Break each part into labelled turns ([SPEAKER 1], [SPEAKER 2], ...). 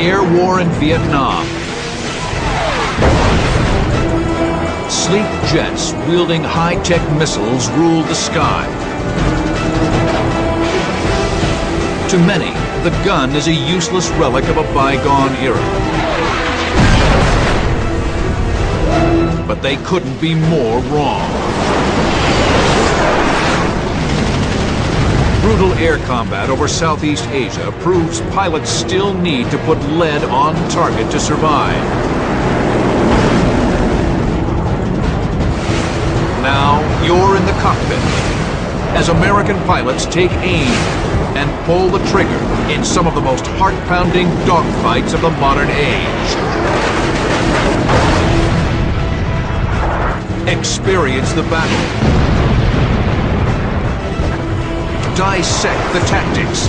[SPEAKER 1] air war in Vietnam. Sleek jets wielding high-tech missiles ruled the sky. To many, the gun is a useless relic of a bygone era. But they couldn't be more wrong. Brutal air combat over Southeast Asia proves pilots still need to put lead on target to survive. Now you're in the cockpit as American pilots take aim and pull the trigger in some of the most heart-pounding dogfights of the modern age. Experience the battle. Dissect the tactics.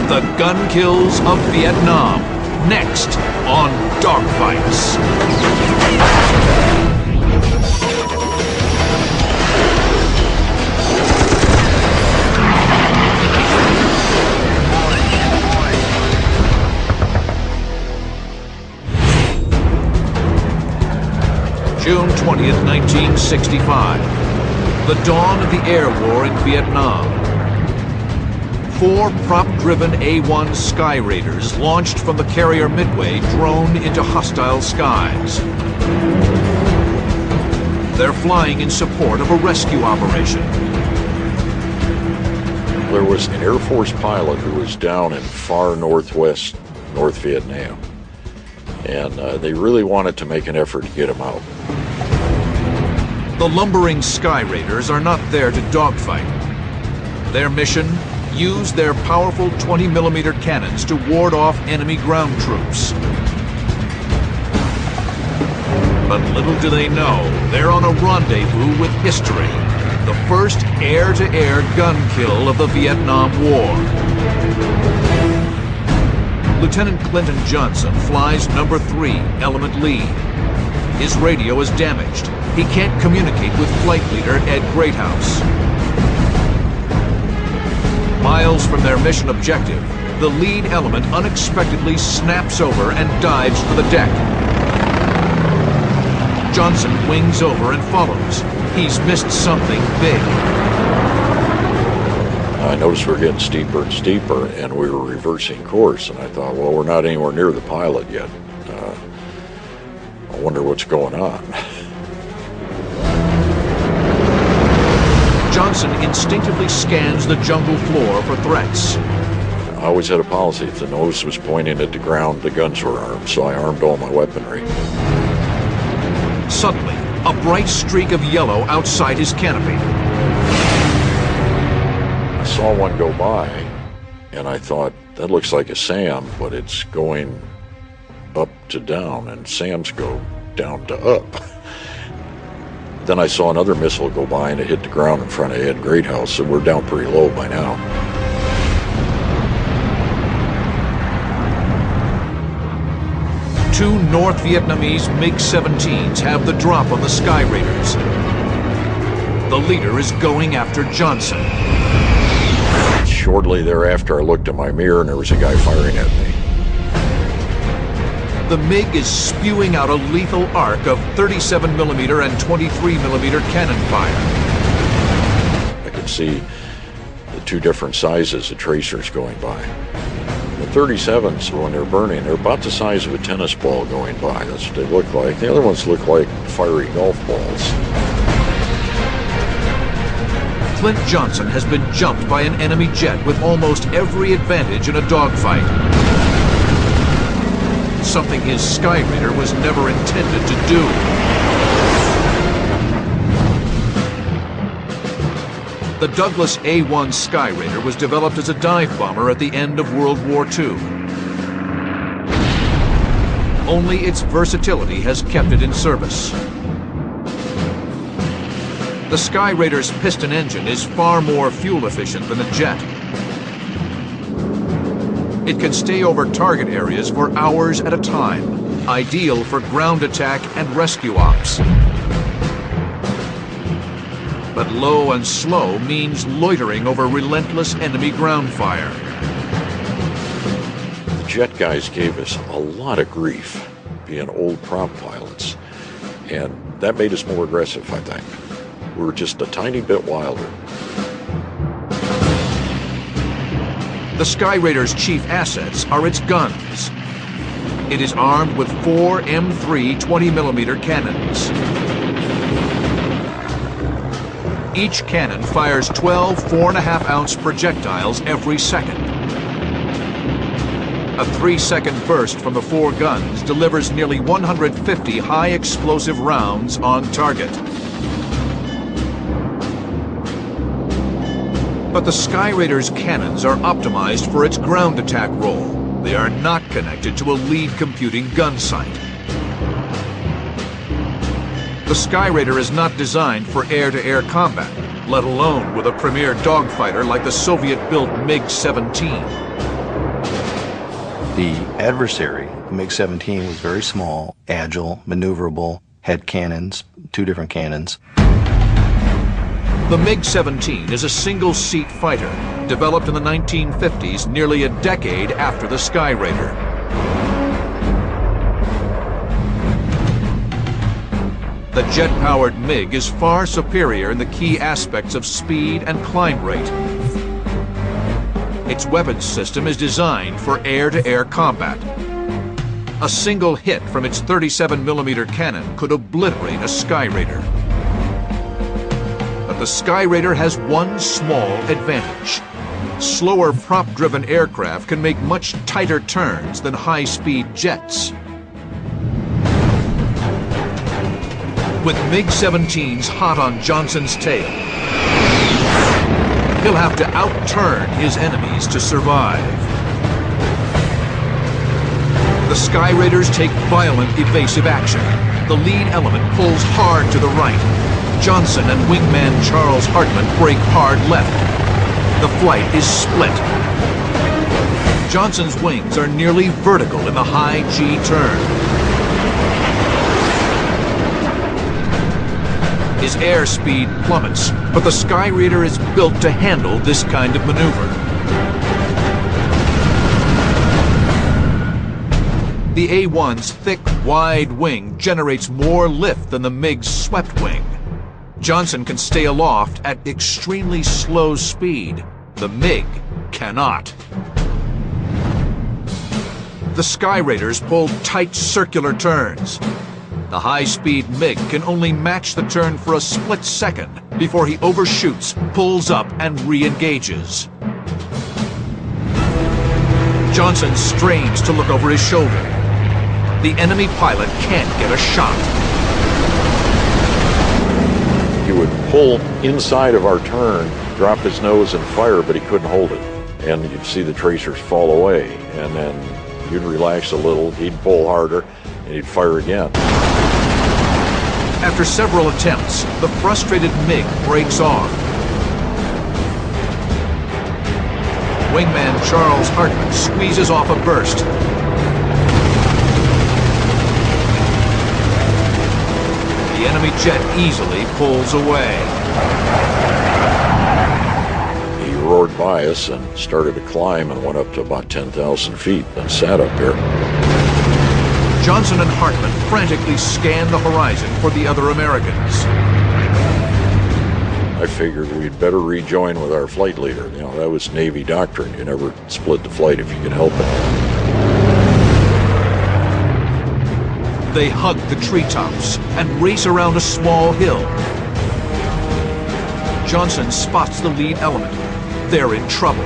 [SPEAKER 1] The gun kills of Vietnam. Next on Dogfights. June 20th, 1965. The dawn of the air war in Vietnam. 4 prop-driven A-1 Sky Raiders launched from the carrier Midway droned into hostile skies. They're flying in support of a rescue operation.
[SPEAKER 2] There was an Air Force pilot who was down in far northwest North Vietnam, and they really wanted to make an effort to get him out.
[SPEAKER 1] The lumbering Sky Raiders are not there to dogfight. Their mission? Use their powerful 20mm cannons to ward off enemy ground troops. But little do they know, they're on a rendezvous with history. The first air-to-air gun kill of the Vietnam War. Lieutenant Clinton Johnson flies number 3, Element Lead. His radio is damaged. He can't communicate with flight leader Ed Greathouse. Miles from their mission objective, the lead element unexpectedly snaps over and dives for the deck. Johnson wings over and follows. He's missed something big.
[SPEAKER 2] I noticed we're getting steeper and steeper, and we were reversing course, and I thought, well, we're not anywhere near the pilot yet. I wonder what's going on.
[SPEAKER 1] Johnson instinctively scans the jungle floor for threats.
[SPEAKER 2] I always had a policy, if the nose was pointing at the ground, the guns were armed, so I armed all my weaponry.
[SPEAKER 1] Suddenly, a bright streak of yellow outside his canopy.
[SPEAKER 2] I saw one go by, and I thought, that looks like a SAM, but it's going up to down, and SAMs go down to up. Then I saw another missile go by, and it hit the ground in front of Ed Greathouse, so we're down pretty low by now.
[SPEAKER 1] Two North Vietnamese MiG-17s have the drop on the Sky Raiders. The leader is going after Johnson.
[SPEAKER 2] Shortly thereafter, I looked in my mirror, and there was a guy firing at me.
[SPEAKER 1] The MiG is spewing out a lethal arc of 37mm and 23mm cannon fire.
[SPEAKER 2] I could see the 2 different sizes of tracers going by. The 37s, when they're burning, they're about the size of a tennis ball going by. That's what they look like. The other ones look like fiery golf balls.
[SPEAKER 1] Clint Johnson has been jumped by an enemy jet with almost every advantage in a dogfight. Something his Sky Raider was never intended to do. The Douglas A-1 Sky Raider was developed as a dive bomber at the end of World War II. Only its versatility has kept it in service. The Sky Raider's piston engine is far more fuel efficient than a jet. It can stay over target areas for hours at a time, ideal for ground attack and rescue ops. But low and slow means loitering over relentless enemy ground fire.
[SPEAKER 2] jet guys gave us a lot of grief, being old prop pilots, and that made us more aggressive, I think. We were just a tiny bit wilder.
[SPEAKER 1] The Sky Raider's chief assets are its guns. It is armed with 4 M3 20mm cannons. Each cannon fires 12 4.5-ounce projectiles every second. A 3-second burst from the 4 guns delivers nearly 150 high-explosive rounds on target. But the Sky Raider's cannons are optimized for its ground attack role. They are not connected to a lead computing gun sight. The Sky Raider is not designed for air-to-air combat, let alone with a premier dogfighter like the Soviet-built MiG-17.
[SPEAKER 3] The adversary, the MiG-17, was very small, agile, maneuverable, had cannons, 2 different cannons.
[SPEAKER 1] The MiG-17 is a single-seat fighter, developed in the 1950s, nearly a decade after the Sky Raider. The jet-powered MiG is far superior in the key aspects of speed and climb rate. Its weapons system is designed for air-to-air combat. A single hit from its 37mm cannon could obliterate a Sky Raider. But the Sky Raider has one small advantage. Slower prop-driven aircraft can make much tighter turns than high-speed jets. With MiG-17s hot on Johnson's tail, he'll have to outturn his enemies to survive. The Sky Raiders take violent evasive action. The lead element pulls hard to the right. Johnson and wingman Charles Hartman brake hard left. The flight is split. Johnson's wings are nearly vertical in the high G turn. His airspeed plummets, but the Sky Raider is built to handle this kind of maneuver. The A-1's thick, wide wing generates more lift than the MiG's swept wing. Johnson can stay aloft at extremely slow speed. The MiG cannot. The Sky Raiders pull tight circular turns. The high-speed MiG can only match the turn for a split second before he overshoots, pulls up, and re-engages. Johnson strains to look over his shoulder. The enemy pilot can't get a shot.
[SPEAKER 2] He would pull inside of our turn, drop his nose and fire, but he couldn't hold it. And you'd see the tracers fall away. And then you'd relax a little, he'd pull harder, and he'd fire again.
[SPEAKER 1] After several attempts, the frustrated MiG breaks off. Wingman Charles Hartman squeezes off a burst. The enemy jet easily pulls away.
[SPEAKER 2] He roared by us and started to climb and went up to about 10,000 feet and sat up there.
[SPEAKER 1] Johnson and Hartman frantically scan the horizon for the other Americans.
[SPEAKER 2] I figured we'd better rejoin with our flight leader. You know, that was Navy doctrine. You never split the flight if you could help it.
[SPEAKER 1] They hug the treetops and race around a small hill. Johnson spots the lead element. They're in trouble.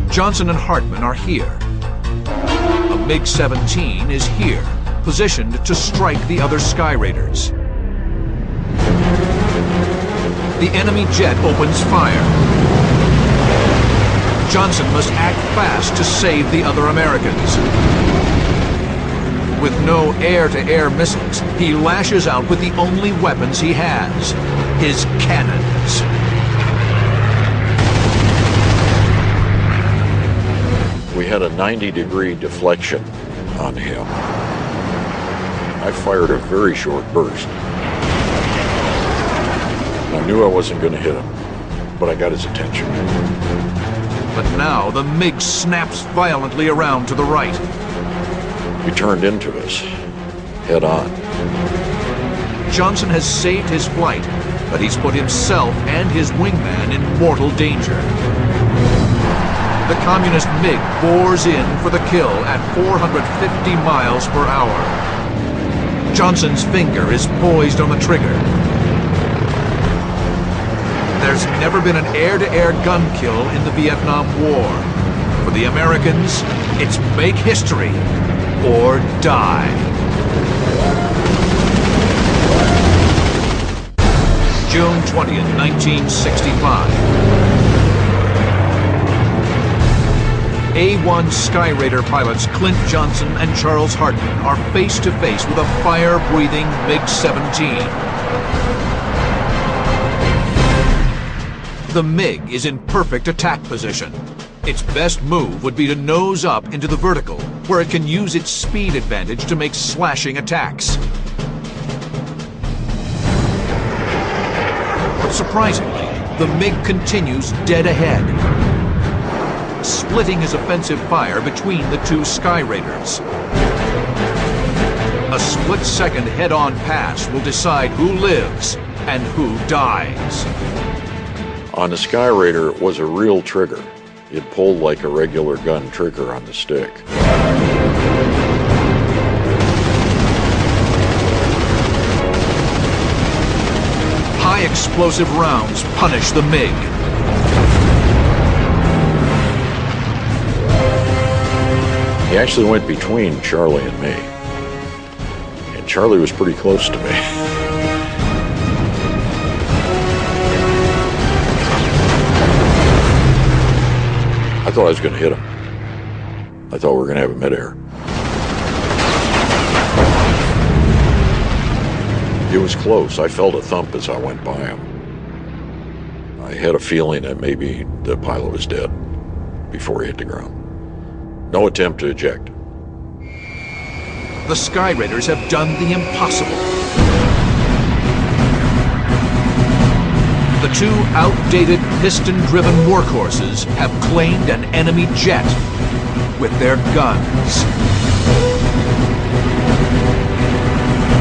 [SPEAKER 1] Johnson and Hartman are here. A MiG-17 is here, positioned to strike the other Sky Raiders. The enemy jet opens fire. Johnson must act fast to save the other Americans. With no air-to-air missiles, he lashes out with the only weapons he has, his cannons.
[SPEAKER 2] We had a 90-degree deflection on him. I fired a very short burst. I knew I wasn't going to hit him, but I got his attention.
[SPEAKER 1] But now the MiG snaps violently around to the right.
[SPEAKER 2] He turned into us, head on.
[SPEAKER 1] Johnson has saved his flight, but he's put himself and his wingman in mortal danger. The communist MiG bores in for the kill at 450 miles per hour. Johnson's finger is poised on the trigger. There's never been an air-to-air gun kill in the Vietnam War. For the Americans, it's make history or die. June 20th, 1965. A-1 Skyraider pilots Clint Johnson and Charles Hartman are face-to-face with a fire-breathing MiG-17. The MiG is in perfect attack position. Its best move would be to nose up into the vertical, where it can use its speed advantage to make slashing attacks. But surprisingly, the MiG continues dead ahead, splitting his offensive fire between the two Skyraiders. A split-second head-on pass will decide who lives and who dies.
[SPEAKER 2] On the Skyraider was a real trigger. It pulled like a regular gun trigger on the stick.
[SPEAKER 1] High explosive rounds punish the MiG.
[SPEAKER 2] He actually went between Charlie and me. And Charlie was pretty close to me. I thought I was going to hit him. I thought we were going to have a midair. It was close. I felt a thump as I went by him. I had a feeling that maybe the pilot was dead before he hit the ground. No attempt to eject.
[SPEAKER 1] The Skyraiders have done the impossible. The two outdated piston-driven workhorses have claimed an enemy jet with their guns.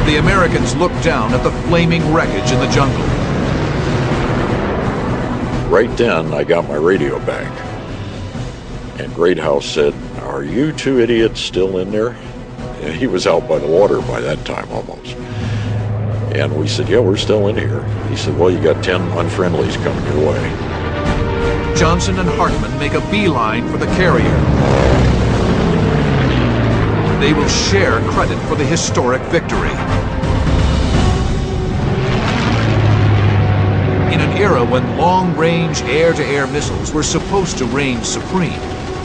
[SPEAKER 1] The Americans look down at the flaming wreckage in the jungle.
[SPEAKER 2] Right then, I got my radio back. And Greathouse said, "Are you two idiots still in there?" And he was out by the water by that time almost. And we said, "Yeah, we're still in here." He said, "Well, you got 10 unfriendlies coming your way."
[SPEAKER 1] Johnson and Hartman make a beeline for the carrier. They will share credit for the historic victory. In an era when long-range air-to-air missiles were supposed to reign supreme,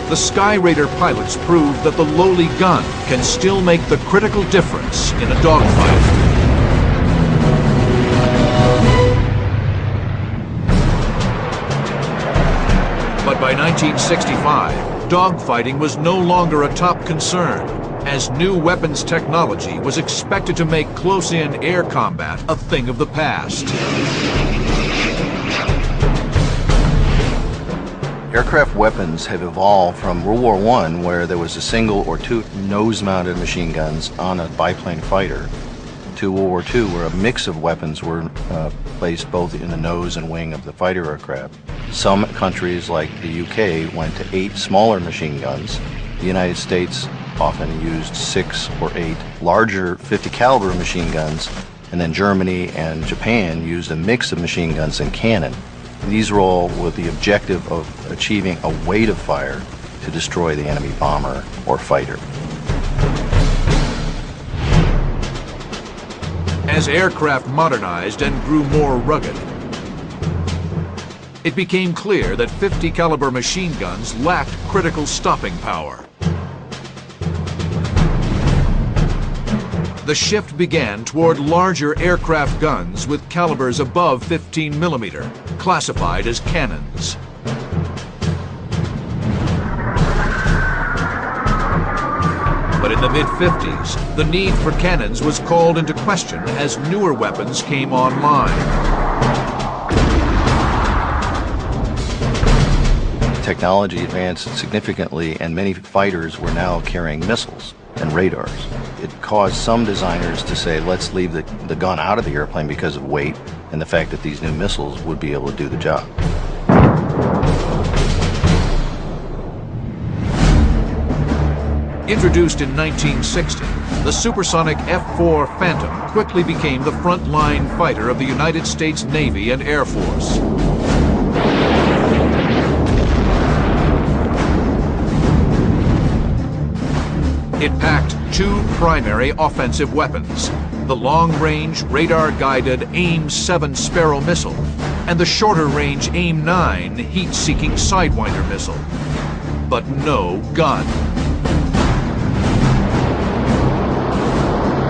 [SPEAKER 1] the Skyraider pilots proved that the lowly gun can still make the critical difference in a dogfight. But by 1965, dogfighting was no longer a top concern, as new weapons technology was expected to make close-in air combat a thing of the past.
[SPEAKER 3] Aircraft weapons have evolved from World War I, where there was a single or two nose-mounted machine guns on a biplane fighter, to World War II, where a mix of weapons were placed both in the nose and wing of the fighter aircraft. Some countries, like the UK, went to 8 smaller machine guns. The United States often used 6 or 8 larger 50 caliber machine guns, and then Germany and Japan used a mix of machine guns and cannon. These were all with the objective of achieving a weight of fire to destroy the enemy bomber or fighter.
[SPEAKER 1] As aircraft modernized and grew more rugged, it became clear that 50 caliber machine guns lacked critical stopping power. The shift began toward larger aircraft guns with calibers above 15 millimeter, classified as cannons. But in the mid-50s, the need for cannons was called into question as newer weapons came online.
[SPEAKER 3] technology advanced significantly, and many fighters were now carrying missiles and radars. It caused some designers to say, let's leave the gun out of the airplane because of weight and the fact that these new missiles would be able to do the job.
[SPEAKER 1] Introduced in 1960, the supersonic F-4 Phantom quickly became the frontline fighter of the United States Navy and Air Force. It packed two primary offensive weapons, the long-range radar-guided AIM-7 Sparrow missile and the shorter-range AIM-9 heat-seeking Sidewinder missile, but no gun.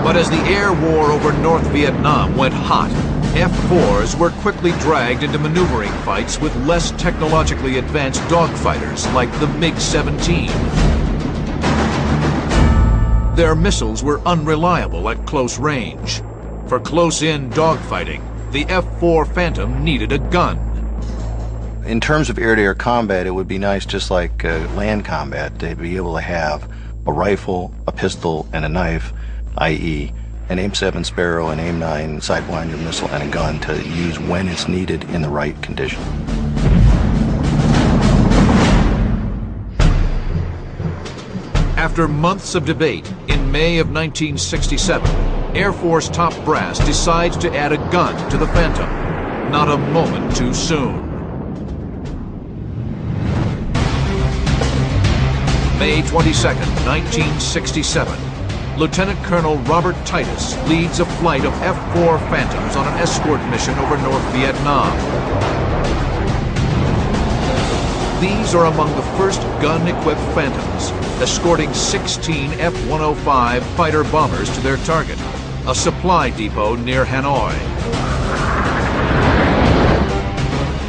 [SPEAKER 1] But as the air war over North Vietnam went hot, F-4s were quickly dragged into maneuvering fights with less technologically advanced dogfighters like the MiG-17. Their missiles were unreliable at close range. For close-in dogfighting, the F-4 Phantom needed a gun.
[SPEAKER 3] In terms of air-to-air combat, it would be nice, just like land combat, to be able to have a rifle, a pistol, and a knife, i.e. an AIM-7 Sparrow, an AIM-9 Sidewinder missile, and a gun to use when it's needed in the right condition.
[SPEAKER 1] After months of debate, in May of 1967, Air Force top brass decides to add a gun to the Phantom. Not a moment too soon. May 22nd, 1967. Lieutenant Colonel Robert Titus leads a flight of F-4 Phantoms on an escort mission over North Vietnam. These are among the first gun-equipped Phantoms, escorting 16 F-105 fighter bombers to their target, a supply depot near Hanoi.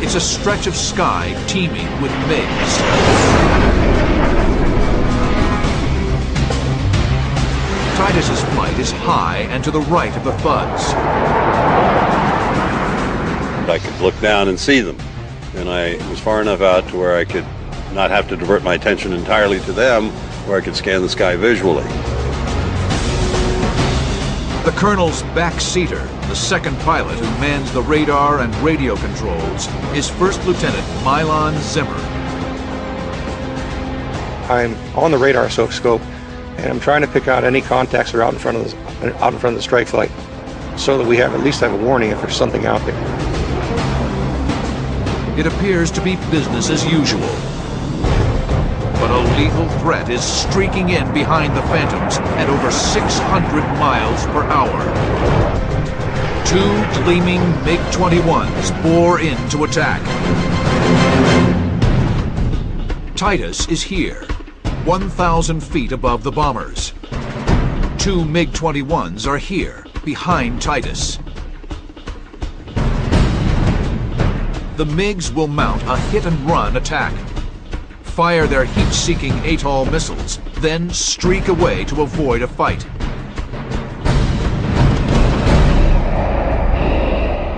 [SPEAKER 1] It's a stretch of sky teeming with MiGs. Titus's flight is high and to the right of the thuds.
[SPEAKER 4] I could look down and see them, and I was far enough out to where I could not have to divert my attention entirely to them, where I could scan the sky visually.
[SPEAKER 1] The colonel's backseater, the second pilot who mans the radar and radio controls, is First Lieutenant Milan Zimmer.
[SPEAKER 5] I'm on the radar scope, and I'm trying to pick out any contacts that are out in front of the strike flight, so that we at least have a warning if there's something out there.
[SPEAKER 1] It appears to be business as usual. But a lethal threat is streaking in behind the Phantoms at over 600 miles per hour. Two gleaming MiG-21s bore in to attack. Titus is here, 1,000 feet above the bombers. Two MiG-21s are here, behind Titus. The MiGs will mount a hit-and-run attack, fire their heat-seeking ATOL missiles, then streak away to avoid a fight.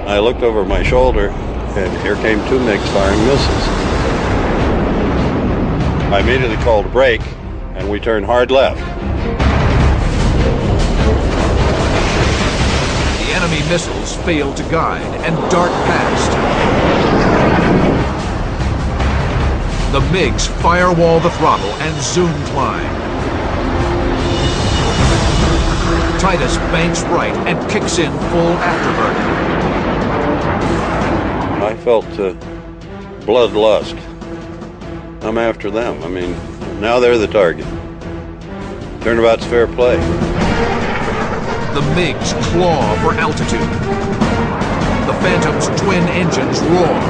[SPEAKER 4] I looked over my shoulder, and here came two MiGs firing missiles. I immediately called a brake, and we turned hard left.
[SPEAKER 1] The enemy missiles fail to guide and dart past. The MiGs firewall the throttle and zoom climb. Titus banks right and kicks in full afterburner.
[SPEAKER 4] I felt bloodlust. I'm after them. I mean, now they're the target. Turnabout's fair play.
[SPEAKER 1] The MiGs claw for altitude. The Phantom's twin engines roar.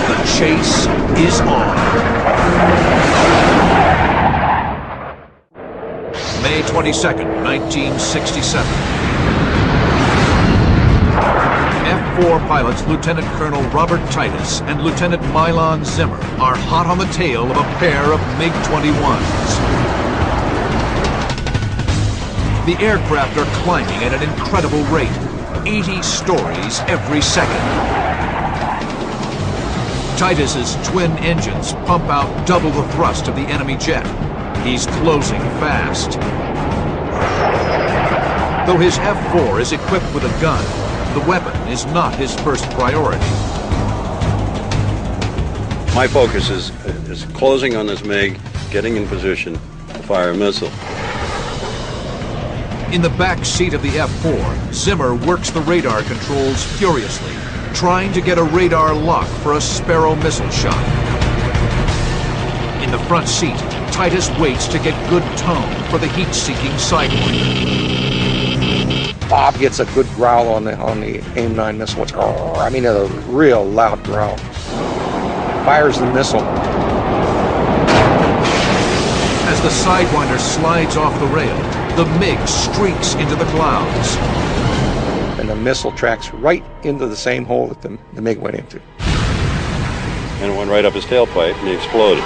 [SPEAKER 1] The chase is on. May 22nd, 1967. F-4 pilots Lieutenant Colonel Robert Titus and Lieutenant Milan Zimmer are hot on the tail of a pair of MiG-21s. The aircraft are climbing at an incredible rate, 80 stories every second. Titus's twin engines pump out double the thrust of the enemy jet. He's closing fast. Though his F-4 is equipped with a gun, the weapon is not his first priority.
[SPEAKER 4] My focus is closing on this MiG, getting in position to fire a missile.
[SPEAKER 1] In the back seat of the F-4, Zimmer works the radar controls furiously, trying to get a radar lock for a Sparrow missile shot. In the front seat, Titus waits to get good tone for the heat-seeking Sidewinder.
[SPEAKER 5] Bob gets a good growl on the AIM-9 missile. It's, I mean, a real loud growl. Fires the missile.
[SPEAKER 1] As the Sidewinder slides off the rail, the MiG streaks into the clouds.
[SPEAKER 5] And the missile tracks right into the same hole that the MiG went into.
[SPEAKER 4] And it went right up his tailpipe and he exploded.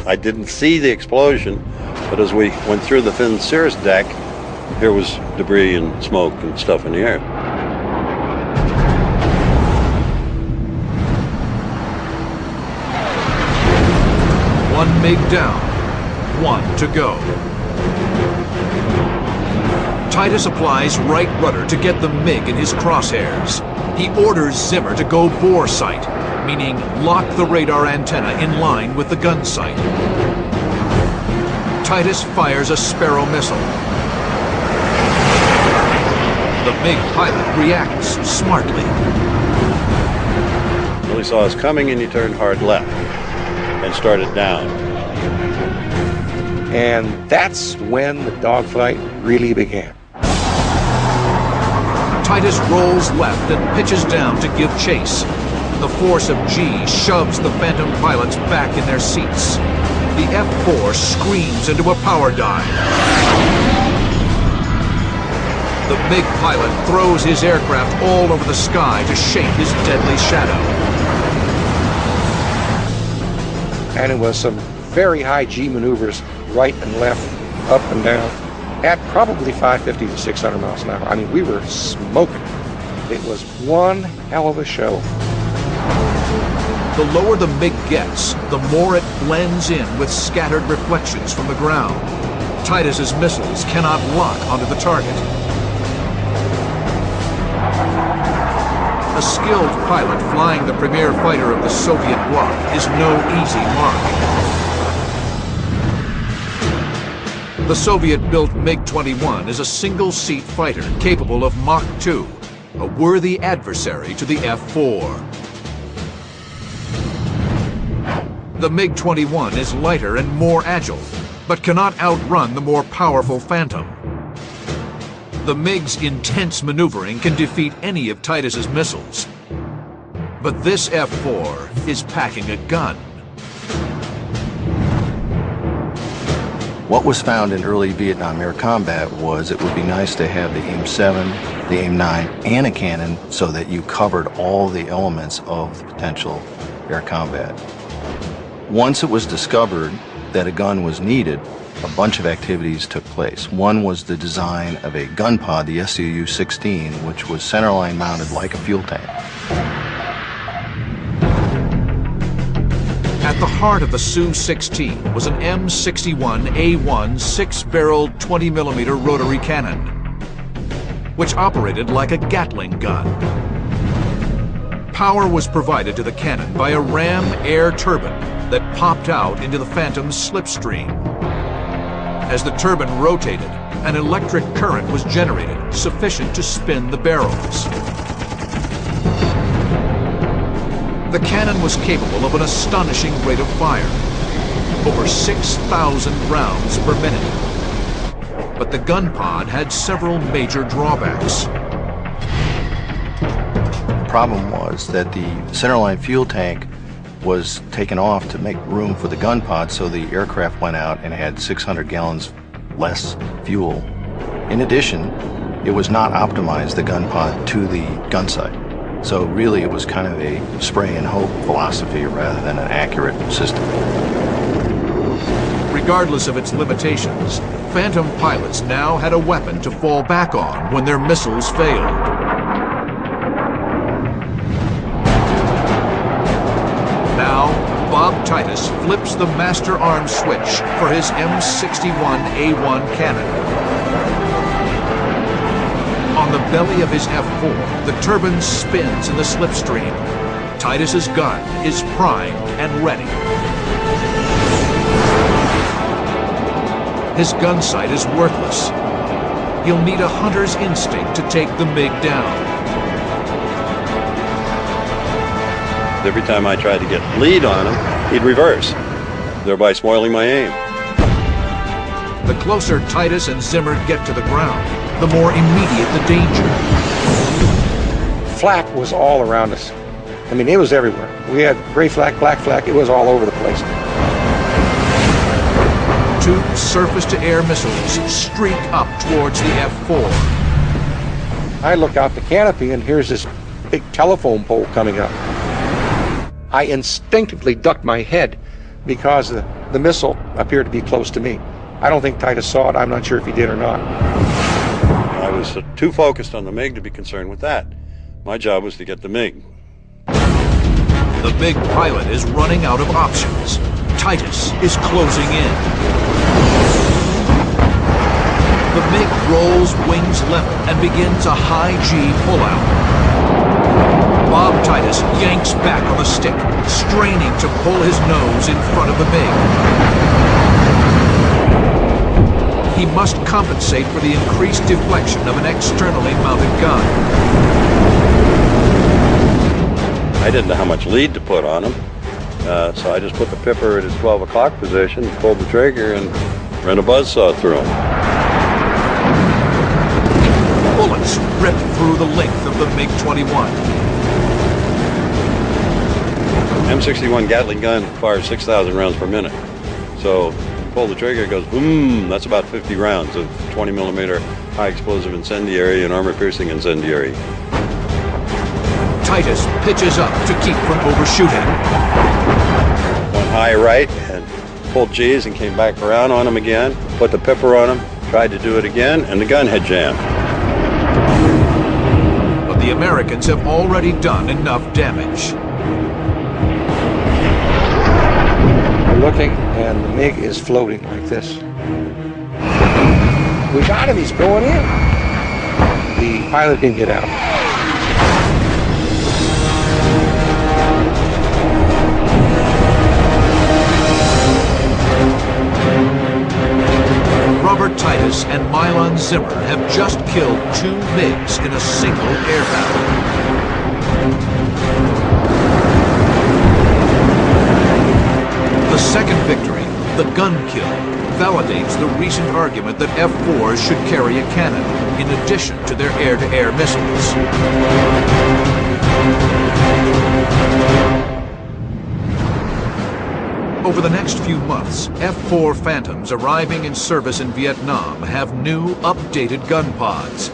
[SPEAKER 4] I didn't see the explosion, but as we went through the thin cirrus deck, there was debris and smoke and stuff in the air.
[SPEAKER 1] One MiG down, one to go. Titus applies right rudder to get the MiG in his crosshairs. He orders Zimmer to go bore sight, meaning lock the radar antenna in line with the gun sight. Titus fires a Sparrow missile. The MiG pilot reacts smartly.
[SPEAKER 4] Well, he saw us coming and he turned hard left and started down.
[SPEAKER 5] And that's when the dogfight really began.
[SPEAKER 1] Titus rolls left and pitches down to give chase. The force of G shoves the Phantom pilots back in their seats. The F-4 screams into a power dive. The MiG pilot throws his aircraft all over the sky to shape his deadly shadow.
[SPEAKER 5] And it was some very high G maneuvers, right and left, up and down, at probably 550 to 600 miles an hour. I mean, we were smoking. It was one hell of a show.
[SPEAKER 1] The lower the MiG gets, the more it blends in with scattered reflections from the ground. Titus's missiles cannot lock onto the target. A skilled pilot flying the premier fighter of the Soviet bloc is no easy mark. The Soviet-built MiG-21 is a single-seat fighter capable of Mach 2, a worthy adversary to the F-4. The MiG-21 is lighter and more agile, but cannot outrun the more powerful Phantom. The MiG's intense maneuvering can defeat any of Titus's missiles. But this F-4 is packing a gun.
[SPEAKER 3] What was found in early Vietnam air combat was it would be nice to have the AIM-7, the AIM-9, and a cannon so that you covered all the elements of the potential air combat. Once it was discovered that a gun was needed, a bunch of activities took place. One was the design of a gun pod, the SU-16, which was centerline mounted like a fuel tank.
[SPEAKER 1] At the heart of the Su-16 was an M61A1 six-barreled 20mm rotary cannon, which operated like a Gatling gun. Power was provided to the cannon by a ram air turbine that popped out into the Phantom's slipstream. As the turbine rotated, an electric current was generated sufficient to spin the barrels. The cannon was capable of an astonishing rate of fire, over 6,000 rounds per minute. But the gun pod had several major drawbacks.
[SPEAKER 3] The problem was that the centerline fuel tank was taken off to make room for the gun pod, so the aircraft went out and had 600 gallons less fuel. In addition, it was not optimized, the gun pod, to the gun sight. So really it was kind of a spray and hope philosophy rather than an accurate system.
[SPEAKER 1] Regardless of its limitations, Phantom pilots now had a weapon to fall back on when their missiles failed. Titus flips the master arm switch for his M61A1 cannon. On the belly of his F4, the turbine spins in the slipstream. Titus's gun is primed and ready. His gun sight is worthless. He'll need a hunter's instinct to take the MiG down.
[SPEAKER 4] Every time I tried to get lead on him, he'd reverse, thereby spoiling my aim.
[SPEAKER 1] The closer Titus and Zimmer get to the ground, the more immediate the danger.
[SPEAKER 5] Flak was all around us. I mean, it was everywhere. We had gray flak, black flak, it was all over the place.
[SPEAKER 1] Two surface-to-air missiles streak up towards the F4.
[SPEAKER 5] I look out the canopy and here's this big telephone pole coming up. I instinctively ducked my head because the missile appeared to be close to me. I don't think Titus saw it. I'm not sure if he did or not.
[SPEAKER 4] I was too focused on the MiG to be concerned with that. My job was to get the MiG.
[SPEAKER 1] The MiG pilot is running out of options. Titus is closing in. The MiG rolls wings level and begins a high-G pullout. Bob Titus yanks back on the stick, straining to pull his nose in front of the MiG. He must compensate for the increased deflection of an externally mounted gun.
[SPEAKER 4] I didn't know how much lead to put on him, so I just put the pipper at his 12 o'clock position, pulled the trigger, and ran a buzzsaw through him.
[SPEAKER 1] Bullets rip through the length of the MiG-21.
[SPEAKER 4] M61 Gatling gun fires 6,000 rounds per minute. So pull the trigger, it goes boom. That's about 50 rounds of 20 millimeter high explosive incendiary and armor piercing incendiary.
[SPEAKER 1] Titus pitches up to keep from overshooting.
[SPEAKER 4] Went high right and pulled G's and came back around on him again. Put the pipper on him, tried to do it again, and the gun had jammed.
[SPEAKER 1] But the Americans have already done enough damage.
[SPEAKER 5] Looking, and the MiG is floating like this. We got him, he's going in. The pilot didn't get out.
[SPEAKER 1] Robert Titus and Milan Zimmer have just killed 2 MiGs in a single air battle. The second victory, the gun kill, validates the recent argument that F-4s should carry a cannon, in addition to their air-to-air missiles. Over the next few months, F-4 Phantoms arriving in service in Vietnam have new, updated gun pods.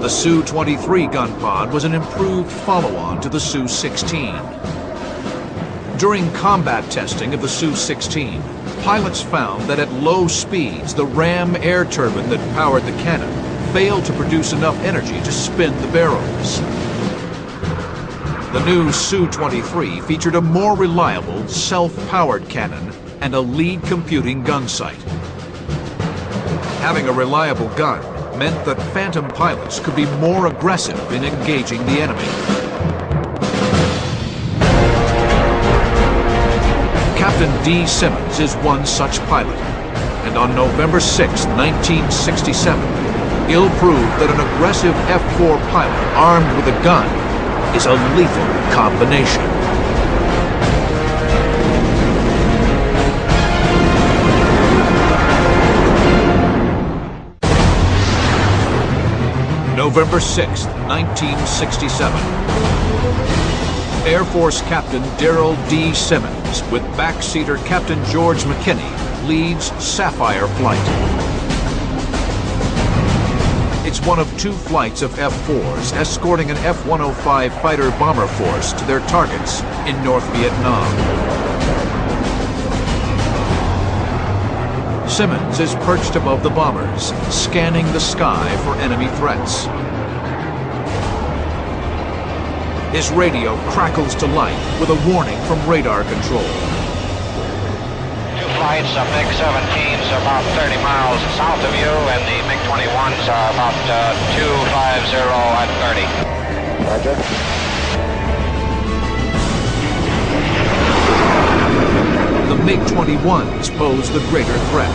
[SPEAKER 1] The Su-23 gun pod was an improved follow-on to the Su-16. During combat testing of the Su-16, pilots found that at low speeds, the ram air turbine that powered the cannon failed to produce enough energy to spin the barrels. The new Su-23 featured a more reliable, self-powered cannon and a lead computing gun sight. Having a reliable gun meant that Phantom pilots could be more aggressive in engaging the enemy. Captain D. Simmons is one such pilot, and on November 6, 1967, he'll prove that an aggressive F-4 pilot armed with a gun is a lethal combination. November 6, 1967. Air Force Captain Darrell D. Simmons, with backseater Captain George McKinney, leads Sapphire Flight. It's one of 2 flights of F-4s escorting an F-105 fighter-bomber force to their targets in North Vietnam. Simmons is perched above the bombers, scanning the sky for enemy threats. His radio crackles to life with a warning from radar control.
[SPEAKER 6] Two flights of MiG-17s about 30 miles south of you, and the MiG-21s are about 250 at 30.
[SPEAKER 5] Roger.
[SPEAKER 1] The MiG-21s pose the greater threat.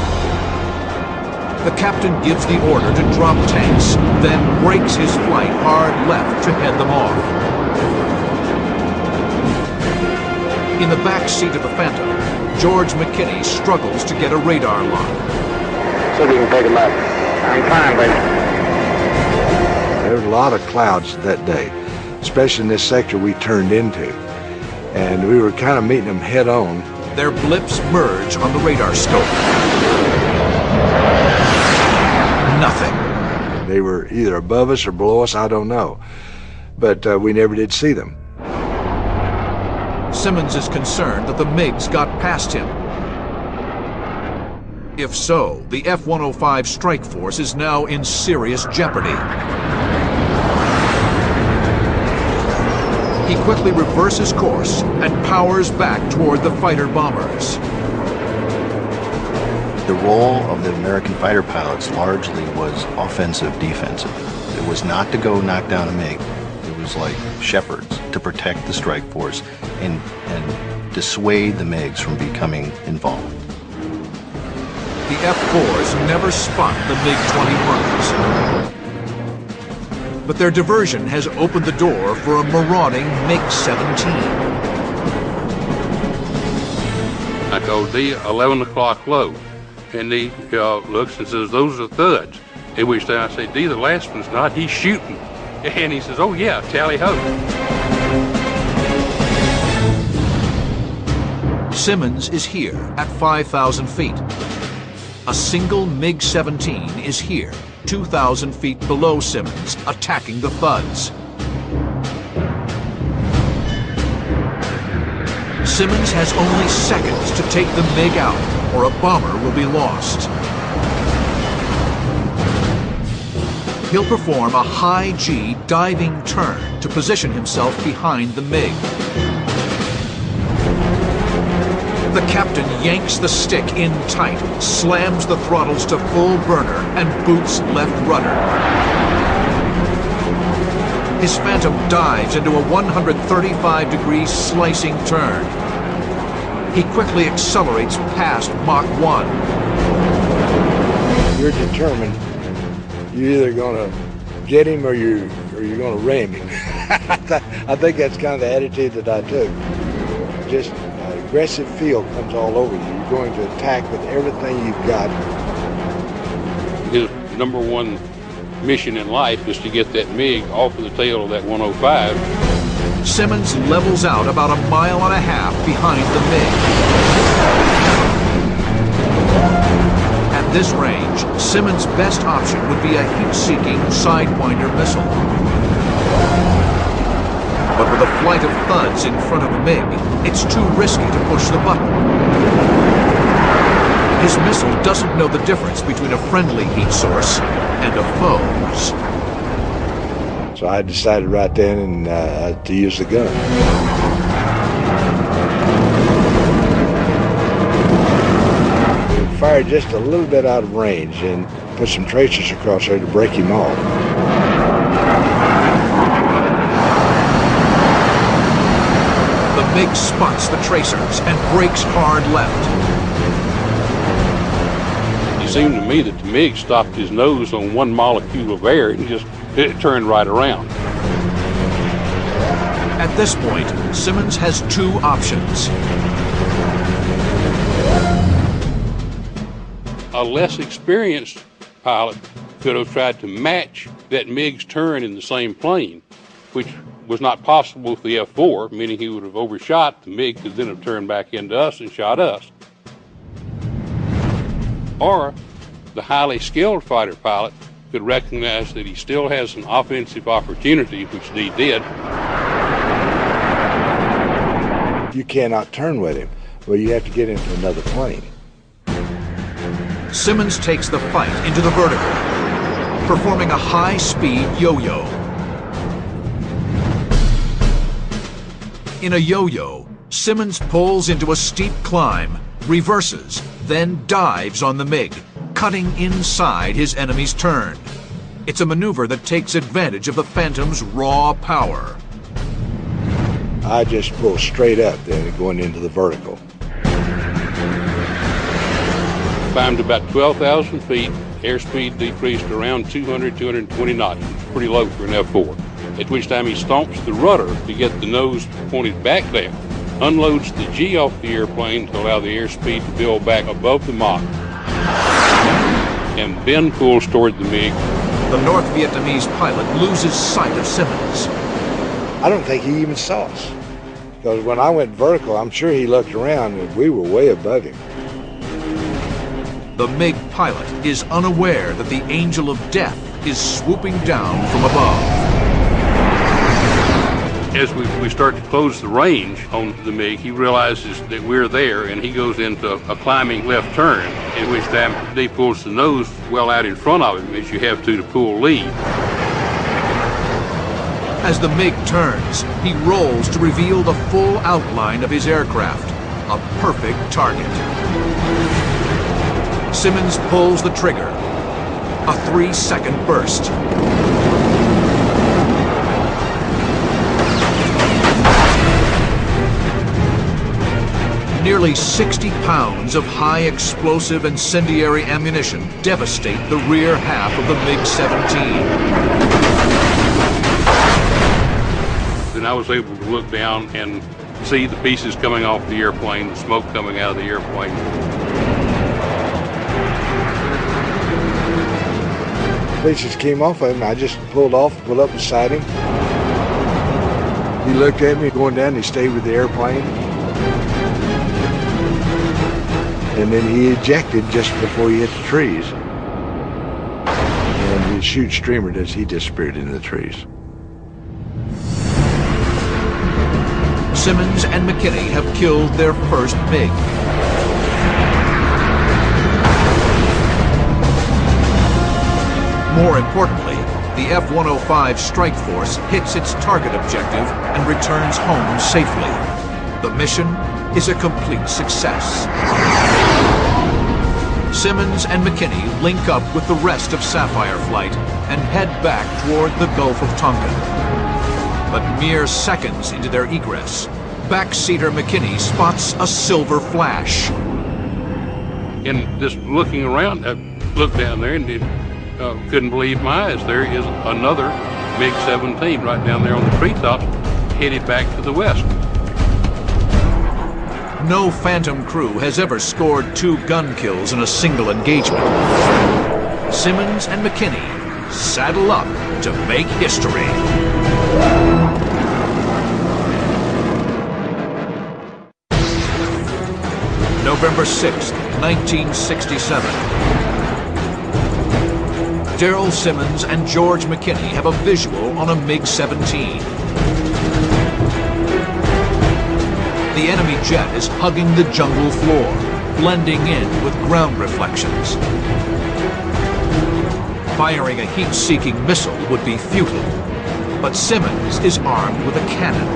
[SPEAKER 1] The captain gives the order to drop tanks, then brakes his flight hard left to head them off. In the back seat of the Phantom, George McKinney struggles to get a radar lock.
[SPEAKER 6] So you can take a look. I'm fine, but
[SPEAKER 7] There was a lot of clouds that day, especially in this sector we turned into. And we were kind of meeting them head on.
[SPEAKER 1] Their blips merge on the radar scope. Nothing.
[SPEAKER 7] They were either above us or below us, I don't know. But we never did see them.
[SPEAKER 1] Simmons is concerned that the MiGs got past him. If so, the F-105 strike force is now in serious jeopardy. He quickly reverses course and powers back toward the fighter bombers.
[SPEAKER 3] The role of the American fighter pilots largely was offensive-defensive. It was not to go knock down a MiG. It was like shepherds to protect the strike force and dissuade the MiGs from becoming involved.
[SPEAKER 1] The F-4s never spot the MiG-21s. But their diversion has opened the door for a marauding MiG-17.
[SPEAKER 8] I told D 11 o'clock low, and he looks and says, "Those are thuds." At which time I say, "D, the last one's not, he's shooting." And he says, "Oh yeah, tally ho."
[SPEAKER 1] Simmons is here at 5,000 feet. A single MiG-17 is here, 2,000 feet below Simmons, attacking the thuds. Simmons has only seconds to take the MiG out, or a bomber will be lost. He'll perform a high-G diving turn to position himself behind the MiG. The captain yanks the stick in tight, slams the throttles to full burner, and boots left rudder. His Phantom dives into a 135-degree slicing turn. He quickly accelerates past Mach 1.
[SPEAKER 7] You're determined. You're either going to get him or you're going to ram him. I think that's kind of the attitude that I took. Just aggressive feel comes all over you. You're going to attack with everything you've got.
[SPEAKER 8] His number one mission in life is to get that MiG off of the tail of that 105.
[SPEAKER 1] Simmons levels out about 1.5 miles behind the MiG. At this range, Simmons' best option would be a heat-seeking Sidewinder missile. But with a flight of thuds in front of the MiG, it's too risky to push the button. His missile doesn't know the difference between a friendly heat source and a foe's.
[SPEAKER 7] So I decided right then to use the gun. We fired just a little bit out of range and put some tracers across there to break him off.
[SPEAKER 1] The MiG spots the tracers and brakes hard left.
[SPEAKER 8] It seemed to me that the MiG stopped his nose on one molecule of air and just it turned right around.
[SPEAKER 1] At this point, Simmons has two options.
[SPEAKER 8] A less experienced pilot could have tried to match that MiG's turn in the same plane, which was not possible with the F-4, meaning he would have overshot. The MiG could then have turned back into us and shot us. Or the highly skilled fighter pilot could recognize that he still has an offensive opportunity, which he did.
[SPEAKER 7] You cannot turn with him. Well, you have to get into another plane.
[SPEAKER 1] Simmons takes the fight into the vertical, performing a high-speed yo-yo. In a yo-yo, Simmons pulls into a steep climb, reverses, then dives on the MiG, cutting inside his enemy's turn. It's a maneuver that takes advantage of the Phantom's raw power.
[SPEAKER 7] I just pull straight up then going into the vertical.
[SPEAKER 8] Climbed about 12,000 feet, airspeed decreased around 200, 220 knots. Pretty low for an F-4. At which time he stomps the rudder to get the nose pointed back down, unloads the G off the airplane to allow the airspeed to build back above the Mach, and then pulls toward the MiG.
[SPEAKER 1] The North Vietnamese pilot loses sight of Simmons.
[SPEAKER 7] I don't think he even saw us. Because when I went vertical, I'm sure he looked around and we were way above him.
[SPEAKER 1] The MiG pilot is unaware that the Angel of Death is swooping down from above.
[SPEAKER 8] As we start to close the range on the MiG, he realizes that we're there, and he goes into a climbing left turn, in which time he pulls the nose well out in front of him, as you have to pull lead.
[SPEAKER 1] As the MiG turns, he rolls to reveal the full outline of his aircraft, a perfect target. Simmons pulls the trigger. A 3-second burst. Nearly 60 pounds of high explosive incendiary ammunition devastate the rear half of the MiG-17.
[SPEAKER 8] Then I was able to look down and see the pieces coming off the airplane, the smoke coming out of the airplane.
[SPEAKER 7] Pieces came off of him. I just pulled up beside him. He looked at me going down. He stayed with the airplane. And then he ejected just before he hit the trees. And his chute streamered as he disappeared into the trees.
[SPEAKER 1] Simmons and McKinney have killed their first MiG. More importantly, the F-105 strike force hits its target objective and returns home safely. The mission is a complete success. Simmons and McKinney link up with the rest of Sapphire Flight and head back toward the Gulf of Tonkin. But mere seconds into their egress, backseater McKinney spots a silver flash.
[SPEAKER 8] And just looking around, I looked down there and couldn't believe my eyes. There is another MiG-17 right down there on the treetops, headed back to the west.
[SPEAKER 1] No Phantom crew has ever scored 2 gun kills in a single engagement. Simmons and McKinney saddle up to make history. November 6th, 1967. Darrell Simmons and George McKinney have a visual on a MiG-17. The enemy jet is hugging the jungle floor, blending in with ground reflections. Firing a heat-seeking missile would be futile, but Simmons is armed with a cannon.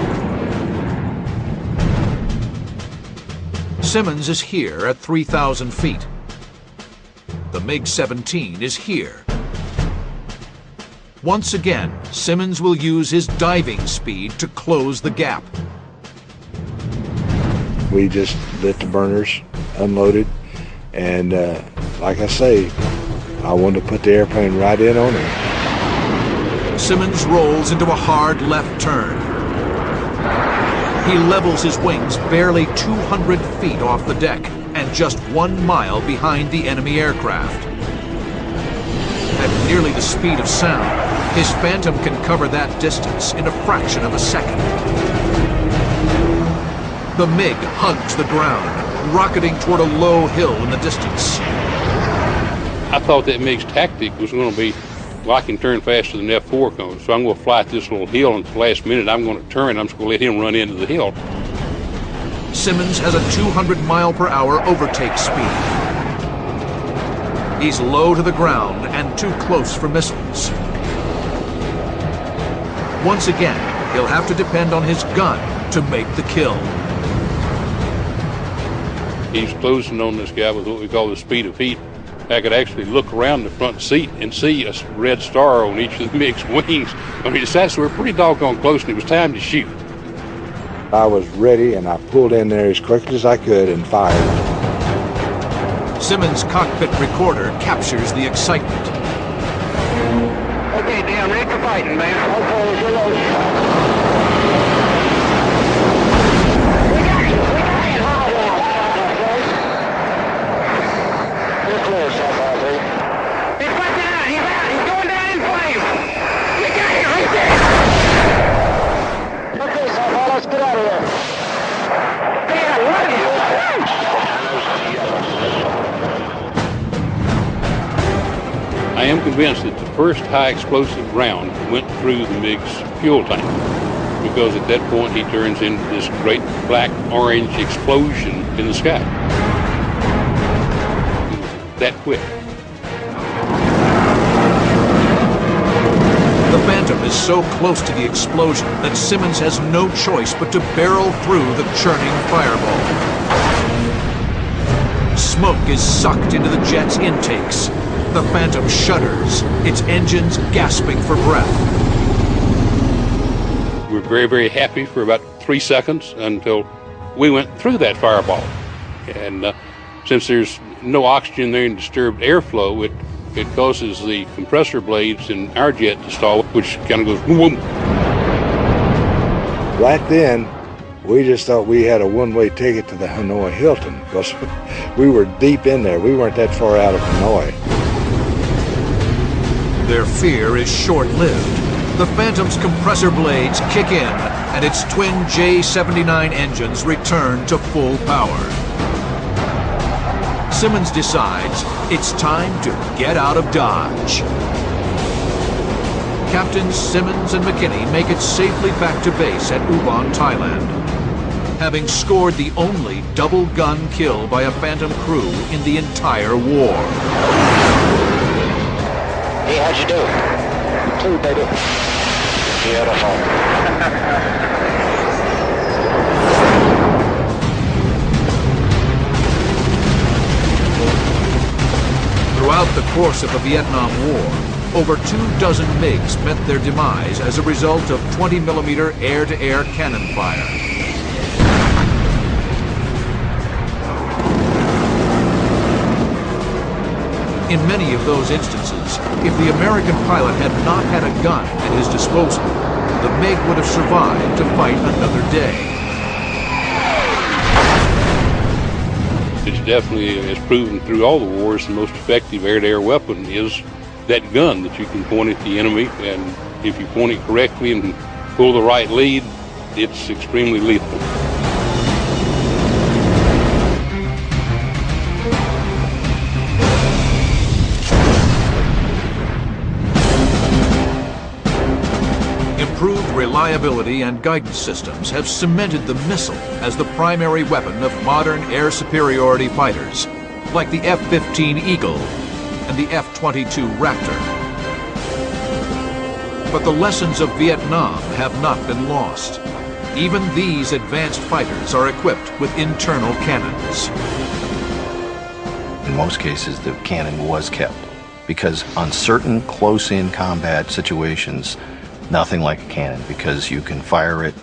[SPEAKER 1] Simmons is here at 3,000 feet. The MiG-17 is here. Once again, Simmons will use his diving speed to close the gap.
[SPEAKER 7] We just lit the burners, unloaded, and like I say, I wanted to put the airplane right in on him.
[SPEAKER 1] Simmons rolls into a hard left turn. He levels his wings barely 200 feet off the deck and just 1 mile behind the enemy aircraft. At nearly the speed of sound, his Phantom can cover that distance in a fraction of a second. The MiG hugs the ground, rocketing toward a low hill in the distance.
[SPEAKER 8] I thought that MiG's tactic was going to be, well, I can turn faster than F-4 comes, so I'm going to fly at this little hill, and at the last minute I'm going to turn, I'm just going to let him run into the hill.
[SPEAKER 1] Simmons has a 200-mile-per-hour overtake speed. He's low to the ground and too close for missiles. Once again, he'll have to depend on his gun to make the kill.
[SPEAKER 8] He's closing on this guy with what we call the speed of heat. I could actually look around the front seat and see a red star on each of the MiG's wings. I mean, so we're pretty doggone close, and it was time to shoot.
[SPEAKER 7] I was ready, and I pulled in there as quickly as I could and fired.
[SPEAKER 1] Simmons' cockpit recorder captures the excitement.
[SPEAKER 6] Okay, Dan, ready for fighting, man. Okay, get over. We got it! You're close, South. He's fighting out! He's out! He's going down in flames! We got it right there! Okay, South, let's get out of here. Dan, what are you?
[SPEAKER 8] I am convinced that the first high explosive round went through the MiG's fuel tank, because at that point he turns into this great black-orange explosion in the sky. It was that quick.
[SPEAKER 1] The Phantom is so close to the explosion that Simmons has no choice but to barrel through the churning fireball. Smoke is sucked into the jet's intakes. The Phantom shudders, its engines gasping for breath.
[SPEAKER 8] We're very, very happy for about 3 seconds until we went through that fireball. And since there's no oxygen there and disturbed airflow, it causes the compressor blades in our jet to stall, which kind of goes boom.
[SPEAKER 7] Right then, we just thought we had a one-way ticket to the Hanoi Hilton, because we were deep in there. We weren't that far out of Hanoi.
[SPEAKER 1] Their fear is short-lived. The Phantom's compressor blades kick in, and its twin J-79 engines return to full power. Simmons decides it's time to get out of Dodge. Captains Simmons and McKinney make it safely back to base at Ubon, Thailand, having scored the only double-gun kill by a Phantom crew in the entire war.
[SPEAKER 6] Hey, how'd you do? 2, baby. Beautiful.
[SPEAKER 1] Throughout the course of the Vietnam War, over 24 MiGs met their demise as a result of 20mm air-to-air cannon fire. In many of those instances, if the American pilot had not had a gun at his disposal, the MiG would have survived to fight another day.
[SPEAKER 8] It's definitely, as proven through all the wars, the most effective air-to-air weapon is that gun that you can point at the enemy, and if you point it correctly and pull the right lead, it's extremely lethal.
[SPEAKER 1] Improved reliability and guidance systems have cemented the missile as the primary weapon of modern air superiority fighters, like the F-15 Eagle and the F-22 Raptor. But the lessons of Vietnam have not been lost. Even these advanced fighters are equipped with internal cannons.
[SPEAKER 3] In most cases, the cannon was kept, because on certain close-in combat situations, nothing like a cannon, because you can fire it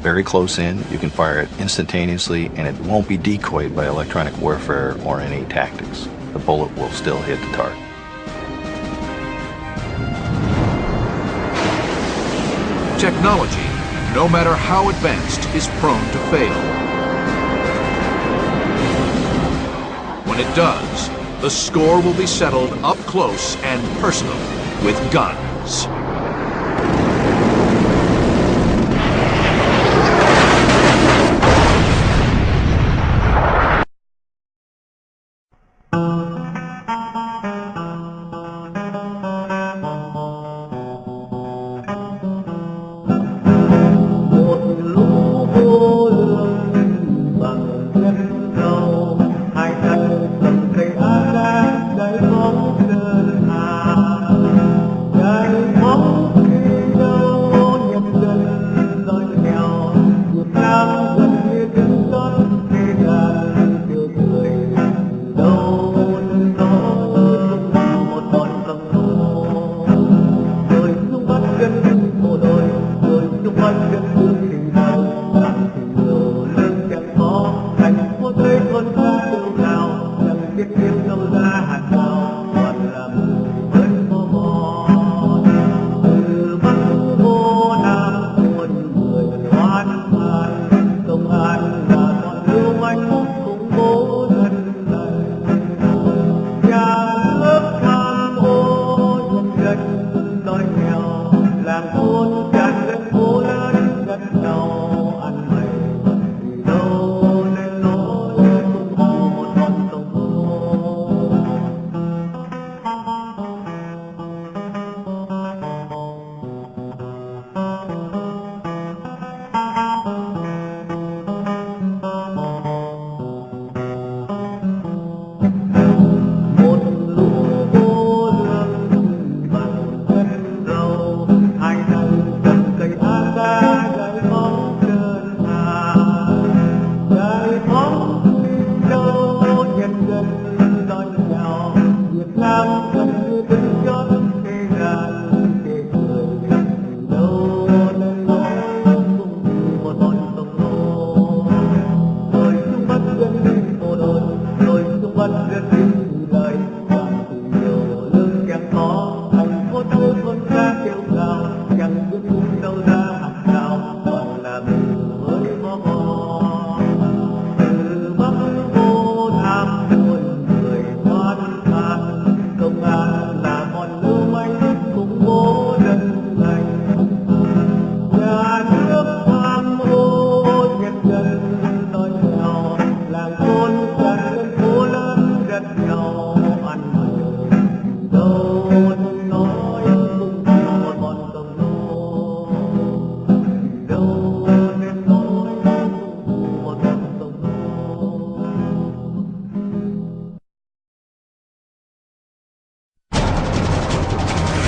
[SPEAKER 3] very close in, you can fire it instantaneously, and it won't be decoyed by electronic warfare or any tactics. The bullet will still hit the target.
[SPEAKER 1] Technology, no matter how advanced, is prone to fail. When it does, the score will be settled up close and personal with guns.
[SPEAKER 9] Hãy subscribe cho kênh Ghiền Mì Gõ để không bỏ lỡ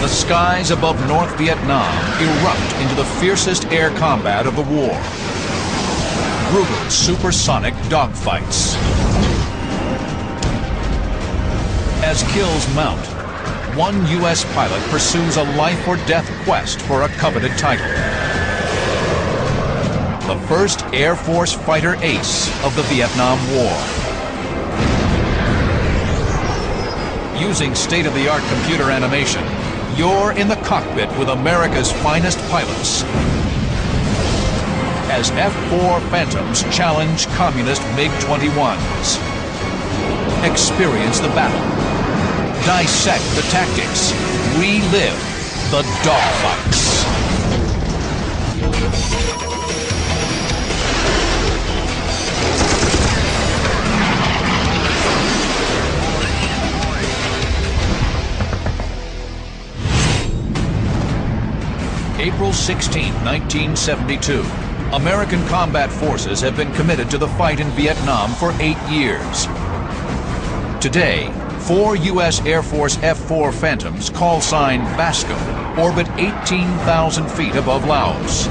[SPEAKER 1] The skies above North Vietnam erupt into the fiercest air combat of the war. Brutal supersonic dogfights. As kills mount, one U.S. pilot pursues a life-or-death quest for a coveted title. The first Air Force fighter ace of the Vietnam War. Using state-of-the-art computer animation, you're in the cockpit with America's finest pilots as F-4 Phantoms challenge communist MiG-21s. Experience the battle. Dissect the tactics. Relive the dogfights. April 16, 1972. American combat forces have been committed to the fight in Vietnam for 8 years. Today, 4 U.S. Air Force F-4 Phantoms, call sign Basco, orbit 18,000 feet above Laos.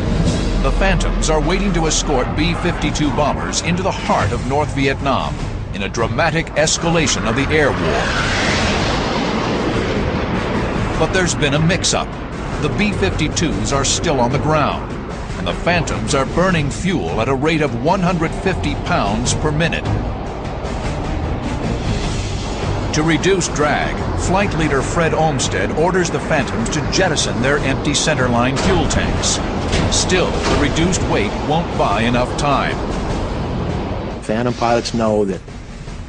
[SPEAKER 1] The Phantoms are waiting to escort B-52 bombers into the heart of North Vietnam in a dramatic escalation of the air war. But there's been a mix-up. The B-52s are still on the ground, and the Phantoms are burning fuel at a rate of 150 pounds per minute. To reduce drag, Flight Leader Fred Olmsted orders the Phantoms to jettison their empty centerline fuel tanks. Still, the reduced weight won't buy enough time.
[SPEAKER 9] Phantom pilots know that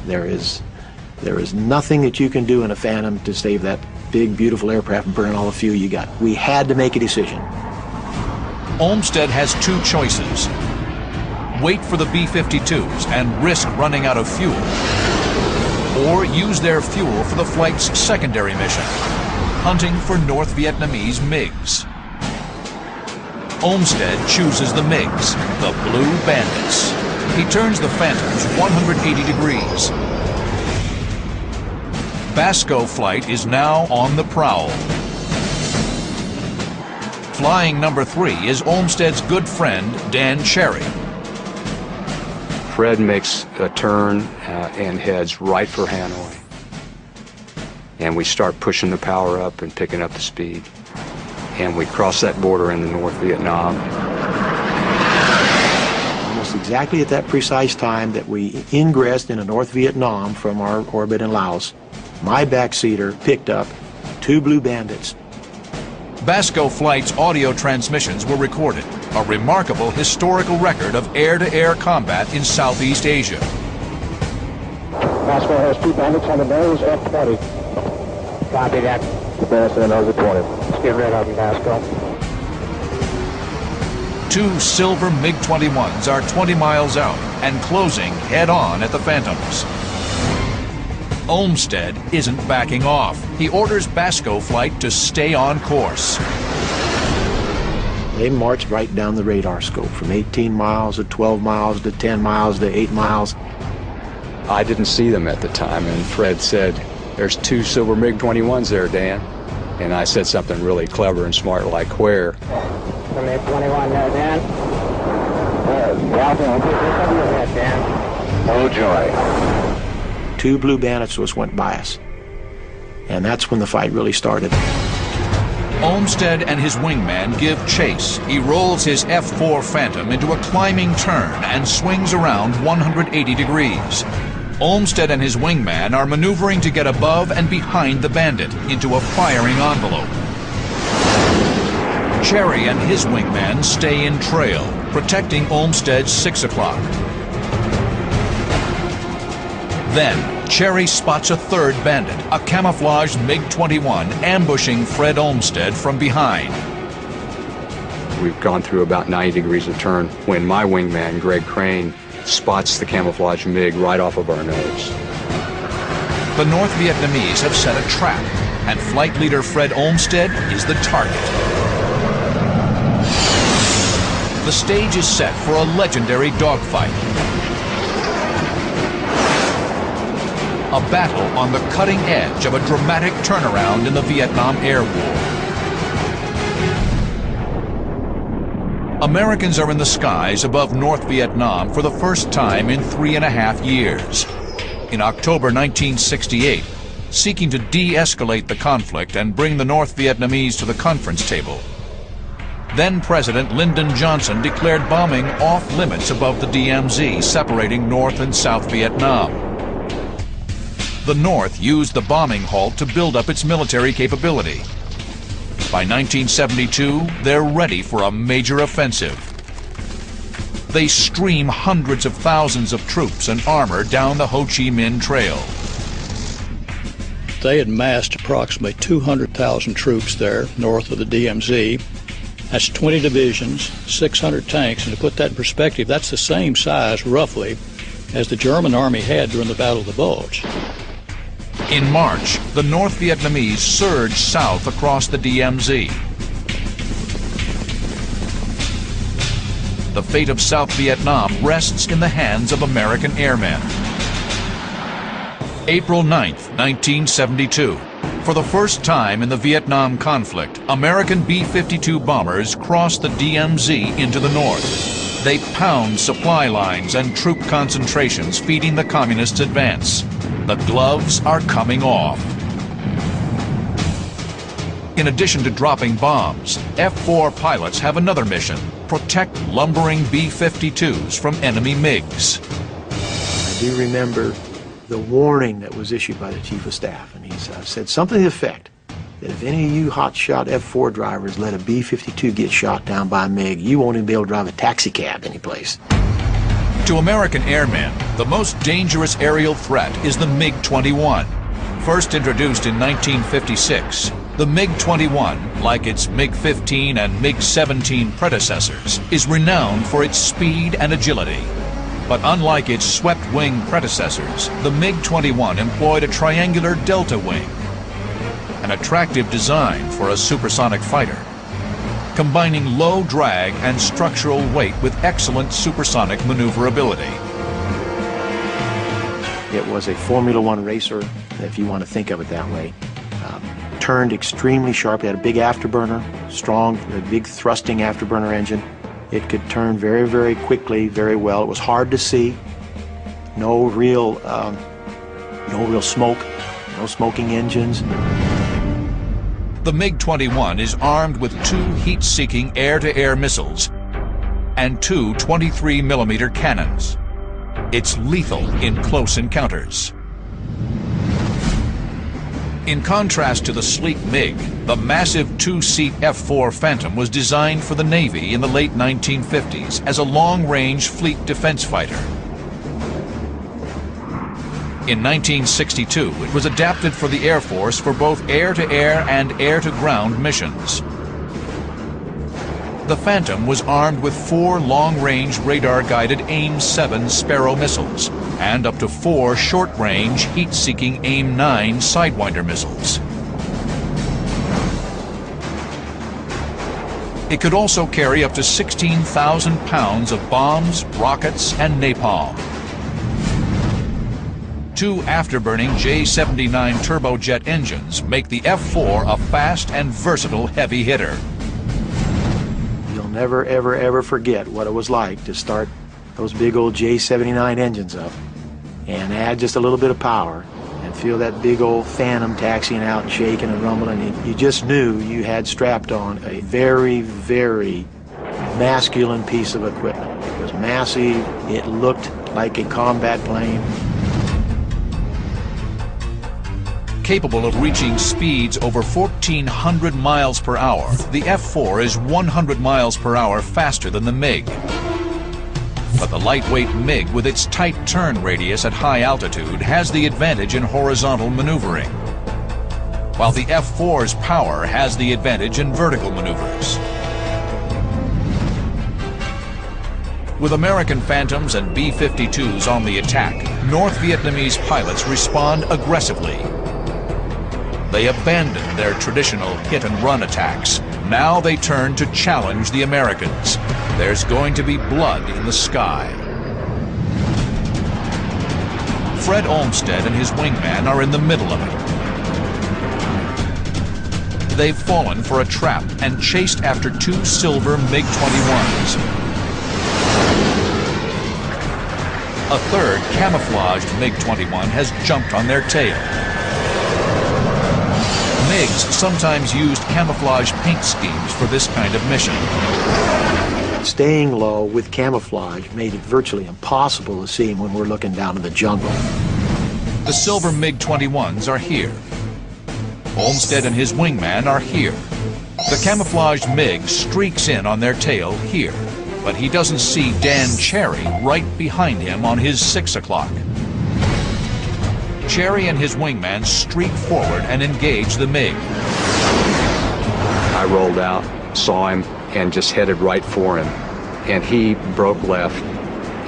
[SPEAKER 9] there is nothing that you can do in a Phantom to save that big, beautiful aircraft and burn all the fuel you got. We had to make a decision.
[SPEAKER 1] Olmsted has 2 choices. Wait for the B-52s and risk running out of fuel, or use their fuel for the flight's secondary mission, hunting for North Vietnamese MiGs. Olmsted chooses the MiGs, the Blue Bandits. He turns the Phantoms 180 degrees. Basco flight is now on the prowl. Flying number 3 is Olmsted's good friend, Dan Cherry.
[SPEAKER 10] Fred makes a turn and heads right for Hanoi. And we start pushing the power up and picking up the speed. And we cross that border into North Vietnam. Almost
[SPEAKER 9] exactly at that precise time that we ingressed into North Vietnam from our orbit in Laos. My backseater picked up 2 Blue Bandits.
[SPEAKER 1] Basco Flight's audio transmissions were recorded, a remarkable historical record of air-to-air combat in Southeast Asia.
[SPEAKER 11] Basco has 2 bandits on the nose, F-20. Copy that. The bandits on the nose at 20. Let's get rid of them, Basco.
[SPEAKER 1] 2 silver MiG-21s are 20 miles out and closing head-on at the Phantoms. Olmsted isn't backing off. He orders Basco Flight to stay on course.
[SPEAKER 9] They marched right down the radar scope from 18 miles to 12 miles to 10 miles to 8 miles.
[SPEAKER 10] I didn't see them at the time, and Fred said, "There's 2 silver MiG-21s there, Dan." And I said something really clever and smart like, "Where?"
[SPEAKER 11] The MiG-21 there, Dan. Dan. Oh, joy.
[SPEAKER 9] 2 Blue Bandits just went by us. And that's when the fight really started.
[SPEAKER 1] Olmsted and his wingman give chase. He rolls his F-4 Phantom into a climbing turn and swings around 180 degrees. Olmsted and his wingman are maneuvering to get above and behind the Bandit into a firing envelope. Cherry and his wingman stay in trail, protecting Olmsted's 6 o'clock. Then, Cherry spots a 3rd Bandit, a camouflaged MiG-21, ambushing Fred Olmsted from behind.
[SPEAKER 10] We've gone through about 90 degrees of turn when my wingman, Greg Crane, spots the camouflage MiG right off of our nose.
[SPEAKER 1] The North Vietnamese have set a trap, and flight leader Fred Olmsted is the target. The stage is set for a legendary dogfight. A battle on the cutting edge of a dramatic turnaround in the Vietnam Air War. Americans are in the skies above North Vietnam for the first time in 3.5 years. In October 1968, seeking to de-escalate the conflict and bring the North Vietnamese to the conference table, then-President Lyndon Johnson declared bombing off-limits above the DMZ, separating North and South Vietnam. The North used the bombing halt to build up its military capability. By 1972, they're ready for a major offensive. They stream hundreds of thousands of troops and armor down the Ho Chi Minh Trail.
[SPEAKER 12] They had massed approximately 200,000 troops there north of the DMZ. That's 20 divisions, 600 tanks, and to put that in perspective, that's the same size, roughly, as the German army had during the Battle of the Bulge.
[SPEAKER 1] In March, the North Vietnamese surged south across the DMZ. The fate of South Vietnam rests in the hands of American airmen. April 9th, 1972. For the first time in the Vietnam conflict, American B-52 bombers cross the DMZ into the north. They pound supply lines and troop concentrations, feeding the communists' advance. The gloves are coming off. In addition to dropping bombs, F-4 pilots have another mission: protect lumbering B-52s from enemy MiGs.
[SPEAKER 9] I do remember the warning that was issued by the Chief of Staff, and he said something to the effect that if any of you hotshot F-4 drivers let a B-52 get shot down by a MiG, you won't even be able to drive a taxi cab anyplace.
[SPEAKER 1] To American airmen, the most dangerous aerial threat is the MiG-21. First introduced in 1956, the MiG-21, like its MiG-15 and MiG-17 predecessors, is renowned for its speed and agility. But unlike its swept-wing predecessors, the MiG-21 employed a triangular delta wing, an attractive design for a supersonic fighter, combining low drag and structural weight with excellent supersonic maneuverability.
[SPEAKER 9] It was a Formula One racer, if you want to think of it that way. Turned extremely sharp. It had a big afterburner, strong, a big thrusting afterburner engine. It could turn very, very quickly, very well. It was hard to see. No real smoke, no smoking engines.
[SPEAKER 1] The MiG-21 is armed with 2 heat-seeking air-to-air missiles. and two 23mm cannons. It's lethal in close encounters. In contrast to the sleek MiG, the massive two-seat F-4 Phantom was designed for the Navy in the late 1950s as a long-range fleet defense fighter. In 1962, it was adapted for the Air Force for both air-to-air and air-to-ground missions. The Phantom was armed with 4 long-range radar-guided AIM-7 Sparrow missiles and up to 4 short-range heat-seeking AIM-9 Sidewinder missiles. It could also carry up to 16,000 pounds of bombs, rockets, and napalm. 2 afterburning J-79 turbojet engines make the F-4 a fast and versatile heavy hitter.
[SPEAKER 9] You'll never, ever, ever forget what it was like to start those big old J-79 engines up and add just a little bit of power and feel that big old Phantom taxiing out and shaking and rumbling. And you just knew you had strapped on a very, very masculine piece of equipment. It was massive. It looked like a combat plane.
[SPEAKER 1] Capable of reaching speeds over 1,400 miles per hour, the F-4 is 100 miles per hour faster than the MiG. But the lightweight MiG, with its tight turn radius at high altitude, has the advantage in horizontal maneuvering, while the F-4's power has the advantage in vertical maneuvers. With American Phantoms and B-52s on the attack, North Vietnamese pilots respond aggressively. They abandoned their traditional hit-and-run attacks. Now they turn to challenge the Americans. There's going to be blood in the sky. Fred Olmsted and his wingman are in the middle of it. They've fallen for a trap and chased after 2 silver MiG-21s. A third camouflaged MiG-21 has jumped on their tail. MiGs sometimes used camouflage paint schemes for this kind of mission.
[SPEAKER 9] Staying low with camouflage made it virtually impossible to see him when we're looking down in the jungle.
[SPEAKER 1] The silver MiG-21s are here. Olmsted and his wingman are here. The camouflaged MiG streaks in on their tail here, but he doesn't see Dan Cherry right behind him on his 6 o'clock. Cherry and his wingman streak forward and engage the MiG.
[SPEAKER 10] I rolled out, saw him, and just headed right for him. And he broke left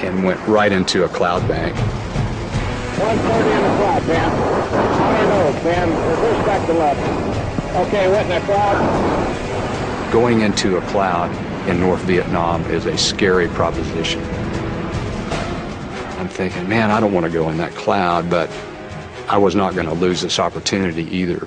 [SPEAKER 10] and went right into a cloud bank.
[SPEAKER 11] 140 in the cloud, Dan. On our nose, Dan. Reverse back to left. Okay, went in that cloud.
[SPEAKER 10] Going into a cloud in North Vietnam is a scary proposition. I'm thinking, man, I don't want to go in that cloud, but I was not going to lose this opportunity either.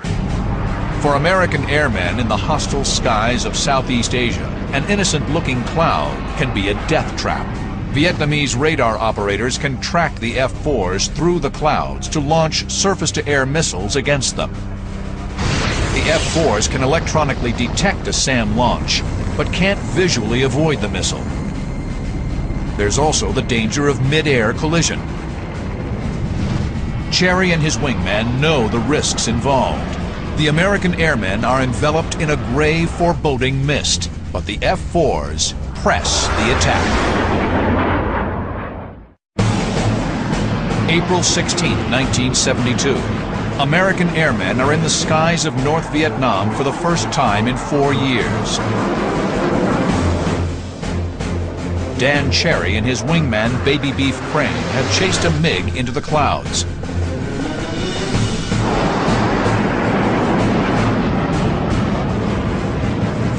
[SPEAKER 1] For American airmen in the hostile skies of Southeast Asia, an innocent-looking cloud can be a death trap. Vietnamese radar operators can track the F-4s through the clouds to launch surface-to-air missiles against them. The F-4s can electronically detect a SAM launch, but can't visually avoid the missile. There's also the danger of mid-air collision. Cherry and his wingman know the risks involved. The American airmen are enveloped in a gray, foreboding mist, but the F-4s press the attack. April 16, 1972. American airmen are in the skies of North Vietnam for the first time in 4 years. Dan Cherry and his wingman Baby Beef Crane have chased a MiG into the clouds.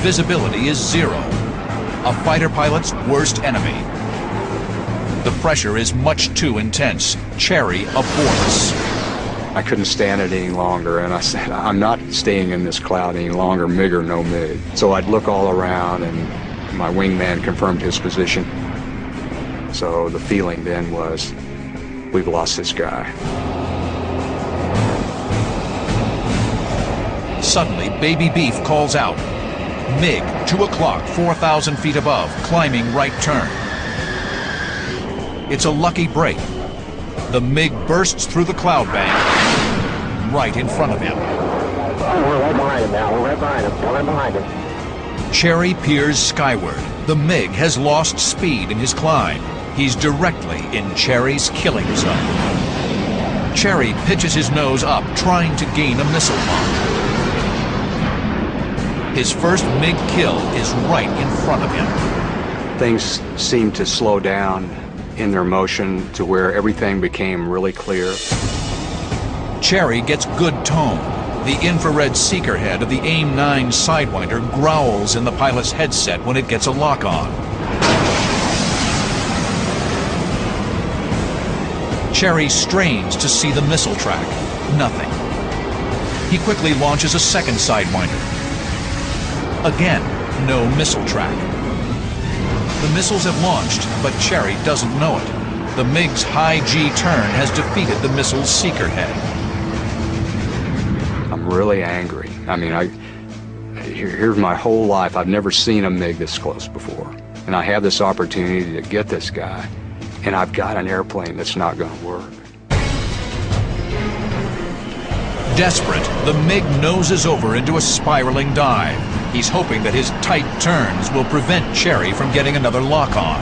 [SPEAKER 1] Visibility is 0, a fighter pilot's worst enemy. The pressure is much too intense. Cherry aborts.
[SPEAKER 10] I couldn't stand it any longer, and I said, I'm not staying in this cloud any longer, MiG or no MiG. So I'd look all around, and my wingman confirmed his position. So the feeling then was, we've lost this guy.
[SPEAKER 1] Suddenly, Baby Beef calls out. MiG, 2 o'clock, 4,000 feet above, climbing right turn. It's a lucky break. The MiG bursts through the cloud bank right in front of him.
[SPEAKER 11] We're right behind him now. We're right behind him. We're right behind him.
[SPEAKER 1] Cherry peers skyward. The MiG has lost speed in his climb. He's directly in Cherry's killing zone. Cherry pitches his nose up, trying to gain a missile mark. His first MiG kill is right in front of him.
[SPEAKER 10] Things seemed to slow down in their motion to where everything became really clear.
[SPEAKER 1] Cherry gets good tone. The infrared seeker head of the AIM-9 Sidewinder growls in the pilot's headset when it gets a lock on. Cherry strains to see the missile track. Nothing. He quickly launches a second Sidewinder. Again, no missile track. The missiles have launched, but Cherry doesn't know it. The MiG's high G turn has defeated the missile's seeker head.
[SPEAKER 10] I'm really angry. I mean, here's my whole life. I've never seen a MiG this close before. And I have this opportunity to get this guy, and I've got an airplane that's not going to work.
[SPEAKER 1] Desperate, the MiG noses over into a spiraling dive. He's hoping that his tight turns will prevent Cherry from getting another lock-on.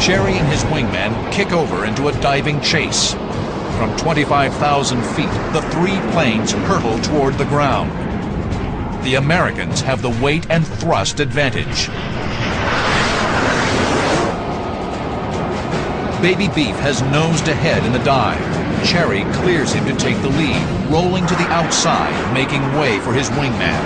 [SPEAKER 1] Cherry and his wingman kick over into a diving chase. From 25,000 feet, the three planes hurtle toward the ground. The Americans have the weight and thrust advantage. Baby Beef has nosed ahead in the dive. Cherry clears him to take the lead, rolling to the outside, making way for his wingman.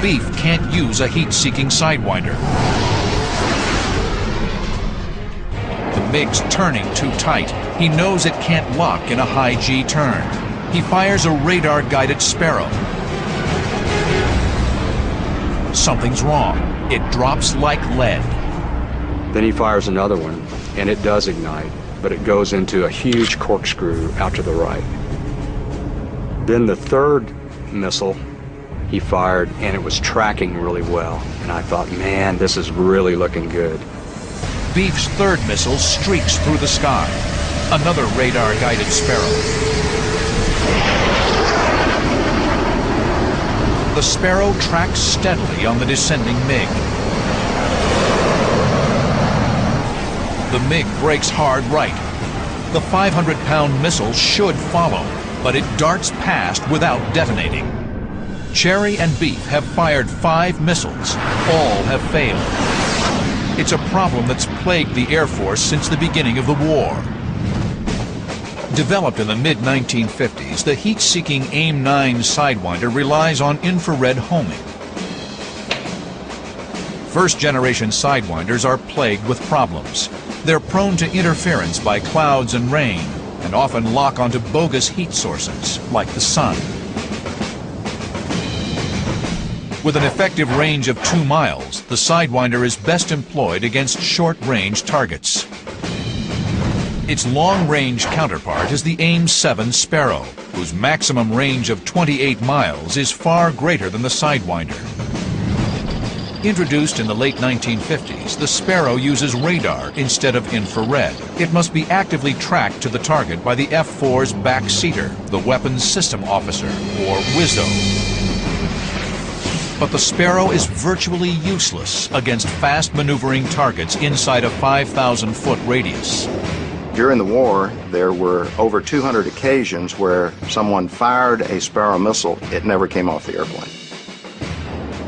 [SPEAKER 1] Beef can't use a heat-seeking Sidewinder. The MiG's turning too tight. He knows it can't lock in a high G turn. He fires a radar-guided Sparrow. Something's wrong. It drops like lead.
[SPEAKER 10] Then he fires another one, and it does ignite, but it goes into a huge corkscrew out to the right. Then the third missile he fired, and it was tracking really well. And I thought, man, this is really looking good.
[SPEAKER 1] Beef's third missile streaks through the sky. Another radar-guided Sparrow. The Sparrow tracks steadily on the descending MiG. The MiG brakes hard right. The 500-pound missile should follow, but it darts past without detonating. Cherry and Beef have fired 5 missiles. All have failed. It's a problem that's plagued the Air Force since the beginning of the war. Developed in the mid-1950s, the heat-seeking AIM-9 Sidewinder relies on infrared homing. First-generation Sidewinders are plagued with problems. They're prone to interference by clouds and rain, and often lock onto bogus heat sources, like the sun. With an effective range of 2 miles, the Sidewinder is best employed against short-range targets. Its long-range counterpart is the AIM-7 Sparrow, whose maximum range of 28 miles is far greater than the Sidewinder. Introduced in the late 1950s, the Sparrow uses radar instead of infrared. It must be actively tracked to the target by the F-4's backseater, the Weapons System Officer, or WISO. But the Sparrow is virtually useless against fast-maneuvering targets inside a 5,000-foot radius.
[SPEAKER 3] During the war, there were over 200 occasions where someone fired a Sparrow missile. It never came off the airplane.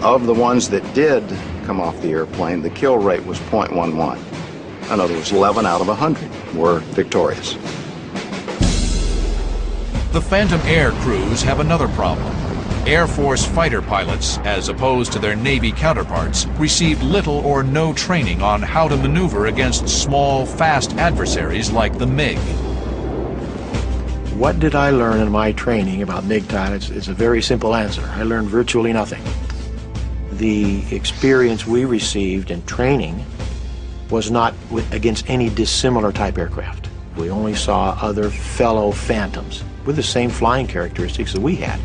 [SPEAKER 3] Of the ones that did come off the airplane, the kill rate was 0.11. In other words, 11 out of 100 were victorious.
[SPEAKER 1] The Phantom Air crews have another problem. Air Force fighter pilots, as opposed to their Navy counterparts, received little or no training on how to maneuver against small, fast adversaries like the MiG.
[SPEAKER 9] What did I learn in my training about MiG pilots? It's a very simple answer. I learned virtually nothing. The experience we received in training was not against any dissimilar type aircraft. We only saw other fellow Phantoms. with the same flying characteristics that we had.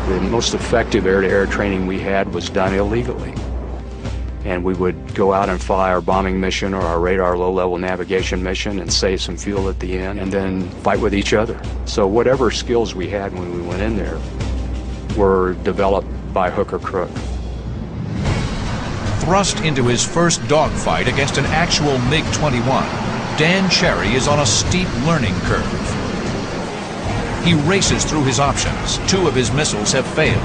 [SPEAKER 10] The most effective air-to-air training we had was done illegally. And we would go out and fly our bombing mission or our radar low-level navigation mission and save some fuel at the end and then fight with each other. So whatever skills we had when we went in there were developed by hook or crook.
[SPEAKER 1] Thrust into his first dogfight against an actual MiG-21, Dan Cherry is on a steep learning curve. He races through his options. 2 of his missiles have failed.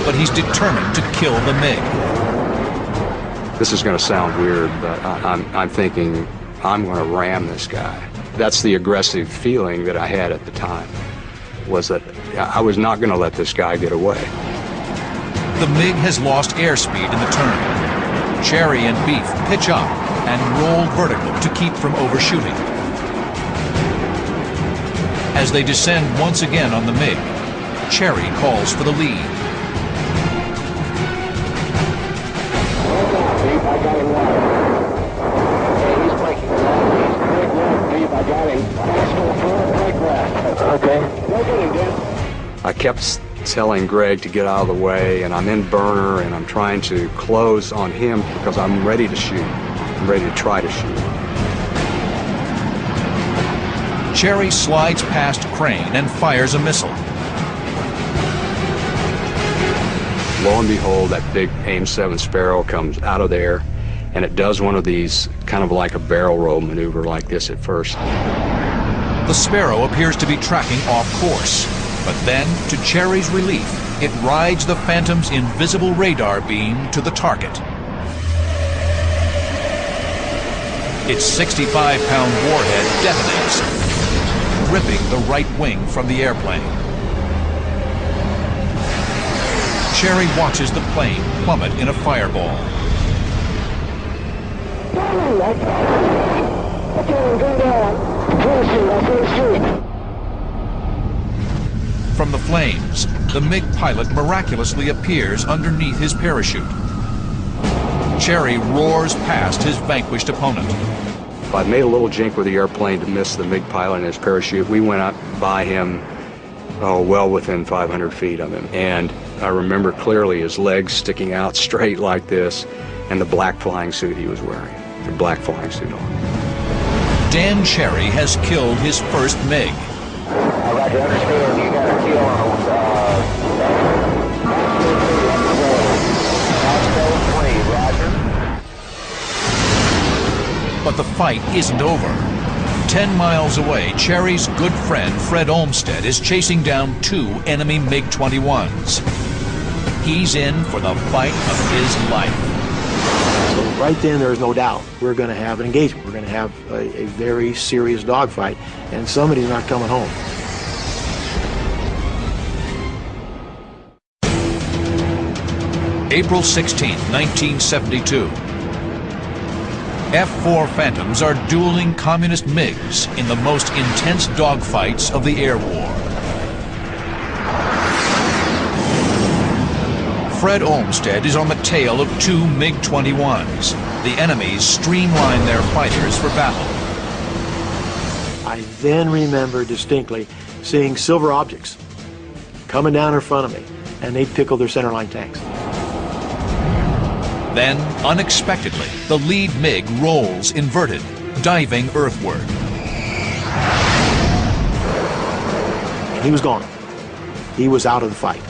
[SPEAKER 1] But he's determined to kill the MiG.
[SPEAKER 10] This is going to sound weird, but I'm thinking I'm going to ram this guy. That's the aggressive feeling that I had at the time, was that I was not going to let this guy get away.
[SPEAKER 1] The MiG has lost airspeed in the turn. Cherry and Beef pitch up and roll vertical to keep from overshooting. As they descend once again on the MiG, Cherry calls for the lead.
[SPEAKER 11] I got him wide. Okay, he's breaking left. He's break left, Beef. I got him. Fast forward, break left. Okay. Go get him, Dan.
[SPEAKER 10] I kept telling Greg to get out of the way, and I'm in burner, and I'm trying to close on him because I'm ready to shoot. I'm ready to try to shoot.
[SPEAKER 1] Cherry slides past Crane and fires a missile.
[SPEAKER 10] Lo and behold, that big AIM-7 Sparrow comes out of there, and it does one of these kind of like a barrel roll maneuver like this at first.
[SPEAKER 1] The Sparrow appears to be tracking off course, but then, to Cherry's relief, it rides the Phantom's invisible radar beam to the target. Its 65-pound warhead detonates, ripping the right wing from the airplane. Cherry watches the plane plummet in a fireball. From the flames, the MiG pilot miraculously appears underneath his parachute. Cherry roars past his vanquished opponent.
[SPEAKER 10] I made a little jink with the airplane to miss the MiG pilot and his parachute. We went up by him, well within 500 feet of him. And I remember clearly his legs sticking out straight like this and the black flying suit he was wearing, the black flying suit on.
[SPEAKER 1] Dan Cherry has killed his first MiG.
[SPEAKER 11] Roger, understand you got a kill on Roger.
[SPEAKER 1] But the fight isn't over. 10 miles away, Cherry's good friend Fred Olmsted is chasing down 2 enemy MiG-21s. He's in for the fight of his life.
[SPEAKER 9] So right then, there's no doubt we're going to have an engagement. We're going to have a very serious dogfight, and somebody's not coming home.
[SPEAKER 1] April 16, 1972. F-4 Phantoms are dueling communist MiGs in the most intense dogfights of the air war. Fred Olmsted is on the tail of 2 MiG-21s. The enemies streamline their fighters for battle.
[SPEAKER 9] I then remember distinctly seeing silver objects coming down in front of me, and they'd pickle their centerline tanks.
[SPEAKER 1] Then, unexpectedly, the lead MiG rolls inverted, diving earthward.
[SPEAKER 9] And he was gone. He was out of the fight.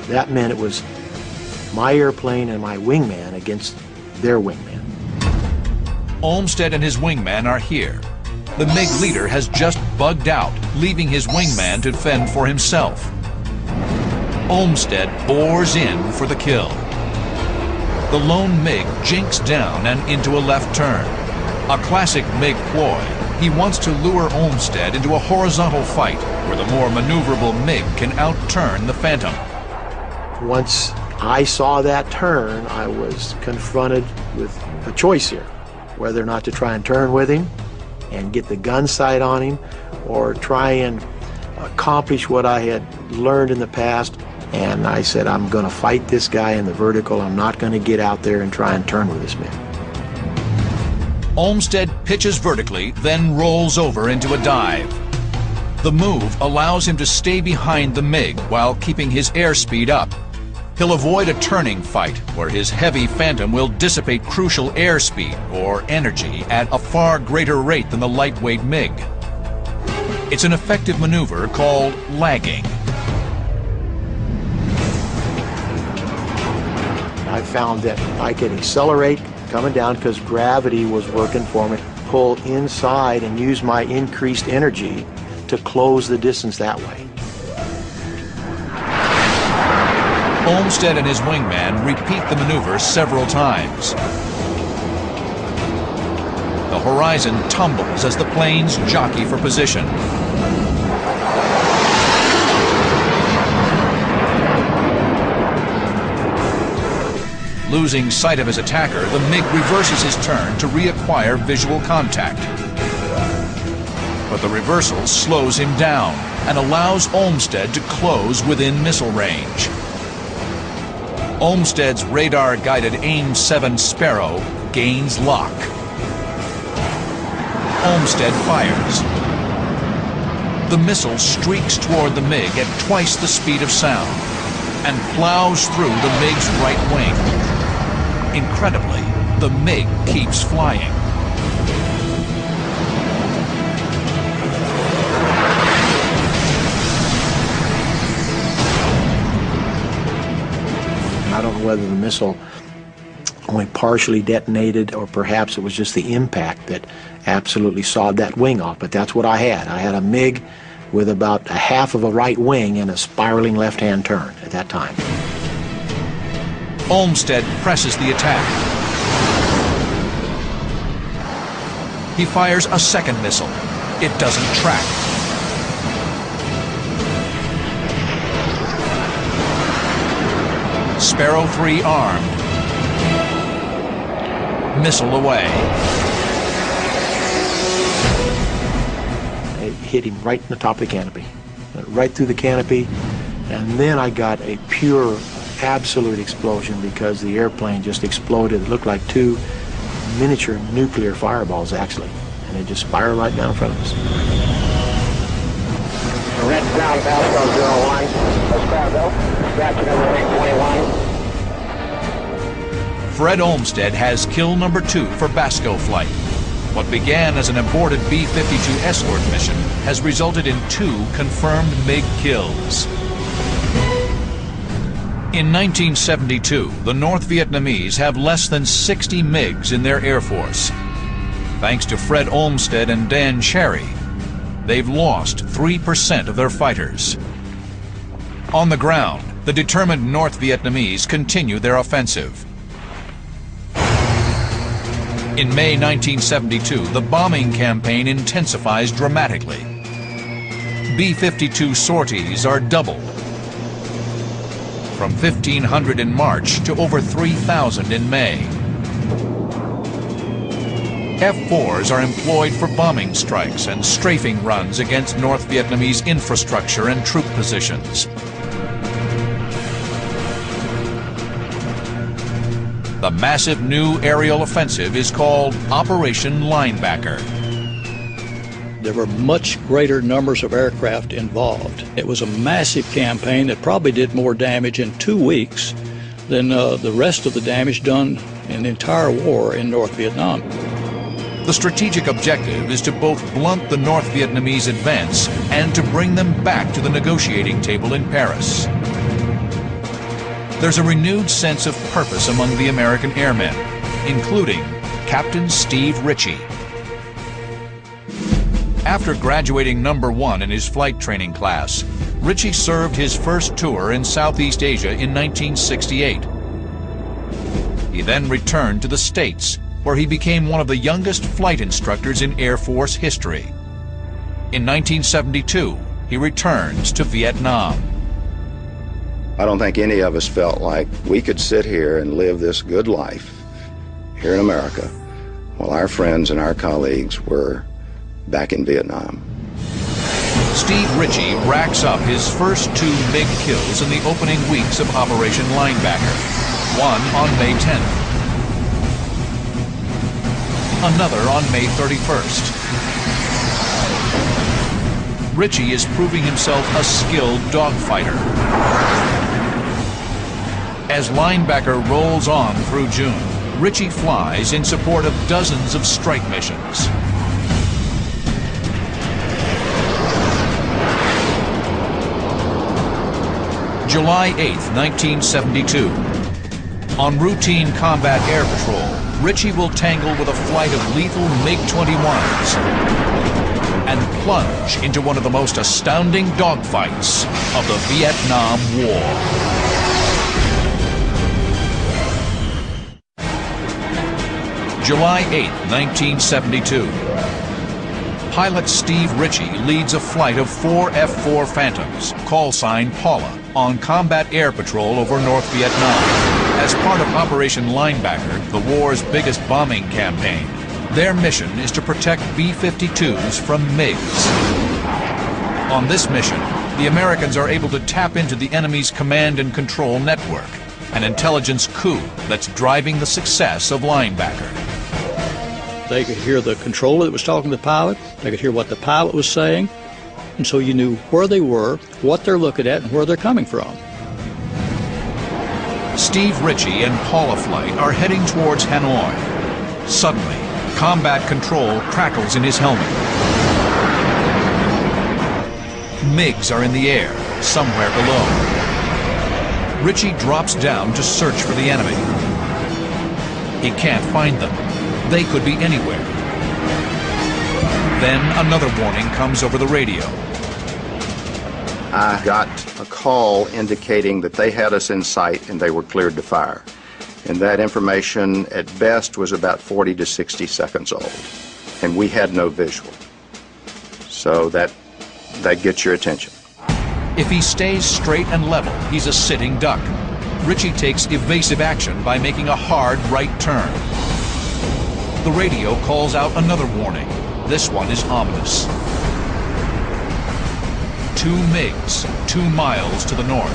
[SPEAKER 9] That meant it was my airplane and my wingman against their wingman.
[SPEAKER 1] Olmsted and his wingman are here. The MiG leader has just bugged out, leaving his wingman to fend for himself. Olmsted bores in for the kill. The lone MiG jinks down and into a left turn. A classic MiG ploy. He wants to lure Olmsted into a horizontal fight where the more maneuverable MiG can outturn the Phantom.
[SPEAKER 9] Once I saw that turn, I was confronted with a choice here, whether or not to try and turn with him and get the gun sight on him, or try and accomplish what I had learned in the past. And I said, I'm going to fight this guy in the vertical. I'm not going to get out there and try and turn with this man.
[SPEAKER 1] Olmsted pitches vertically, then rolls over into a dive. The move allows him to stay behind the MiG while keeping his airspeed up. He'll avoid a turning fight where his heavy Phantom will dissipate crucial airspeed or energy at a far greater rate than the lightweight MiG. It's an effective maneuver called lagging.
[SPEAKER 9] I found that I could accelerate coming down because gravity was working for me, pull inside and use my increased energy to close the distance that way.
[SPEAKER 1] Olmsted and his wingman repeat the maneuver several times. The horizon tumbles as the planes jockey for position. Losing sight of his attacker, the MiG reverses his turn to reacquire visual contact. But the reversal slows him down and allows Olmsted to close within missile range. Olmsted's radar-guided AIM-7 Sparrow gains lock. Olmsted fires. The missile streaks toward the MiG at twice the speed of sound and plows through the MiG's right wing. Incredibly, the MiG keeps flying.
[SPEAKER 9] I don't know whether the missile only partially detonated or perhaps it was just the impact that absolutely sawed that wing off, but that's what I had. I had a MiG with about a half of a right wing and a spiraling left-hand turn at that time.
[SPEAKER 1] Olmsted presses the attack. He fires a second missile. It doesn't track. Sparrow 3 armed. Missile away.
[SPEAKER 9] It hit him right in the top of the canopy. Went right through the canopy, and then I got a pure absolute explosion because the airplane just exploded. It looked like two miniature nuclear fireballs, actually, and it just spiraled right down in front of us.
[SPEAKER 11] Red ground, Basco 01. Basco, scratch number 821.
[SPEAKER 1] Fred Olmsted has kill number 2 for Basco flight. What began as an aborted B-52 escort mission has resulted in 2 confirmed MiG kills. In 1972, the North Vietnamese have less than 60 MiGs in their Air Force. Thanks to Fred Olmsted and Dan Cherry, they've lost 3% of their fighters. On the ground, the determined North Vietnamese continue their offensive. In May 1972, the bombing campaign intensifies dramatically. B-52 sorties are doubled, from 1,500 in March to over 3,000 in May. F-4s are employed for bombing strikes and strafing runs against North Vietnamese infrastructure and troop positions. The massive new aerial offensive is called Operation Linebacker.
[SPEAKER 12] There were much greater numbers of aircraft involved. It was a massive campaign that probably did more damage in 2 weeks than the rest of the damage done in the entire war in North Vietnam.
[SPEAKER 1] The strategic objective is to both blunt the North Vietnamese advance and to bring them back to the negotiating table in Paris. There's a renewed sense of purpose among the American airmen, including Captain Steve Ritchie. After graduating number 1 in his flight training class, Ritchie served his first tour in Southeast Asia in 1968. He then returned to the States, where he became one of the youngest flight instructors in Air Force history. In 1972, he returns to Vietnam.
[SPEAKER 13] I don't think any of us felt like we could sit here and live this good life here in America while our friends and our colleagues were back in Vietnam.
[SPEAKER 1] Steve Ritchie racks up his first 2 MiG kills in the opening weeks of Operation Linebacker, one on May 10th. another on May 31st. Ritchie is proving himself a skilled dogfighter. As linebacker rolls on through June, Ritchie flies in support of dozens of strike missions. July 8, 1972. On routine combat air patrol, Ritchie will tangle with a flight of lethal MiG-21s and plunge into one of the most astounding dogfights of the Vietnam War. July 8, 1972. Pilot Steve Ritchie leads a flight of 4 F-4 Phantoms, call sign Paula, on combat air patrol over North Vietnam. As part of Operation Linebacker, the war's biggest bombing campaign, their mission is to protect B-52s from MiGs. On this mission, the Americans are able to tap into the enemy's command and control network, an intelligence coup that's driving the success of Linebacker.
[SPEAKER 12] They could hear the controller that was talking to the pilot, they could hear what the pilot was saying, and so you knew where they were, what they're looking at, and where they're coming from.
[SPEAKER 1] Steve Ritchie and Paula Flight are heading towards Hanoi. Suddenly, combat control crackles in his helmet. MiGs are in the air, somewhere below. Ritchie drops down to search for the enemy. He can't find them. They could be anywhere. Then another warning comes over the radio.
[SPEAKER 13] I got a call indicating that they had us in sight and they were cleared to fire. And that information at best was about 40 to 60 seconds old. And we had no visual. So that gets your attention.
[SPEAKER 1] If he stays straight and level, he's a sitting duck. Ritchie takes evasive action by making a hard right turn. The radio calls out another warning. This one is ominous. 2 MiGs, 2 miles to the north.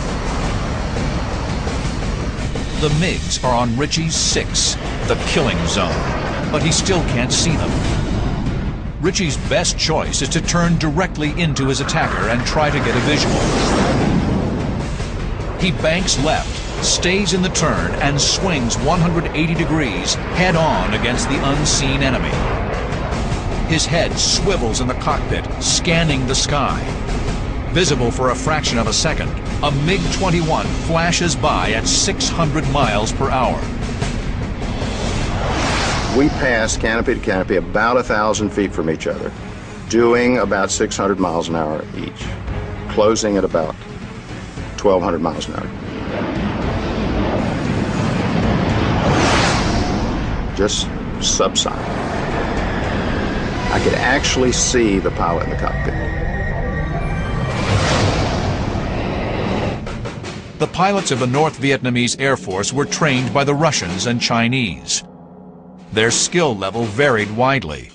[SPEAKER 1] The MiGs are on Ritchie's 6, the killing zone, but he still can't see them. Ritchie's best choice is to turn directly into his attacker and try to get a visual. He banks left, stays in the turn, and swings 180 degrees head-on against the unseen enemy. His head swivels in the cockpit, scanning the sky. Visible for a fraction of a second, a MiG-21 flashes by at 600 miles per hour.
[SPEAKER 13] We passed canopy to canopy about 1,000 feet from each other, doing about 600 miles an hour each, closing at about 1,200 miles an hour. Just subsonic. I could actually see the pilot in the cockpit.
[SPEAKER 1] The pilots of the North Vietnamese Air Force were trained by the Russians and Chinese. Their skill level varied widely.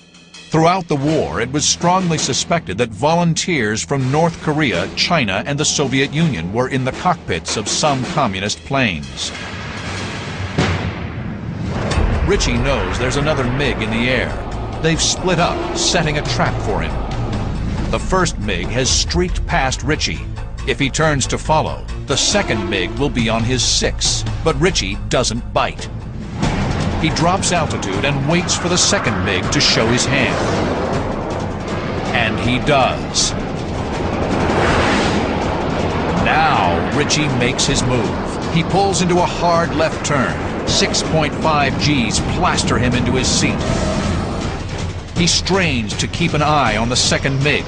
[SPEAKER 1] Throughout the war, it was strongly suspected that volunteers from North Korea, China, and the Soviet Union were in the cockpits of some communist planes. Ritchie knows there's another MiG in the air. They've split up, setting a trap for him. The first MiG has streaked past Ritchie. If he turns to follow, the second MiG will be on his 6, but Ritchie doesn't bite. He drops altitude and waits for the second MiG to show his hand. And he does. Now Ritchie makes his move. He pulls into a hard left turn. 6.5 Gs plaster him into his seat. He strains to keep an eye on the second MiG.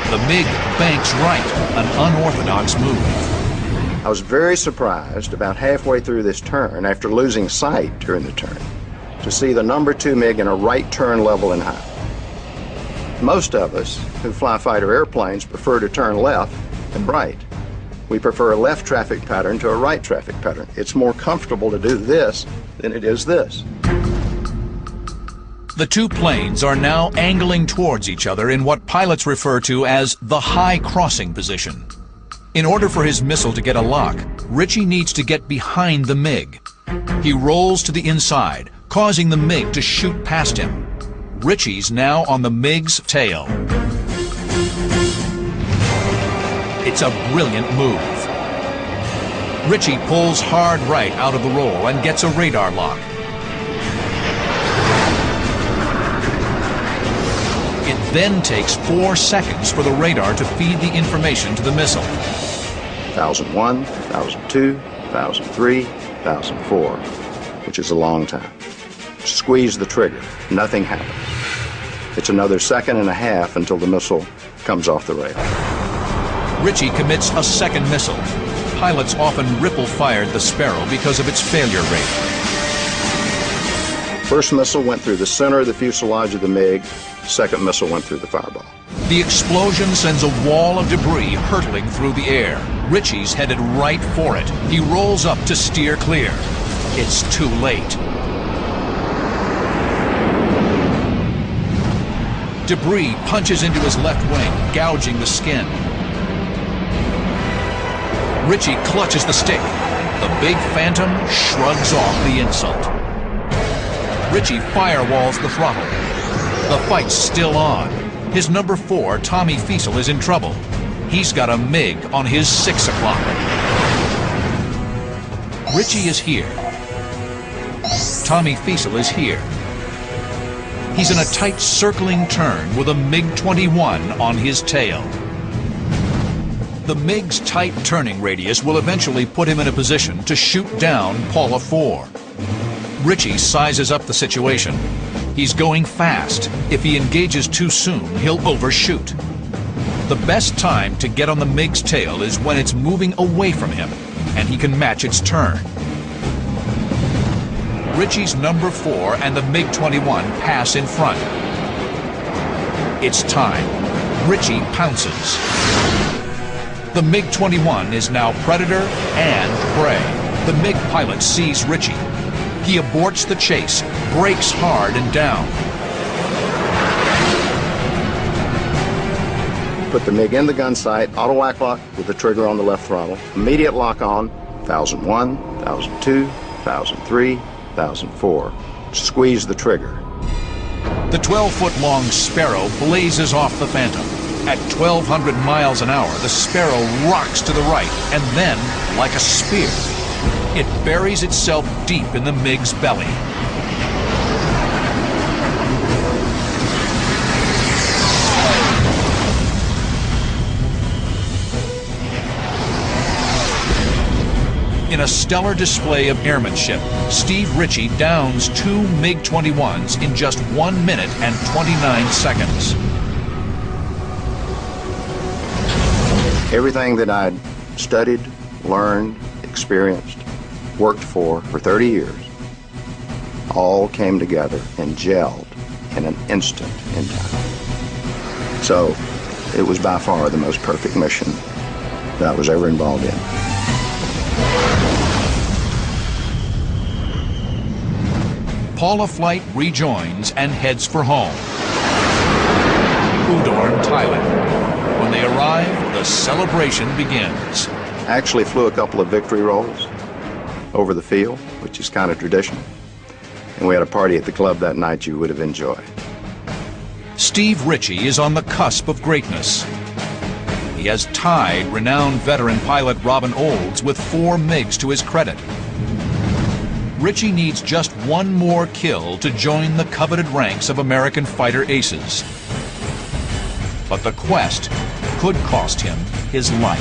[SPEAKER 1] The MiG banks right, an unorthodox move.
[SPEAKER 13] I was very surprised about halfway through this turn, after losing sight during the turn, to see the number 2 MiG in a right turn level and high. Most of us who fly fighter airplanes prefer to turn left and right. We prefer a left traffic pattern to a right traffic pattern. It's more comfortable to do this than it is this.
[SPEAKER 1] The two planes are now angling towards each other in what pilots refer to as the high crossing position. In order for his missile to get a lock, Ritchie needs to get behind the MiG. He rolls to the inside, causing the MiG to shoot past him. Ritchie's now on the MiG's tail. It's a brilliant move. Ritchie pulls hard right out of the roll and gets a radar lock. It then takes 4 seconds for the radar to feed the information to the missile.
[SPEAKER 13] 1001, 1002, 1003, 1004, which is a long time. Squeeze the trigger. Nothing happened. It's another 1.5 seconds until the missile comes off the rail.
[SPEAKER 1] Ritchie commits a second missile. Pilots often ripple-fired the Sparrow because of its failure rate.
[SPEAKER 13] First missile went through the center of the fuselage of the MiG. Second missile went through the fireball.
[SPEAKER 1] The explosion sends a wall of debris hurtling through the air. Ritchie's headed right for it. He rolls up to steer clear. It's too late. Debris punches into his left wing, gouging the skin. Ritchie clutches the stick. The big Phantom shrugs off the insult. Ritchie firewalls the throttle. The fight's still on. His number 4, Tommy Fiesel, is in trouble. He's got a MiG on his 6 o'clock. Ritchie is here. Tommy Fiesel is here. He's in a tight circling turn with a MiG-21 on his tail. The MiG's tight turning radius will eventually put him in a position to shoot down Paula 4. Ritchie sizes up the situation. He's going fast. If he engages too soon, he'll overshoot. The best time to get on the MiG's tail is when it's moving away from him, and he can match its turn. Ritchie's number 4 and the MiG-21 pass in front. It's time. Ritchie pounces. The MiG-21 is now predator and prey. The MiG pilot sees Ritchie. He aborts the chase, brakes hard and down.
[SPEAKER 13] Put the MiG in the gun sight, auto lock with the trigger on the left throttle. Immediate lock on, 1001, 1002, 1003, 1004. Squeeze the trigger.
[SPEAKER 1] The 12-foot-long Sparrow blazes off the Phantom. At 1,200 miles an hour, the Sparrow rocks to the right, and then, like a spear, it buries itself deep in the MiG's belly. In a stellar display of airmanship, Steve Ritchie downs 2 MiG-21s in just 1 minute and 29 seconds.
[SPEAKER 13] Everything that I'd studied, learned, experienced, worked for 30 years, all came together and gelled in an instant in time. So it was by far the most perfect mission that I was ever involved in.
[SPEAKER 1] Paula flight rejoins and heads for home. Udorn, Thailand. When they arrive, the celebration begins.
[SPEAKER 13] I actually flew a couple of victory rolls over the field, which is kind of traditional. And we had a party at the club that night you would have enjoyed.
[SPEAKER 1] Steve Ritchie is on the cusp of greatness. He has tied renowned veteran pilot Robin Olds with 4 MiGs to his credit. Ritchie needs just 1 more kill to join the coveted ranks of American fighter aces. But the quest could cost him his life.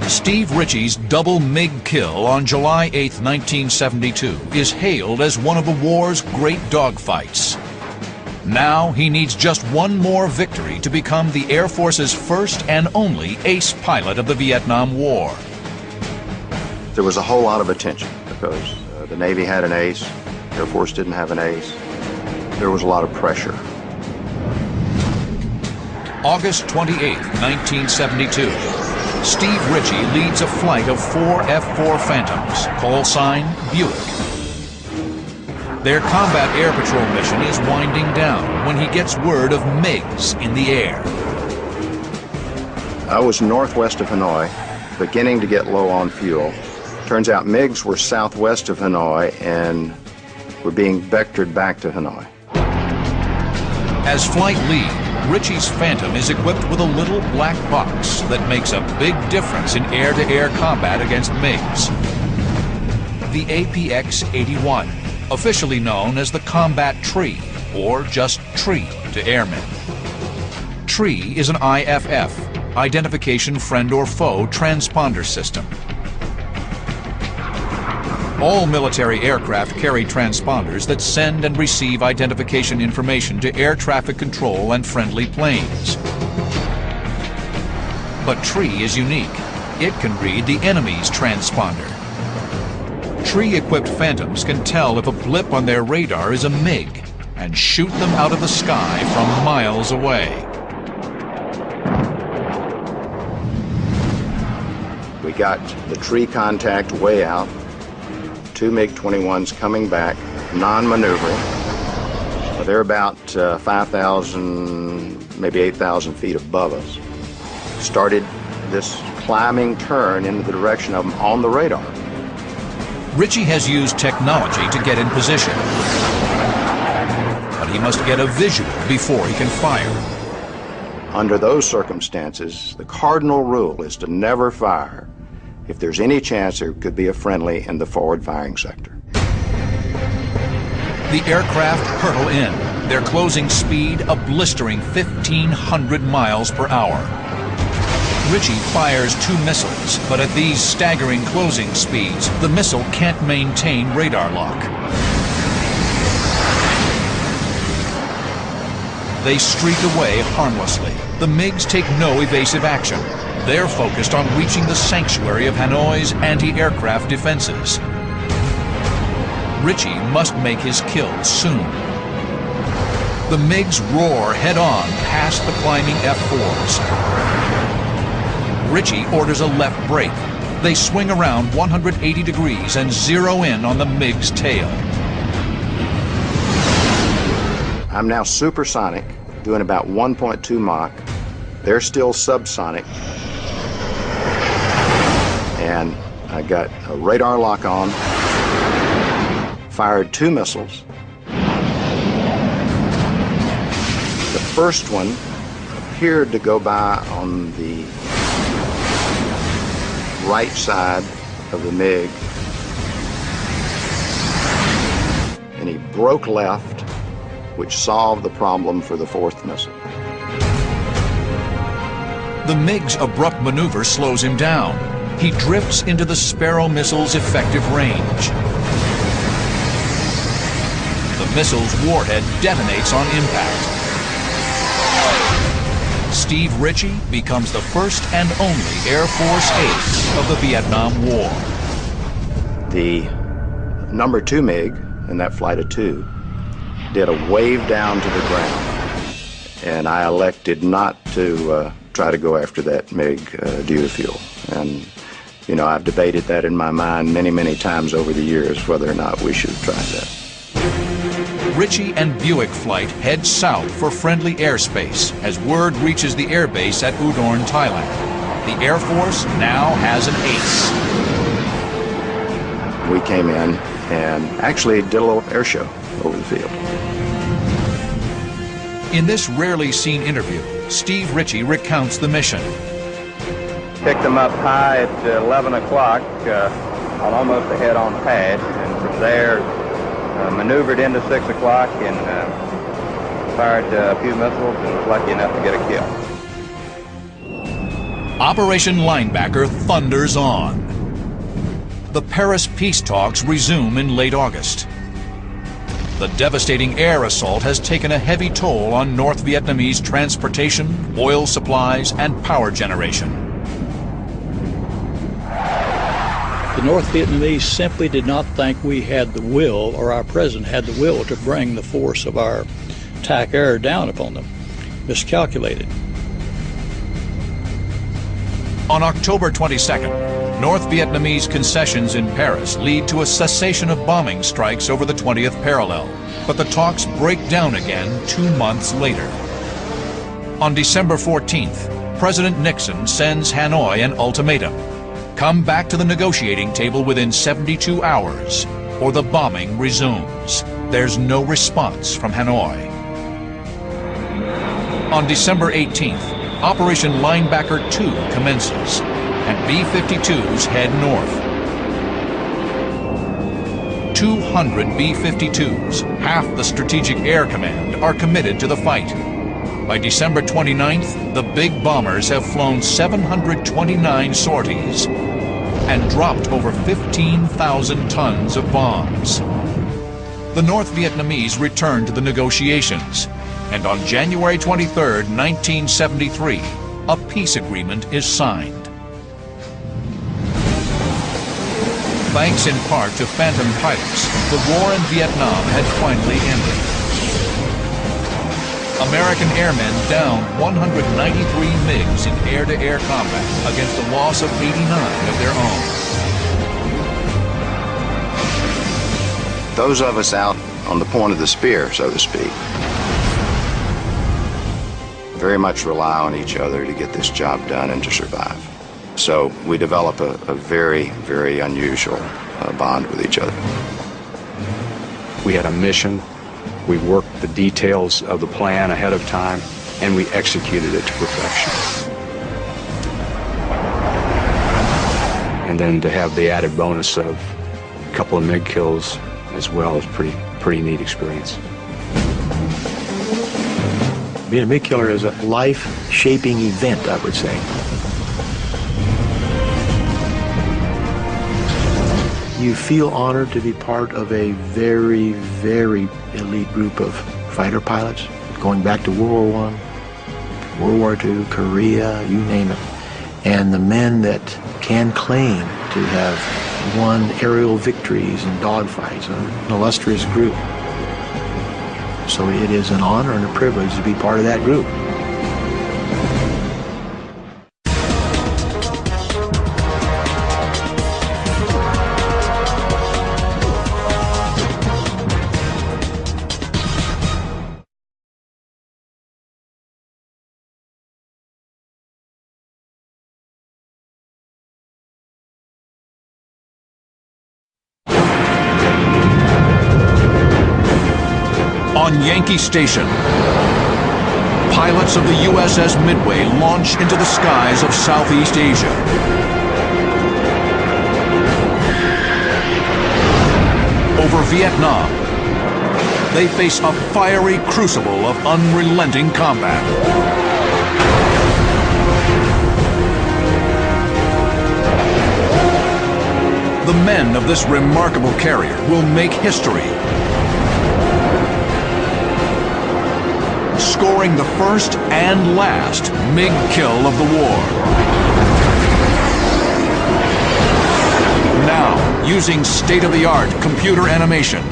[SPEAKER 1] Steve Ritchie's double MiG kill on July 8, 1972 is hailed as one of the war's great dogfights. Now he needs just 1 more victory to become the Air Force's first and only ace pilot of the Vietnam War.
[SPEAKER 13] There was a whole lot of attention because the Navy had an ace, Air Force didn't have an ace. There was a lot of pressure.
[SPEAKER 1] August 28, 1972. Steve Ritchie leads a flight of 4 F-4 Phantoms, call sign Buick. Their combat air patrol mission is winding down when he gets word of MiGs in the air.
[SPEAKER 13] I was northwest of Hanoi, beginning to get low on fuel, Turns out MiGs were southwest of Hanoi and were being vectored back to Hanoi.
[SPEAKER 1] As flight lead, Ritchie's Phantom is equipped with a little black box that makes a big difference in air-to-air combat against MiGs. The APX-81, officially known as the Combat Tree, or just Tree to airmen. Tree is an IFF, Identification Friend or Foe transponder system. All military aircraft carry transponders that send and receive identification information to air traffic control and friendly planes. But Tree is unique. It can read the enemy's transponder. Tree-equipped Phantoms can tell if a blip on their radar is a MiG and shoot them out of the sky from miles away.
[SPEAKER 13] We got the Tree contact way out. 2 MiG-21s coming back, non-maneuvering. They're about 5,000, maybe 8,000 feet above us. Started this climbing turn into the direction of them on the radar.
[SPEAKER 1] Ritchie has used technology to get in position, but he must get a visual before he can fire.
[SPEAKER 13] Under those circumstances, the cardinal rule is to never fire if there's any chance there could be a friendly in the forward firing sector.
[SPEAKER 1] The aircraft hurtle in, their closing speed a blistering 1,500 miles per hour. Ritchie fires 2 missiles, but at these staggering closing speeds, the missile can't maintain radar lock. They streak away harmlessly. The MiGs take no evasive action. They're focused on reaching the sanctuary of Hanoi's anti-aircraft defenses. Ritchie must make his kill soon. The MiGs roar head-on past the climbing F-4s. Ritchie orders a left brake. They swing around 180 degrees and zero in on the MiG's tail.
[SPEAKER 13] I'm now supersonic, doing about 1.2 Mach. They're still subsonic. And I got a radar lock on, fired 2 missiles. The first one appeared to go by on the right side of the MiG, and he broke left, which solved the problem for the 4th missile.
[SPEAKER 1] The MiG's abrupt maneuver slows him down. He drifts into the Sparrow missile's effective range. The missile's warhead detonates on impact. Steve Ritchie becomes the first and only Air Force ace of the Vietnam War.
[SPEAKER 13] The number 2 MiG in that flight of 2 did a wave down to the ground, and I elected not to try to go after that MiG due to fuel. And you know, I've debated that in my mind many, many times over the years, whether or not we should have tried that.
[SPEAKER 1] Ritchie and Buick flight head south for friendly airspace as word reaches the airbase at Udorn, Thailand. The Air Force now has an ace.
[SPEAKER 13] We came in and actually did a little air show over the field.
[SPEAKER 1] In this rarely seen interview, Steve Ritchie recounts the mission.
[SPEAKER 14] Picked them up high at 11 o'clock on almost a head-on pad, and from there maneuvered into 6 o'clock and fired a few missiles and was lucky enough to get a kill.
[SPEAKER 1] Operation Linebacker thunders on. The Paris peace talks resume in late August. The devastating air assault has taken a heavy toll on North Vietnamese transportation, oil supplies, and power generation.
[SPEAKER 12] The North Vietnamese simply did not think we had the will, or our president had the will, to bring the force of our attack air down upon them. Miscalculated.
[SPEAKER 1] On October 22nd, North Vietnamese concessions in Paris lead to a cessation of bombing strikes over the 20th parallel, but the talks break down again 2 months later. On December 14th, President Nixon sends Hanoi an ultimatum. Come back to the negotiating table within 72 hours, or the bombing resumes. There's no response from Hanoi. On December 18th, Operation Linebacker 2 commences, and B-52s head north. 200 B-52s, half the Strategic Air Command, are committed to the fight. By December 29th, the big bombers have flown 729 sorties and dropped over 15,000 tons of bombs. The North Vietnamese return to the negotiations, and on January 23, 1973, a peace agreement is signed. Thanks in part to Phantom pilots, the war in Vietnam had finally ended. American airmen downed 193 MiGs in air-to-air combat against a loss of 89 of their own.
[SPEAKER 13] Those of us out on the point of the spear, so to speak, very much rely on each other to get this job done and to survive. So we develop a very, very unusual bond with each other.
[SPEAKER 10] We had a mission. We worked the details of the plan ahead of time, and we executed it to perfection. And then to have the added bonus of a couple of MiG kills as well is pretty neat experience.
[SPEAKER 9] Being a MiG killer is a life-shaping event, I would say. You feel honored to be part of a very, very elite group of fighter pilots, going back to World War I, World War II, Korea, you name it. And the men that can claim to have won aerial victories and dogfights, an illustrious group. So it is an honor and a privilege to be part of that group.
[SPEAKER 1] On Yankee Station, pilots of the USS Midway launch into the skies of Southeast Asia. Over Vietnam, they face a fiery crucible of unrelenting combat. The men of this remarkable carrier will make history, scoring the first and last MiG kill of the war. Now, using state-of-the-art computer animation,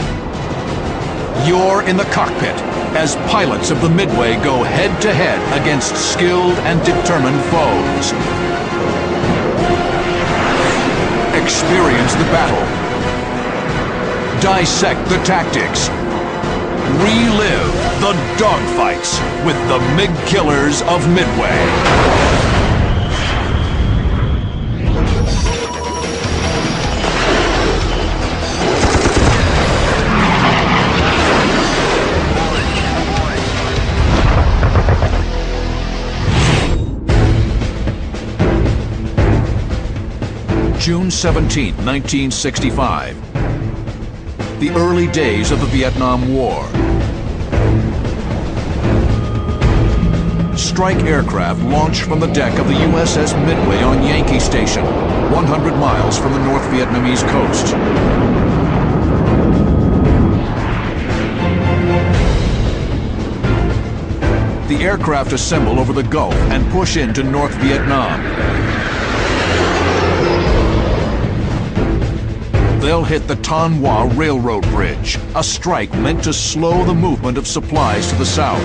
[SPEAKER 1] you're in the cockpit as pilots of the Midway go head-to-head against skilled and determined foes. Experience the battle. Dissect the tactics. Relive the dogfights with the MiG killers of Midway. June 17, 1965. The early days of the Vietnam War. Strike aircraft launched from the deck of the USS Midway on Yankee Station, 100 miles from the North Vietnamese coast. The aircraft assemble over the Gulf and push into North Vietnam. They'll hit the Thanh Hoa Railroad Bridge, a strike meant to slow the movement of supplies to the south.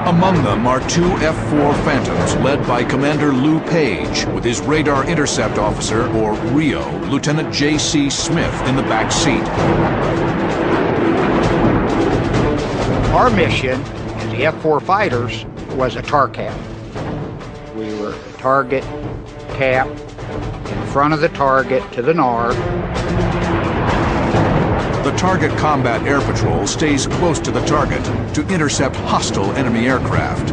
[SPEAKER 1] Among them are two F-4 Phantoms led by Commander Lou Page, with his radar intercept officer, or RIO, Lieutenant J.C. Smith, in the back seat.
[SPEAKER 15] Our mission as the F-4 fighters was a TARCAP. We were target cap in front of the target to the north.
[SPEAKER 1] The target combat air patrol stays close to the target to intercept hostile enemy aircraft.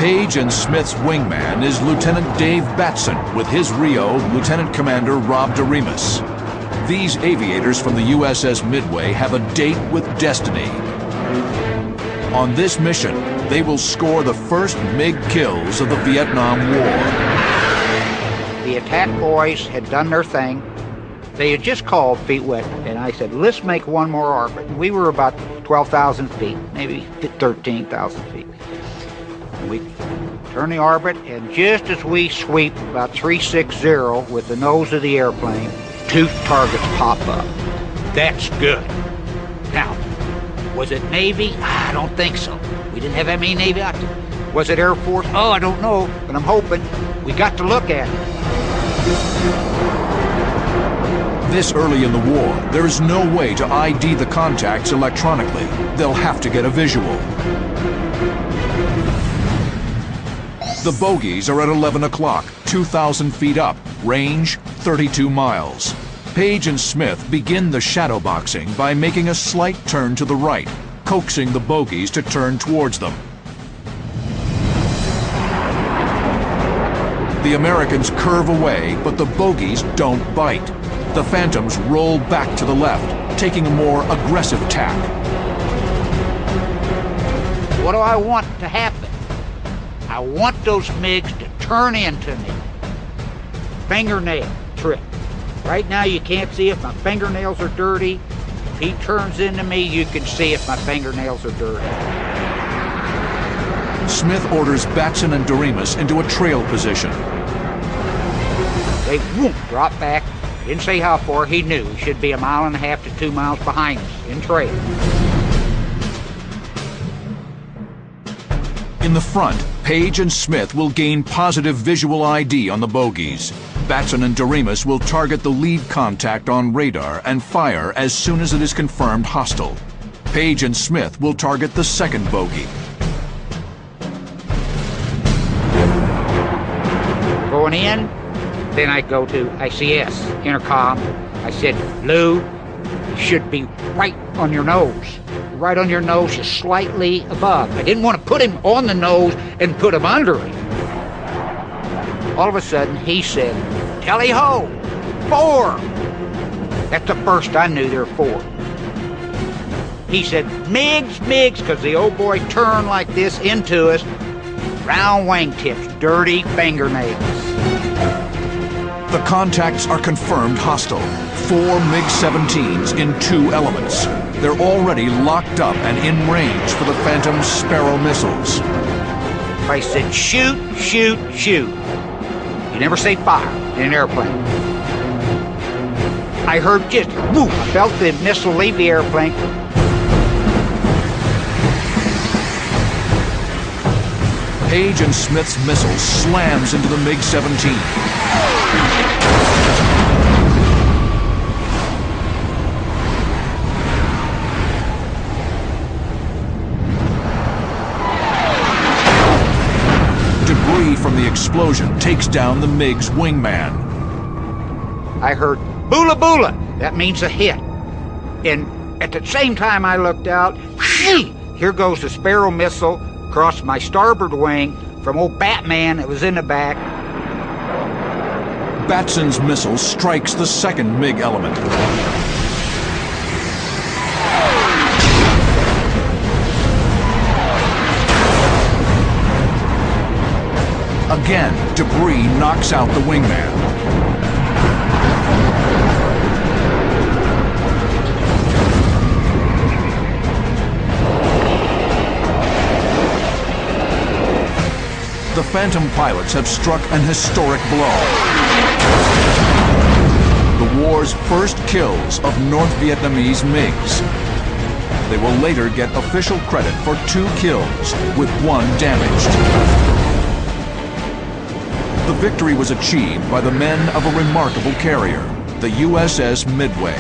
[SPEAKER 1] Page and Smith's wingman is Lieutenant Dave Batson with his Rio Lieutenant Commander Rob DeRemus. These aviators from the USS Midway have a date with destiny. On this mission, they will score the first MiG kills of the Vietnam War.
[SPEAKER 15] The attack boys had done their thing. They had just called feet wet, and I said, let's make one more orbit. And we were about 12,000 feet, maybe 13,000 feet. And we turn the orbit, and just as we sweep about 360 with the nose of the airplane, 2 targets pop up. That's good. Now, was it Navy? I don't think so. We didn't have that many Navy out there. Was it Air Force? Oh, I don't know, but I'm hoping. We got to look at it.
[SPEAKER 1] This early in the war, there is no way to ID the contacts electronically. They'll have to get a visual. The bogies are at 11 o'clock, 2,000 feet up, range 32 miles. Page and Smith begin the shadow boxing by making a slight turn to the right, coaxing the bogies to turn towards them. The Americans curve away, but the bogies don't bite. The Phantoms roll back to the left, taking a more aggressive tack.
[SPEAKER 15] What do I want to happen? I want those MiGs to turn into me. Fingernail trick. Right now you can't see if my fingernails are dirty. If he turns into me, you can see if my fingernails are dirty.
[SPEAKER 1] Smith orders Batson and DeRemus into a trail position.
[SPEAKER 15] They whoop, drop back. Didn't say how far. He knew he should be 1.5 miles to 2 miles behind us in trail.
[SPEAKER 1] In the front, Page and Smith will gain positive visual ID on the bogies. Batson and DeRemus will target the lead contact on radar and fire as soon as it is confirmed hostile. Page and Smith will target the second bogey.
[SPEAKER 15] Going in, then I go to ICS, intercom. I said, Lou, you should be right on your nose. Right on your nose, just slightly above. I didn't want to put him on the nose and put him under him. All of a sudden, he said, tally-ho, 4. That's the first I knew there were 4. He said, MiGs, MiGs, because the old boy turned like this into us. Round wingtips, dirty fingernails.
[SPEAKER 1] The contacts are confirmed hostile. 4 MiG-17s in 2 elements. They're already locked up and in range for the Phantom's Sparrow missiles.
[SPEAKER 15] I said, shoot, shoot, shoot. You never say fire in an airplane. I heard just, whoo, I felt the missile leave the airplane.
[SPEAKER 1] Page and Smith's missile slams into the MiG-17. Debris from the explosion takes down the MiG's wingman.
[SPEAKER 15] I heard, boola boola. That means a hit. And at the same time I looked out, here goes the Sparrow missile across my starboard wing from old Batman that was in the back.
[SPEAKER 1] Batson's missile strikes the second MiG element. Again, debris knocks out the wingman. The Phantom pilots have struck an historic blow. The war's first kills of North Vietnamese MiGs. They will later get official credit for 2 kills, with 1 damaged. The victory was achieved by the men of a remarkable carrier, the USS Midway.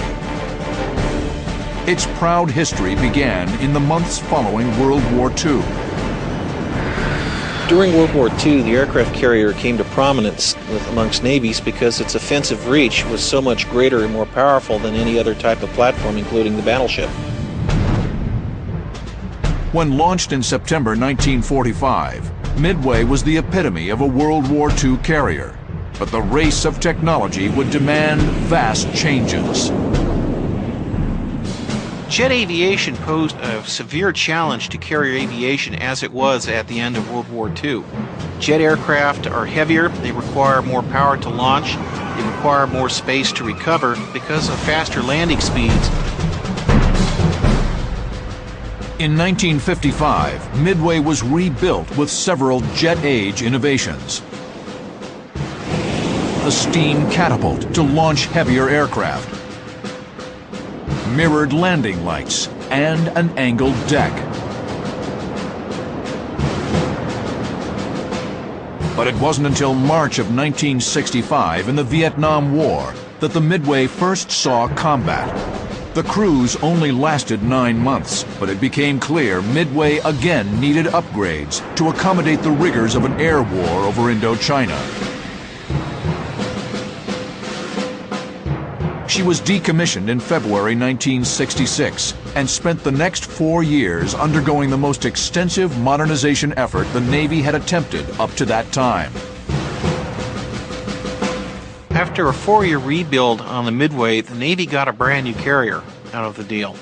[SPEAKER 1] Its proud history began in the months following World War II.
[SPEAKER 16] During World War II, the aircraft carrier came to prominence amongst navies because its offensive reach was so much greater and more powerful than any other type of platform, including the battleship.
[SPEAKER 1] When launched in September 1945, Midway was the epitome of a World War II carrier. But the race of technology would demand vast changes.
[SPEAKER 17] Jet aviation posed a severe challenge to carrier aviation as it was at the end of World War II. Jet aircraft are heavier, they require more power to launch, they require more space to recover because of faster landing speeds.
[SPEAKER 1] In 1955, Midway was rebuilt with several jet-age innovations. A steam catapult to launch heavier aircraft, mirrored landing lights, and an angled deck. But it wasn't until March of 1965 in the Vietnam War that the Midway first saw combat. The cruise only lasted 9 months, but it became clear Midway again needed upgrades to accommodate the rigors of an air war over Indochina. She was decommissioned in February 1966 and spent the next 4 years undergoing the most extensive modernization effort the Navy had attempted up to that time.
[SPEAKER 17] After a 4-year rebuild on the Midway, the Navy got a brand new carrier out of the deal.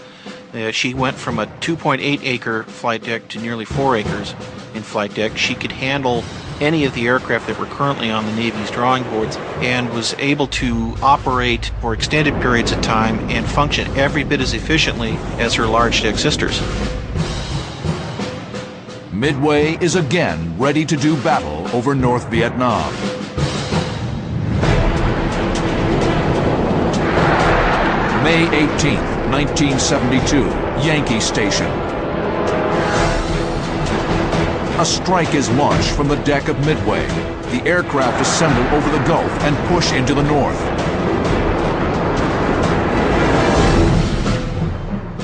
[SPEAKER 17] She went from a 2.8-acre flight deck to nearly 4 acres in flight deck. She could handle any of the aircraft that were currently on the Navy's drawing boards and was able to operate for extended periods of time and function every bit as efficiently as her large deck sisters.
[SPEAKER 1] Midway is again ready to do battle over North Vietnam. May 18th, 1972, Yankee Station. A strike is launched from the deck of Midway. The aircraft assemble over the Gulf and push into the north.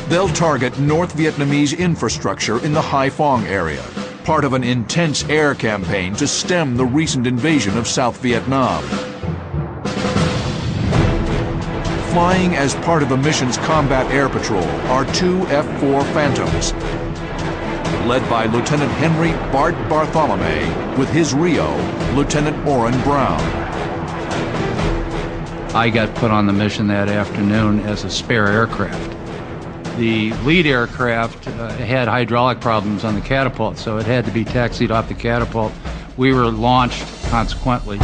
[SPEAKER 1] They'll target North Vietnamese infrastructure in the Haiphong area, part of an intense air campaign to stem the recent invasion of South Vietnam. Flying as part of the mission's combat air patrol are 2 F-4 Phantoms, led by Lieutenant Henry Bart Bartholomew with his Rio, Lieutenant Orrin Brown.
[SPEAKER 18] I got put on the mission that afternoon as a spare aircraft. The lead aircraft had hydraulic problems on the catapult, so it had to be taxied off the catapult. We were launched consequently.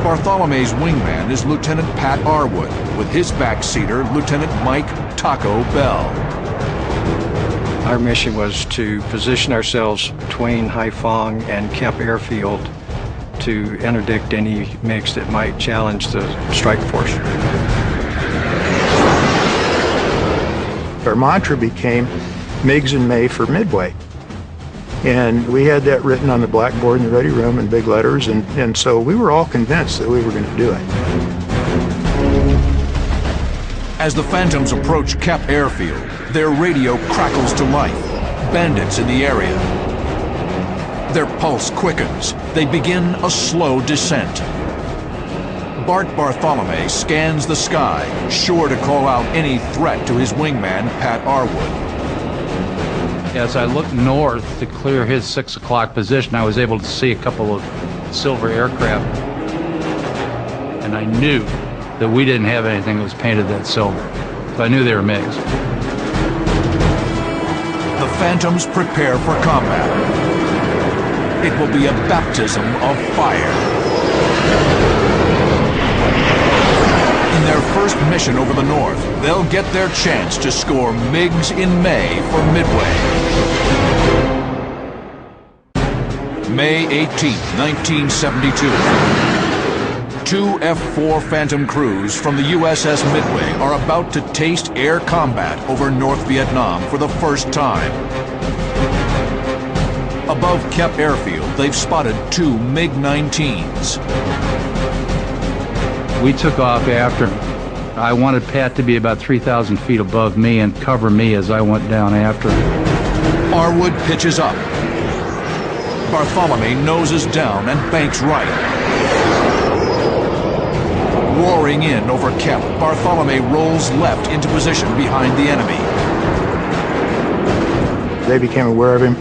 [SPEAKER 1] Bartholomew's wingman is Lieutenant Pat Arwood, with his backseater, Lieutenant Mike Taco Bell.
[SPEAKER 19] Our mission was to position ourselves between Haiphong and Kemp Airfield to interdict any MiGs that might challenge the strike force.
[SPEAKER 9] Our mantra became MiGs in May for Midway. And we had that written on the blackboard in the ready room in big letters, and so we were all convinced that we were going to do it.
[SPEAKER 1] As the Phantoms approach Kemp Airfield, their radio crackles to life. Bandits in the area. Their pulse quickens. They begin a slow descent. Bart Bartholomew scans the sky, sure to call out any threat to his wingman, Pat Arwood.
[SPEAKER 18] As I looked north to clear his 6 o'clock position, I was able to see a couple of silver aircraft. And I knew that we didn't have anything that was painted that silver. So I knew they were MiGs.
[SPEAKER 1] The Phantoms prepare for combat. It will be a baptism of fire. In their first mission over the north, they'll get their chance to score MiGs in May for Midway. May 18th, 1972. 2 F-4 Phantom crews from the USS Midway are about to taste air combat over North Vietnam for the first time. Above Kemp Airfield, they've spotted 2 MiG-19s.
[SPEAKER 18] We took off after him. I wanted Pat to be about 3,000 feet above me and cover me as I went down after him.
[SPEAKER 1] Arwood pitches up. Bartholomew noses down and banks right. Roaring in over Kep, Bartholomew rolls left into position behind the enemy.
[SPEAKER 9] They became aware of him.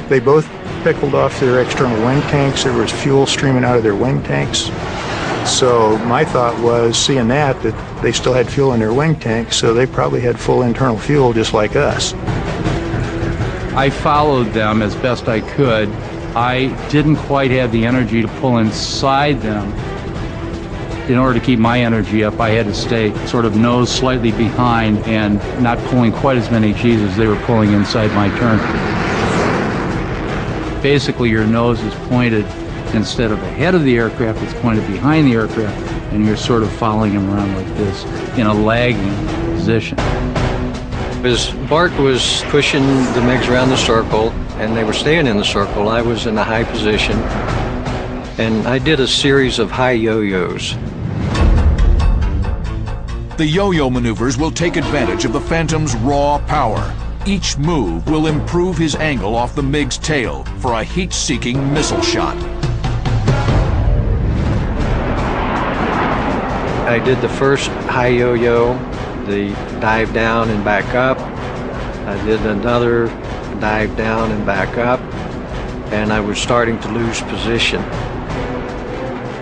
[SPEAKER 9] They both pickled off their external wing tanks. There was fuel streaming out of their wing tanks. So my thought was, seeing that they still had fuel in their wing tanks, so they probably had full internal fuel just like us.
[SPEAKER 18] I followed them as best I could. I didn't quite have the energy to pull inside them. In order to keep my energy up, I had to stay sort of nose slightly behind and not pulling quite as many G's as they were pulling inside my turn. Basically, your nose is pointed, instead of ahead of the aircraft, it's pointed behind the aircraft, and you're sort of following him around like this in a lagging position.
[SPEAKER 19] As Bart was pushing the MiGs around the circle, and they were staying in the circle, I was in a high position, and I did a series of high yo-yos.
[SPEAKER 1] The yo-yo maneuvers will take advantage of the Phantom's raw power. Each move will improve his angle off the MiG's tail for a heat-seeking missile shot.
[SPEAKER 19] I did the first high yo-yo, the dive down and back up. I did another dive down and back up, and I was starting to lose position.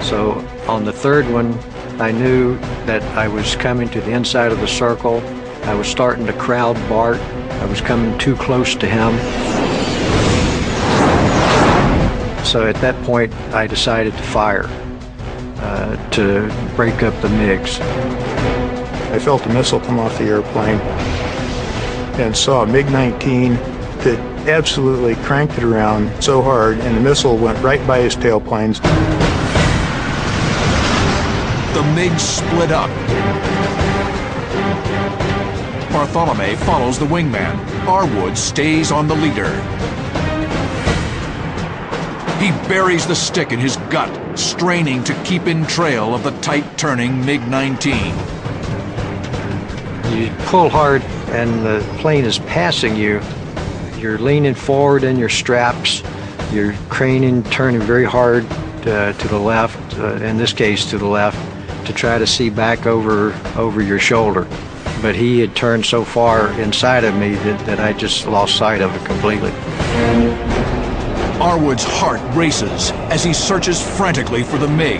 [SPEAKER 19] So on the third one, I knew that I was coming to the inside of the circle. I was starting to crowd Bart. I was coming too close to him. So at that point, I decided to fire to break up the MiGs.
[SPEAKER 9] I felt a missile come off the airplane and saw a MiG-19 that absolutely cranked it around so hard, and the missile went right by his tailplanes.
[SPEAKER 1] The MiGs split up. Bartholomew follows the wingman. Arwood stays on the leader. He buries the stick in his gut, straining to keep in trail of the tight-turning MiG-19.
[SPEAKER 19] You pull hard and the plane is passing you. You're leaning forward in your straps. You're craning, turning very hard to the left, in this case to the left, to try to see back over your shoulder. But he had turned so far inside of me that I just lost sight of it completely.
[SPEAKER 1] Arwood's heart races as he searches frantically for the MiG.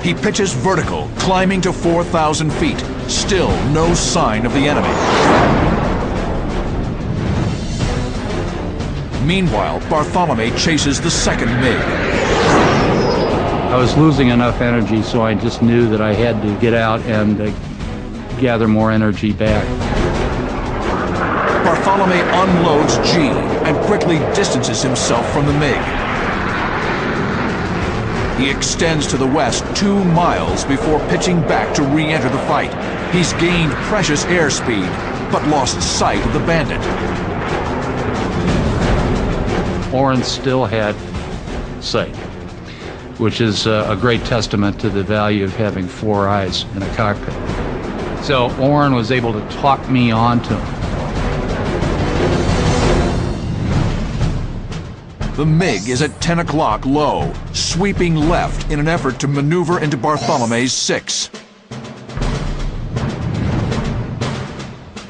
[SPEAKER 1] He pitches vertical, climbing to 4,000 feet. Still no sign of the enemy. Meanwhile, Bartholomew chases the second MiG.
[SPEAKER 18] I was losing enough energy, so I just knew that I had to get out and gather more energy back.
[SPEAKER 1] Bartholomew unloads G and quickly distances himself from the MiG. He extends to the west 2 miles before pitching back to re-enter the fight. He's gained precious airspeed, but lost sight of the bandit.
[SPEAKER 18] Orrin still had sight, which is a great testament to the value of having 4 eyes in a cockpit. So Orrin was able to talk me onto him.
[SPEAKER 1] The MiG is at 10 o'clock low, sweeping left in an effort to maneuver into Bartholomew's 6.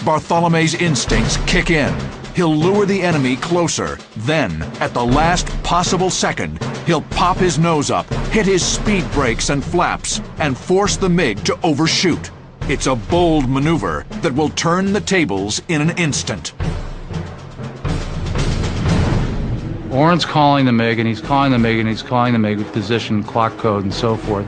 [SPEAKER 1] Bartholomew's instincts kick in. He'll lure the enemy closer. Then, at the last possible second, he'll pop his nose up, hit his speed brakes and flaps, and force the MiG to overshoot. It's a bold maneuver that will turn the tables in an instant.
[SPEAKER 18] Orrin's calling the MiG, and he's calling the MiG, and he's calling the MiG with position, clock code, and so forth.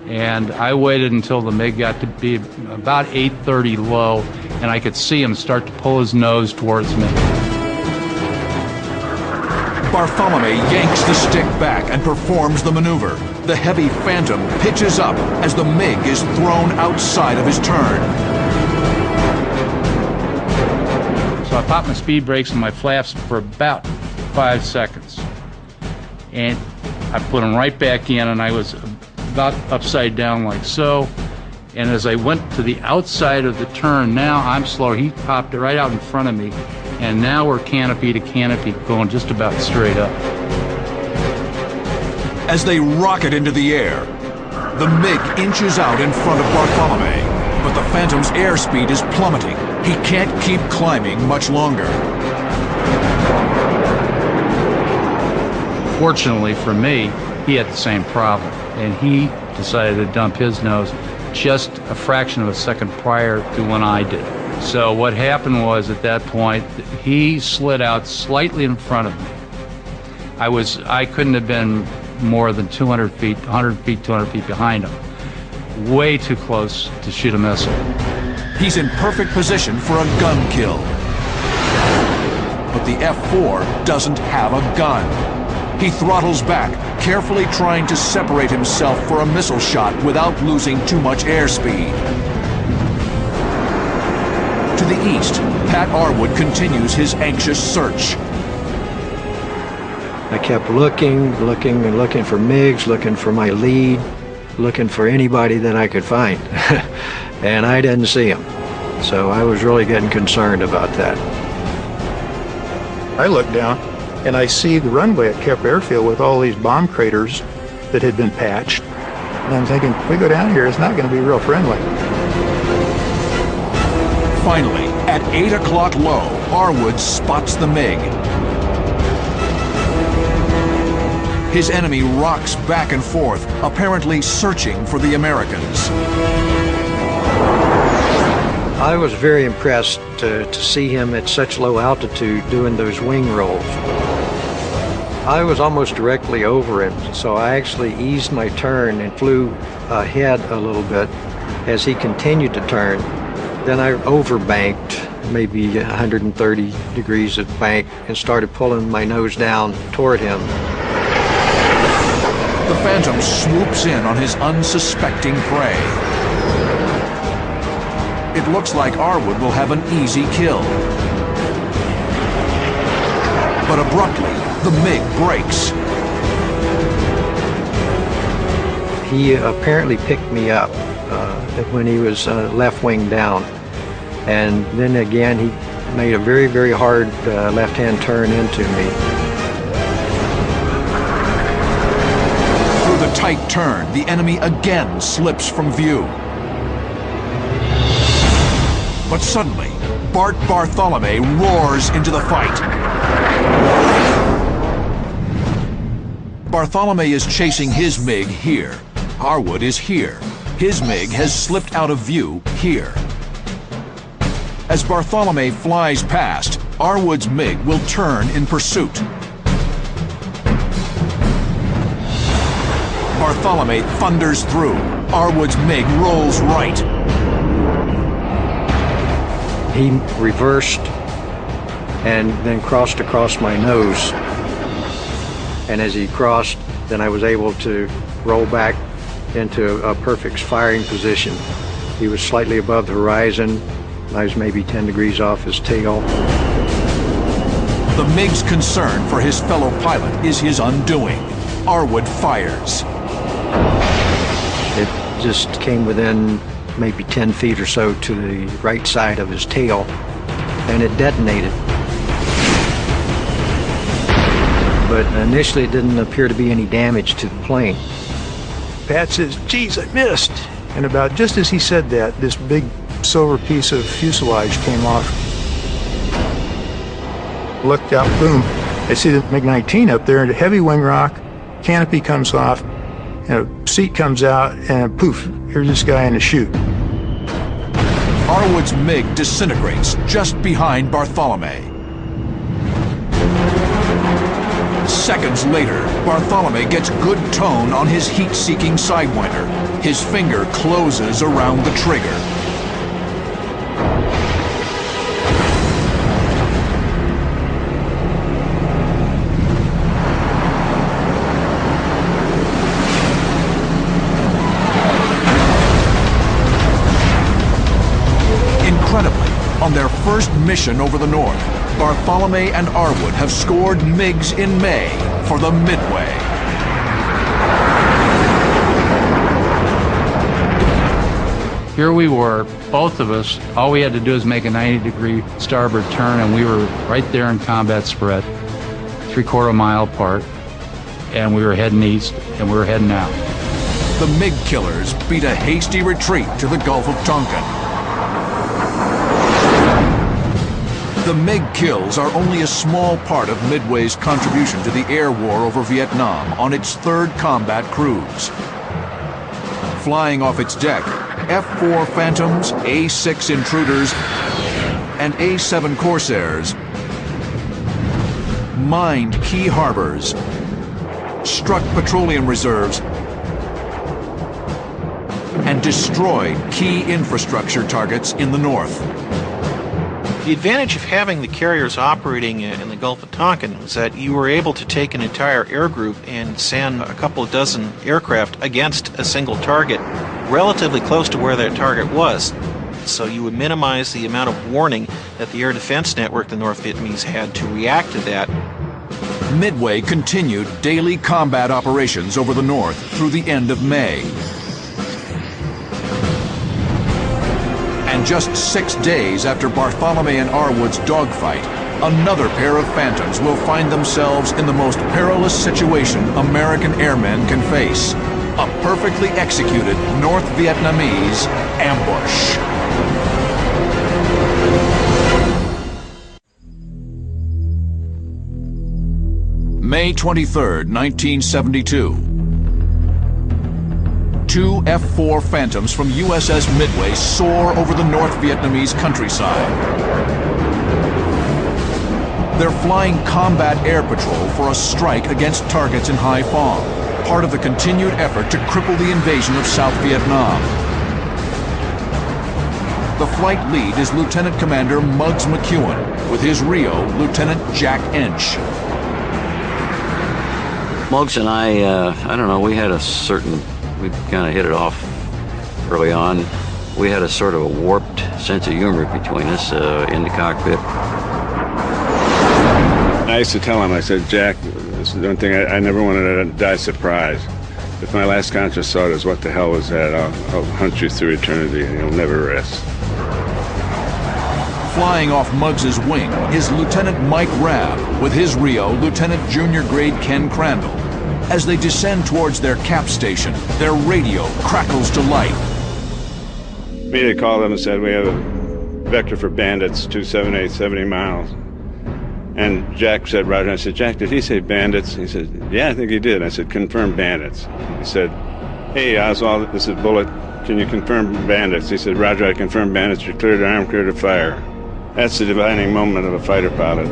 [SPEAKER 18] And I waited until the MiG got to be about 830 low, and I could see him start to pull his nose towards me.
[SPEAKER 1] Bartholomew yanks the stick back and performs the maneuver. The heavy Phantom pitches up as the MiG is thrown outside of his turn.
[SPEAKER 18] So I popped my speed brakes and my flaps for about 5 seconds. And I put them right back in, and I was about upside down like so. And as I went to the outside of the turn, now I'm slower. He popped it right out in front of me. And now we're canopy to canopy, going just about straight up.
[SPEAKER 1] As they rocket into the air, the MiG inches out in front of Bartholomew, but the Phantom's airspeed is plummeting. He can't keep climbing much longer.
[SPEAKER 18] Fortunately for me, he had the same problem, and he decided to dump his nose just a fraction of a second prior to when I did. So what happened was, at that point, he slid out slightly in front of me. I couldn't have been more than 200 feet, 100 feet, 200 feet behind him. Way too close to shoot a missile.
[SPEAKER 1] He's in perfect position for a gun kill. But the F-4 doesn't have a gun. He throttles back, carefully trying to separate himself for a missile shot without losing too much airspeed. To the east, Pat Arwood continues his anxious search.
[SPEAKER 19] I kept looking for MiGs, looking for my lead, looking for anybody that I could find. And I didn't see him. So I was really getting concerned about that.
[SPEAKER 20] I looked down and I see the runway at Kemp Airfield with all these bomb craters that had been patched. And I'm thinking, if we go down here, it's not going to be real friendly.
[SPEAKER 1] Finally, at 8 o'clock low, Arwood spots the MiG. His enemy rocks back and forth, apparently searching for the Americans.
[SPEAKER 19] I was very impressed to see him at such low altitude doing those wing rolls. I was almost directly over him, so I actually eased my turn and flew ahead a little bit as he continued to turn. Then I overbanked, maybe 130 degrees of bank, and started pulling my nose down toward him.
[SPEAKER 1] The Phantom swoops in on his unsuspecting prey. It looks like Arwood will have an easy kill. But abruptly, the MiG breaks.
[SPEAKER 19] He apparently picked me up when he was left wing down. And then again, he made a very, very hard left-hand turn into me.
[SPEAKER 1] Through the tight turn, the enemy again slips from view. But suddenly, Bart Bartholomew roars into the fight. Bartholomew is chasing his MiG here. Arwood is here. His MiG has slipped out of view here. As Bartholomew flies past, Arwood's MiG will turn in pursuit. Bartholomew thunders through. Arwood's MiG rolls right.
[SPEAKER 19] He reversed and then crossed across my nose. And as he crossed, then I was able to roll back into a perfect firing position. He was slightly above the horizon. I was maybe 10 degrees off his tail.
[SPEAKER 1] The MiG's concern for his fellow pilot is his undoing. Arwood fires.
[SPEAKER 19] It just came within maybe 10 feet or so to the right side of his tail, and it detonated. But initially it didn't appear to be any damage to the plane.
[SPEAKER 20] Pat says, geez, I missed. And about just as he said that, this big silver piece of fuselage came off. Looked out, boom. I see the MiG-19 up there, and a heavy wing rock, canopy comes off, and a seat comes out, and poof, here's this guy in a chute.
[SPEAKER 1] Arwood's MiG disintegrates just behind Bartholomew. Seconds later, Bartholomew gets good tone on his heat-seeking Sidewinder. His finger closes around the trigger. Incredibly, on their first mission over the north, Bartholomew and Arwood have scored MiGs in May for the Midway.
[SPEAKER 18] here we were, both of us, all we had to do is make a 90-degree starboard turn, and we were right there in combat spread, 3/4 mile apart, and we were heading east, and we were heading out.
[SPEAKER 1] The MiG killers beat a hasty retreat to the Gulf of Tonkin. The MiG kills are only a small part of Midway's contribution to the air war over Vietnam on its third combat cruise. Flying off its deck, F-4 Phantoms, A-6 Intruders, and A-7 Corsairs mined key harbors, struck petroleum reserves, and destroyed key infrastructure targets in the north.
[SPEAKER 17] The advantage of having the carriers operating in the Gulf of Tonkin was that you were able to take an entire air group and send a couple of dozen aircraft against a single target relatively close to where that target was. So you would minimize the amount of warning that the air defense network the North Vietnamese had to react to that.
[SPEAKER 1] Midway continued daily combat operations over the north through the end of May. And just 6 days after Bartholomew and Arwood's dogfight, another pair of Phantoms will find themselves in the most perilous situation American airmen can face: a perfectly executed North Vietnamese ambush. May 23rd, 1972. 2 F-4 Phantoms from USS Midway soar over the North Vietnamese countryside. They're flying combat air patrol for a strike against targets in Hai Phong, part of the continued effort to cripple the invasion of South Vietnam. The flight lead is Lieutenant Commander Muggs McEwen, with his Rio, Lieutenant Jack Ench.
[SPEAKER 21] Muggs and I don't know, we kind of hit it off early on. We had a sort of a warped sense of humor between us in the cockpit.
[SPEAKER 22] I used to tell him, I said, Jack, this is the one thing I never wanted to die surprised. If my last conscious thought is, what the hell was that? I'll hunt you through eternity and you'll never rest.
[SPEAKER 1] Flying off Muggs's wing is Lieutenant Mike Rabb, with his Rio, Lieutenant Junior Grade Ken Crandall. As they descend towards their cap station, their radio crackles to life.
[SPEAKER 22] Immediately called them and said, we have a vector for bandits, 278, 70 miles. And Jack said, Roger. I said, Jack, did he say bandits? He said, yeah, I think he did. I said, confirm bandits. He said, hey, Oswald, this is Bullet. Can you confirm bandits? He said, Roger, I confirm bandits. You're clear to arm, clear to fire. That's the defining moment of a fighter pilot.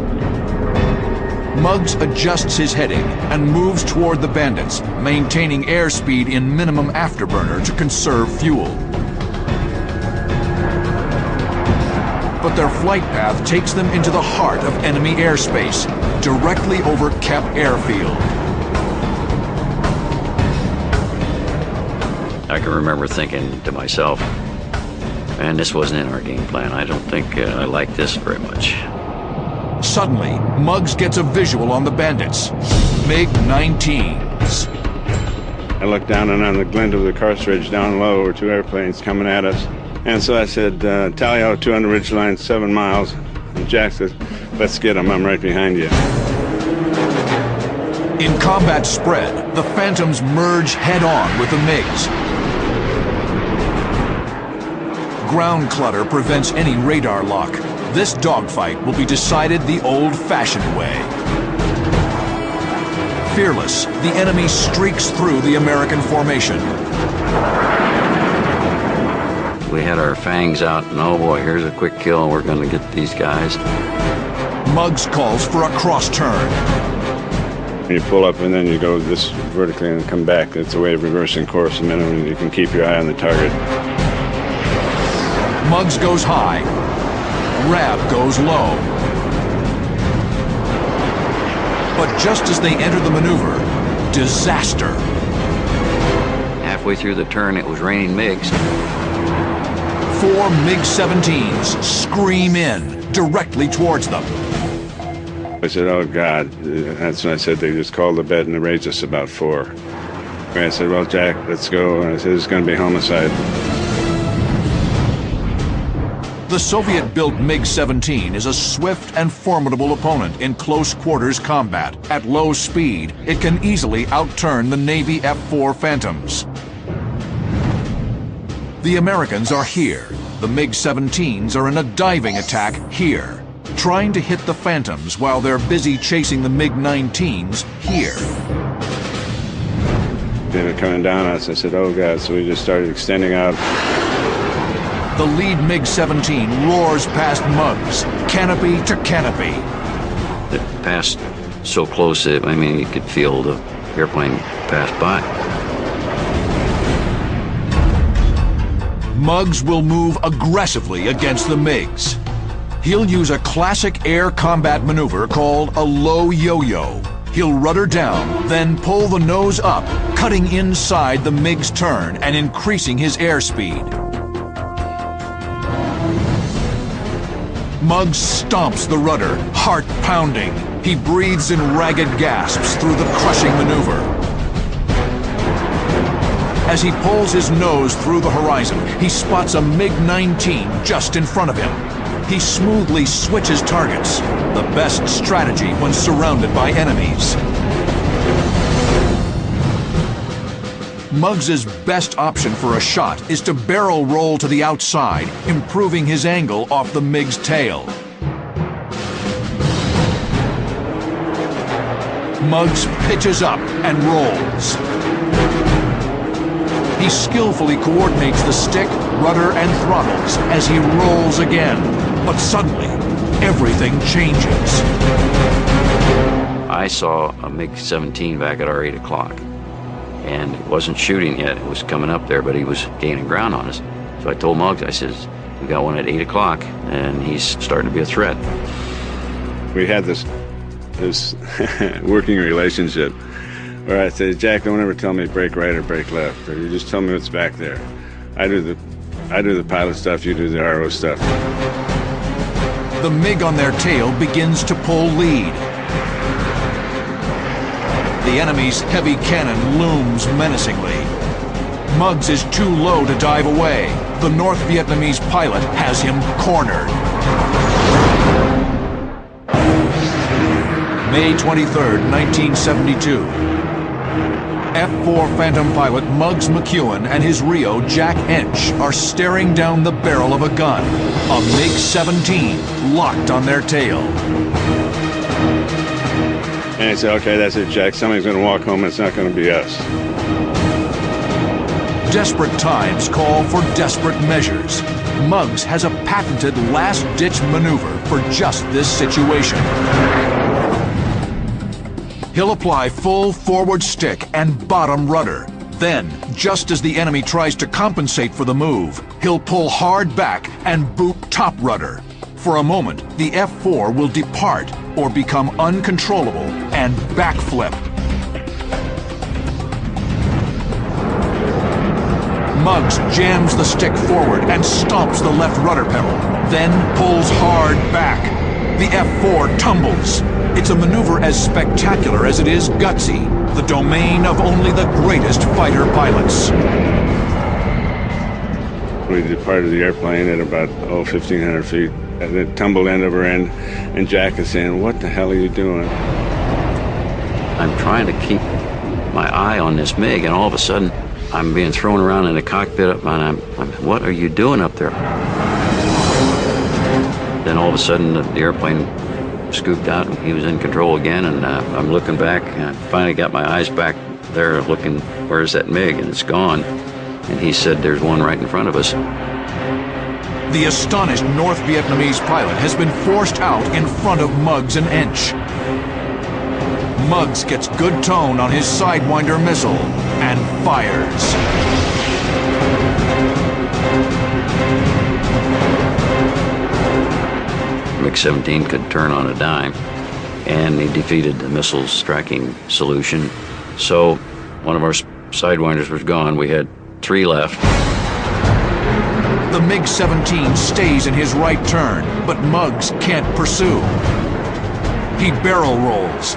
[SPEAKER 1] Muggs adjusts his heading and moves toward the bandits, maintaining airspeed in minimum afterburner to conserve fuel. But their flight path takes them into the heart of enemy airspace, directly over Kep Airfield.
[SPEAKER 21] I can remember thinking to myself, man, this wasn't in our game plan. I don't think I like this very much.
[SPEAKER 1] Suddenly, Muggs gets a visual on the bandits. MiG-19s.
[SPEAKER 22] I looked down, and on the glint of the Karst Ridge down low were 2 airplanes coming at us. And so I said, tally out 200 ridgeline, 7 miles. And Jack says, let's get them. I'm right behind you.
[SPEAKER 1] In combat spread, the Phantoms merge head-on with the MiGs. Ground clutter prevents any radar lock. This dogfight will be decided the old-fashioned way. Fearless, the enemy streaks through the American formation.
[SPEAKER 21] We had our fangs out, and oh boy, here's a quick kill, and we're going to get these guys.
[SPEAKER 1] Muggs calls for a cross-turn.
[SPEAKER 22] You pull up, and then you go this vertically and come back. It's a way of reversing course a minute, and you can keep your eye on the target.
[SPEAKER 1] Muggs goes high. Rabb goes low. But just as they enter the maneuver, disaster.
[SPEAKER 21] Halfway through the turn, it was raining MiGs.
[SPEAKER 1] 4 MiG-17s scream in, directly towards them.
[SPEAKER 22] I said, oh, God. That's when I said they just called the bet and they raised us about 4. And I said, well, Jack, let's go. And I said, it's going to be homicide.
[SPEAKER 1] The Soviet-built MiG-17 is a swift and formidable opponent in close-quarters combat. At low speed, it can easily outturn the Navy F-4 Phantoms. The Americans are here. The MiG-17s are in a diving attack here, trying to hit the Phantoms while they're busy chasing the MiG-19s here.
[SPEAKER 22] They were coming down on us. I said, oh God, so we just started extending out.
[SPEAKER 1] The lead MiG-17 roars past Mugs, canopy to canopy.
[SPEAKER 21] It passed so close, I mean, you could feel the airplane pass by.
[SPEAKER 1] Muggs will move aggressively against the MiGs. He'll use a classic air combat maneuver called a low yo-yo. He'll rudder down, then pull the nose up, cutting inside the MiG's turn and increasing his airspeed. Muggs stomps the rudder, heart pounding. He breathes in ragged gasps through the crushing maneuver. As he pulls his nose through the horizon, he spots a MiG-19 just in front of him. He smoothly switches targets, the best strategy when surrounded by enemies. Muggs's best option for a shot is to barrel roll to the outside, improving his angle off the MiG's tail. Muggs pitches up and rolls. He skillfully coordinates the stick, rudder, and throttles as he rolls again. But suddenly, everything changes.
[SPEAKER 21] I saw a MiG-17 back at our 8 o'clock. And it wasn't shooting yet. It was coming up there, but he was gaining ground on us. So I told Muggs, I said, we got one at 8 o'clock, and he's starting to be a threat.
[SPEAKER 22] We had this working relationship where I said, Jack, don't ever tell me break right or break left, or you just tell me what's back there. I do the pilot stuff, you do the RO stuff.
[SPEAKER 1] The MiG on their tail begins to pull lead. The enemy's heavy cannon looms menacingly. Muggs is too low to dive away. The North Vietnamese pilot has him cornered. May 23rd, 1972. F-4 Phantom pilot Muggs McEwen and his Rio Jack Ench are staring down the barrel of a gun. A MiG-17 locked on their tail.
[SPEAKER 22] And I said, okay, that's it, Jack. Somebody's going to walk home, and it's not going to be us.
[SPEAKER 1] Desperate times call for desperate measures. Muggs has a patented last-ditch maneuver for just this situation. He'll apply full forward stick and bottom rudder. Then, just as the enemy tries to compensate for the move, he'll pull hard back and boot top rudder. For a moment, the F-4 will depart or become uncontrollable and backflip. Muggs jams the stick forward and stomps the left rudder pedal, then pulls hard back. The F-4 tumbles. It's a maneuver as spectacular as it is gutsy, the domain of only the greatest fighter pilots.
[SPEAKER 22] We departed the airplane at about 1,500 feet. And it tumbled end over end, and Jack is saying, what the hell are you doing?
[SPEAKER 21] I'm trying to keep my eye on this MiG, and all of a sudden, I'm being thrown around in the cockpit, and I'm what are you doing up there? Then all of a sudden, the airplane scooped out, and he was in control again, and I'm looking back, and I finally got my eyes back there looking, where's that MiG? And it's gone. And he said, there's one right in front of us.
[SPEAKER 1] The astonished North Vietnamese pilot has been forced out in front of Muggs and Ench. Muggs gets good tone on his Sidewinder missile and fires.
[SPEAKER 21] MiG-17 could turn on a dime, and he defeated the missile's tracking solution. So one of our Sidewinders was gone. We had 3 left.
[SPEAKER 1] The MiG-17 stays in his right turn, but Muggs can't pursue. He barrel rolls.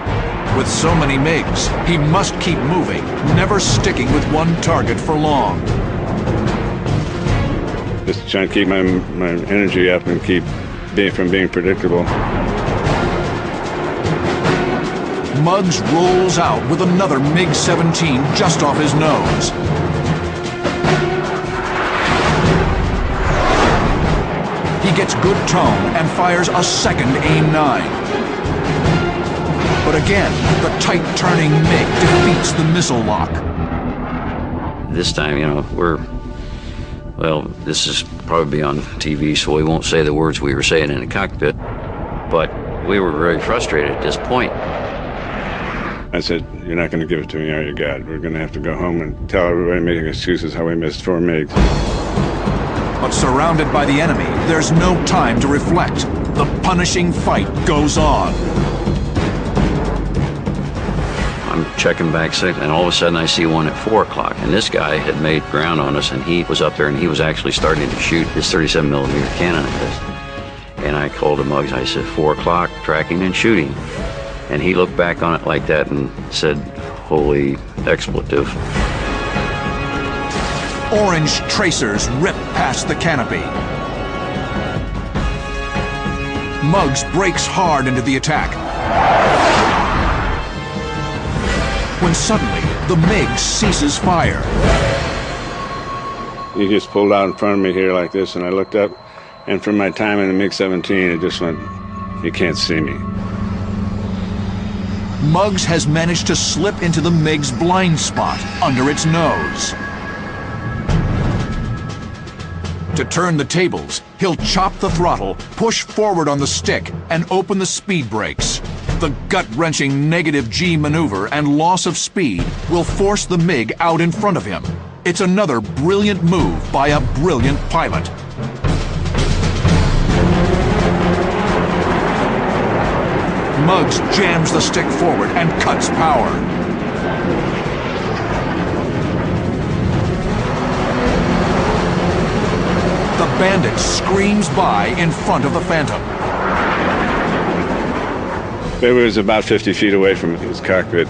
[SPEAKER 1] With so many MiGs, he must keep moving, never sticking with one target for long.
[SPEAKER 22] Just trying to keep my energy up and keep from being predictable.
[SPEAKER 1] Muggs rolls out with another MiG-17 just off his nose. He gets good tone and fires a second AIM-9. But again, the tight-turning MiG defeats the missile lock.
[SPEAKER 21] This time, you know, well, this is probably on TV, so we won't say the words we were saying in the cockpit, but we were very frustrated at this point.
[SPEAKER 22] I said, "You're not going to give it to me, are you, God? We're going to have to go home and tell everybody making excuses how we missed 4 MiGs."
[SPEAKER 1] But surrounded by the enemy, there's no time to reflect. The punishing fight goes on.
[SPEAKER 21] I'm checking back 6, and all of a sudden I see one at 4 o'clock, and this guy had made ground on us, and he was up there, and he was actually starting to shoot his 37mm cannon at us. And I called him Muggs, I said, 4 o'clock, tracking and shooting. And he looked back on it like that and said, "Holy expletive."
[SPEAKER 1] Orange tracers rip past the canopy. Muggs breaks hard into the attack. When suddenly, the MiG ceases fire.
[SPEAKER 22] He just pulled out in front of me here like this, and I looked up, and from my time in the MiG-17, it just went, "You can't see me."
[SPEAKER 1] Muggs has managed to slip into the MiG's blind spot under its nose. To turn the tables, he'll chop the throttle, push forward on the stick, and open the speed brakes. The gut-wrenching negative G maneuver and loss of speed will force the MiG out in front of him. It's another brilliant move by a brilliant pilot. Muggs jams the stick forward and cuts power. The Bandit screams by in front of the Phantom.
[SPEAKER 22] It was about 50 feet away from his cockpit,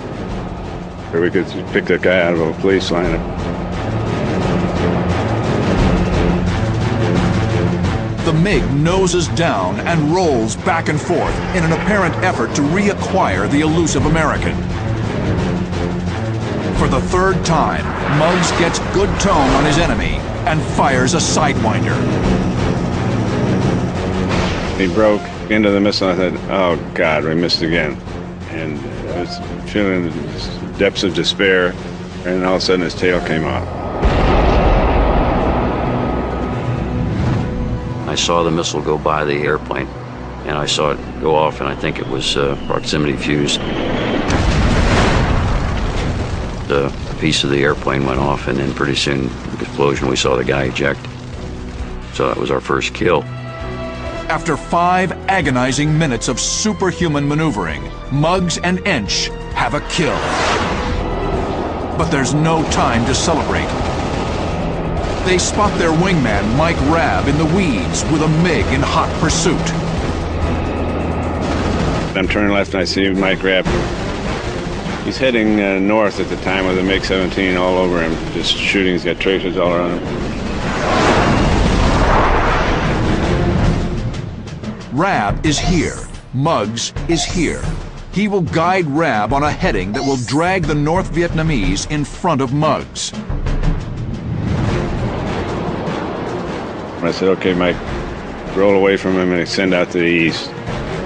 [SPEAKER 22] where we could pick that guy out of a police lineup.
[SPEAKER 1] The MiG noses down and rolls back and forth in an apparent effort to reacquire the elusive American. For the third time, Muggs gets good tone on his enemy and fires a Sidewinder.
[SPEAKER 22] He broke into the missile. I thought, "Oh, God, we missed again." And I was feeling the depths of despair, and all of a sudden his tail came off.
[SPEAKER 21] I saw the missile go by the airplane, and I saw it go off, and I think it was proximity fuse. The piece of the airplane went off, and then pretty soon, the explosion, we saw the guy eject. So that was our first kill.
[SPEAKER 1] After 5 agonizing minutes of superhuman maneuvering, Muggs and Ench have a kill. But there's no time to celebrate. They spot their wingman, Mike Rabb, in the weeds with a MiG in hot pursuit.
[SPEAKER 22] I'm turning left and I see Mike Rabb. He's heading north at the time with a MiG-17 all over him, just shooting. He's got tracers all around him.
[SPEAKER 1] Rabb is here. Muggs is here. He will guide Rabb on a heading that will drag the North Vietnamese in front of Muggs.
[SPEAKER 22] I said, "Okay, Mike, roll away from him and extend out to the east."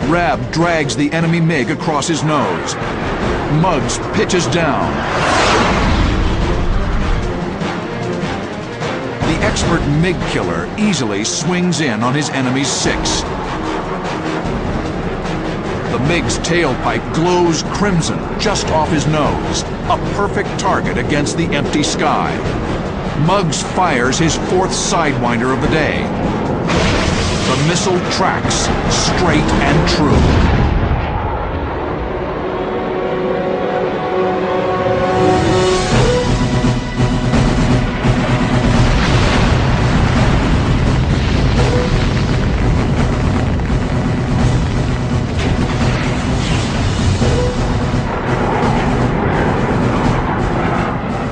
[SPEAKER 1] Rabb drags the enemy MiG across his nose. Muggs pitches down. The expert MiG killer easily swings in on his enemy's 6. The MiG's tailpipe glows crimson just off his nose, a perfect target against the empty sky. Muggs fires his 4th Sidewinder of the day. The missile tracks straight and true.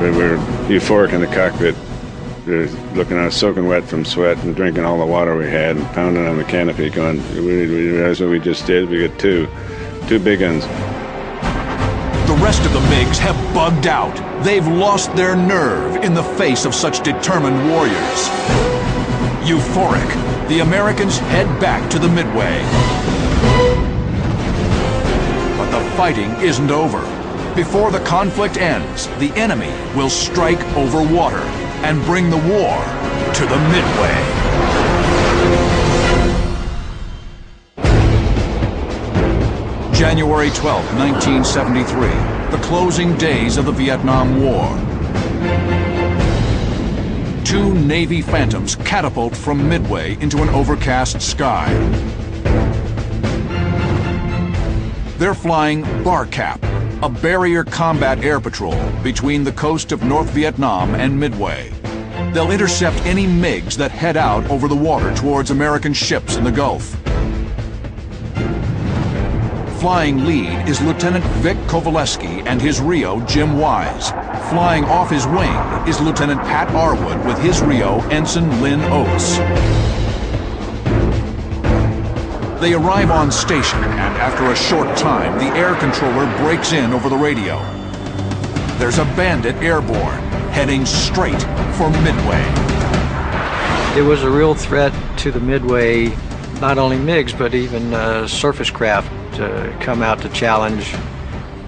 [SPEAKER 22] We were euphoric in the cockpit. We were looking at us soaking wet from sweat and drinking all the water we had and pounding on the canopy going, we realized what we just did. We got two big guns.
[SPEAKER 1] The rest of the MiGs have bugged out. They've lost their nerve in the face of such determined warriors. Euphoric, the Americans head back to the Midway. But the fighting isn't over. Before the conflict ends, the enemy will strike over water and bring the war to the Midway. January 12, 1973, the closing days of the Vietnam War. Two Navy Phantoms catapult from Midway into an overcast sky. They're flying BARCAP, a barrier combat air patrol between the coast of North Vietnam and Midway. They'll intercept any MiGs that head out over the water towards American ships in the Gulf. Flying lead is Lieutenant Vic Kovaleski and his Rio, Jim Wise. Flying off his wing is Lieutenant Pat Arwood with his Rio, Ensign Lynn Oates. They arrive on station, and after a short time, the air controller breaks in over the radio. There's a bandit airborne, heading straight for Midway.
[SPEAKER 19] It was a real threat to the Midway, not only MiGs, but even surface craft to come out to challenge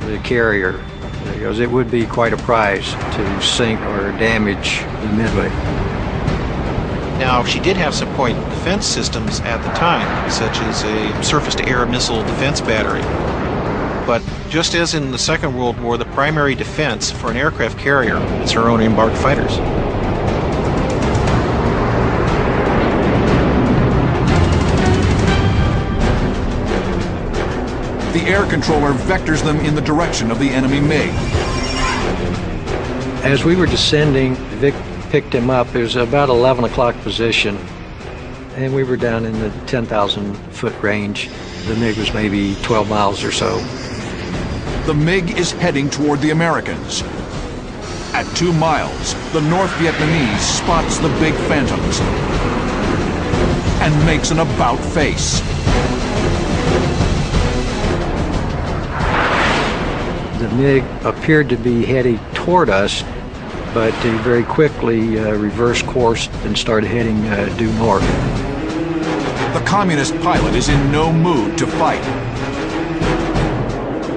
[SPEAKER 19] the carrier, because it would be quite a prize to sink or damage the Midway.
[SPEAKER 17] Now, she did have some point defense systems at the time, such as a surface-to-air missile defense battery. But just as in the Second World War, the primary defense for an aircraft carrier is her own embarked fighters.
[SPEAKER 1] The air controller vectors them in the direction of the enemy MiG.
[SPEAKER 19] As we were descending, Vic picked him up. It was about 11 o'clock position, and we were down in the 10,000 foot range. The MiG was maybe 12 miles or so.
[SPEAKER 1] The MiG is heading toward the Americans. At 2 miles, the North Vietnamese spots the big Phantoms and makes an about face.
[SPEAKER 19] The MiG appeared to be heading toward us, but he very quickly reversed course and started heading due north.
[SPEAKER 1] The communist pilot is in no mood to fight.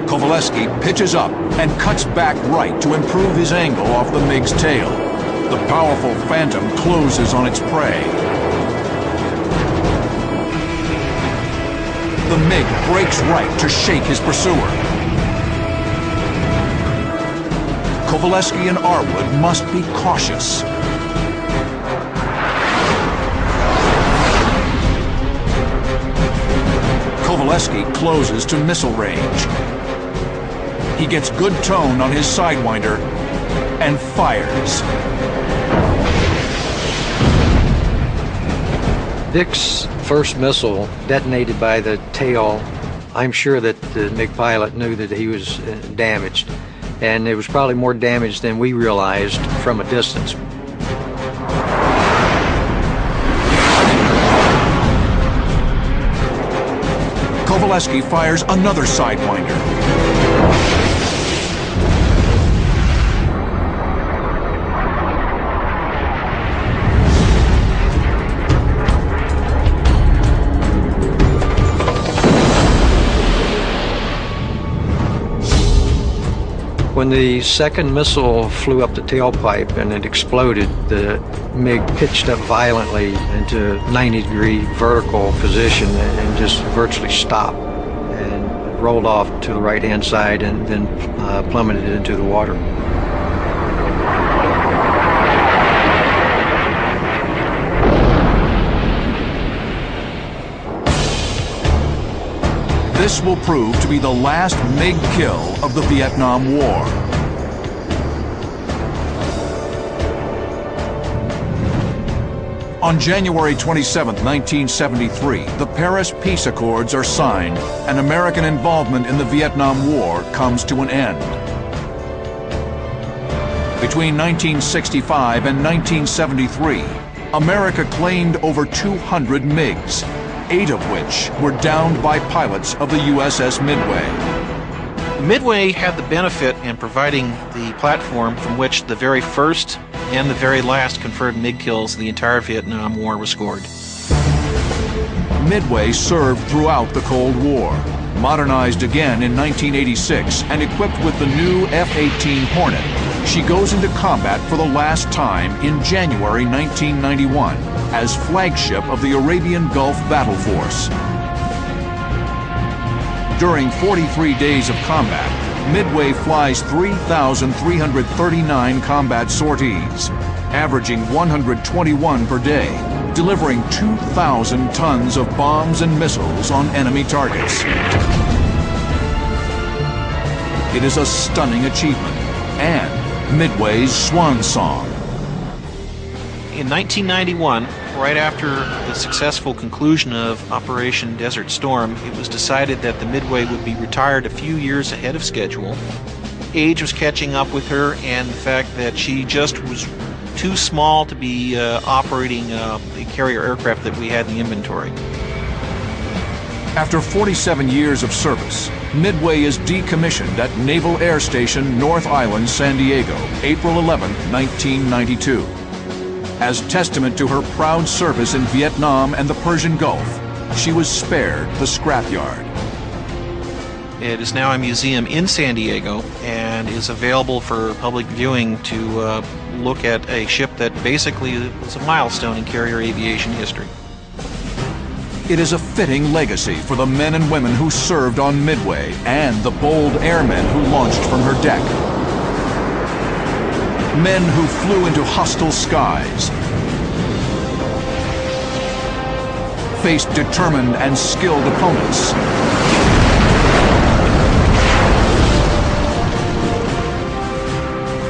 [SPEAKER 1] Kovaleski pitches up and cuts back right to improve his angle off the MiG's tail. The powerful Phantom closes on its prey. The MiG breaks right to shake his pursuer. Kovaleski and Arwood must be cautious. Kovaleski closes to missile range. He gets good tone on his Sidewinder and fires.
[SPEAKER 19] Vic's first missile detonated by the tail. I'm sure that the MiG pilot knew that he was damaged, and it was probably more damage than we realized from a distance.
[SPEAKER 1] Kovaleski fires another Sidewinder.
[SPEAKER 19] When the second missile flew up the tailpipe and it exploded, the MiG pitched up violently into 90-degree vertical position and just virtually stopped and rolled off to the right-hand side and then plummeted into the water.
[SPEAKER 1] This will prove to be the last MiG kill of the Vietnam War. On January 27, 1973, the Paris Peace Accords are signed, and American involvement in the Vietnam War comes to an end. Between 1965 and 1973, America claimed over 200 MiGs, 8 of which were downed by pilots of the USS Midway.
[SPEAKER 16] Midway had the benefit in providing the platform from which the very first and the very last confirmed MiG kills in the entire Vietnam War was scored.
[SPEAKER 1] Midway served throughout the Cold War, modernized again in 1986 and equipped with the new F-18 Hornet. She goes into combat for the last time in January 1991 as flagship of the Arabian Gulf Battle Force. During 43 days of combat, Midway flies 3,339 combat sorties, averaging 121 per day, delivering 2,000 tons of bombs and missiles on enemy targets. It is a stunning achievement and Midway's swan song.
[SPEAKER 16] In 1991, right after the successful conclusion of Operation Desert Storm, it was decided that the Midway would be retired a few years ahead of schedule. Age was catching up with her, and the fact that she just was too small to be operating the carrier aircraft that we had in the inventory.
[SPEAKER 1] After 47 years of service, Midway is decommissioned at Naval Air Station North Island, San Diego, April 11, 1992. As testament to her proud service in Vietnam and the Persian Gulf, she was spared the scrapyard.
[SPEAKER 16] It is now a museum in San Diego and is available for public viewing to look at a ship that basically was a milestone in carrier aviation history.
[SPEAKER 1] It is a fitting legacy for the men and women who served on Midway and the bold airmen who launched from her deck. Men who flew into hostile skies, faced determined and skilled opponents,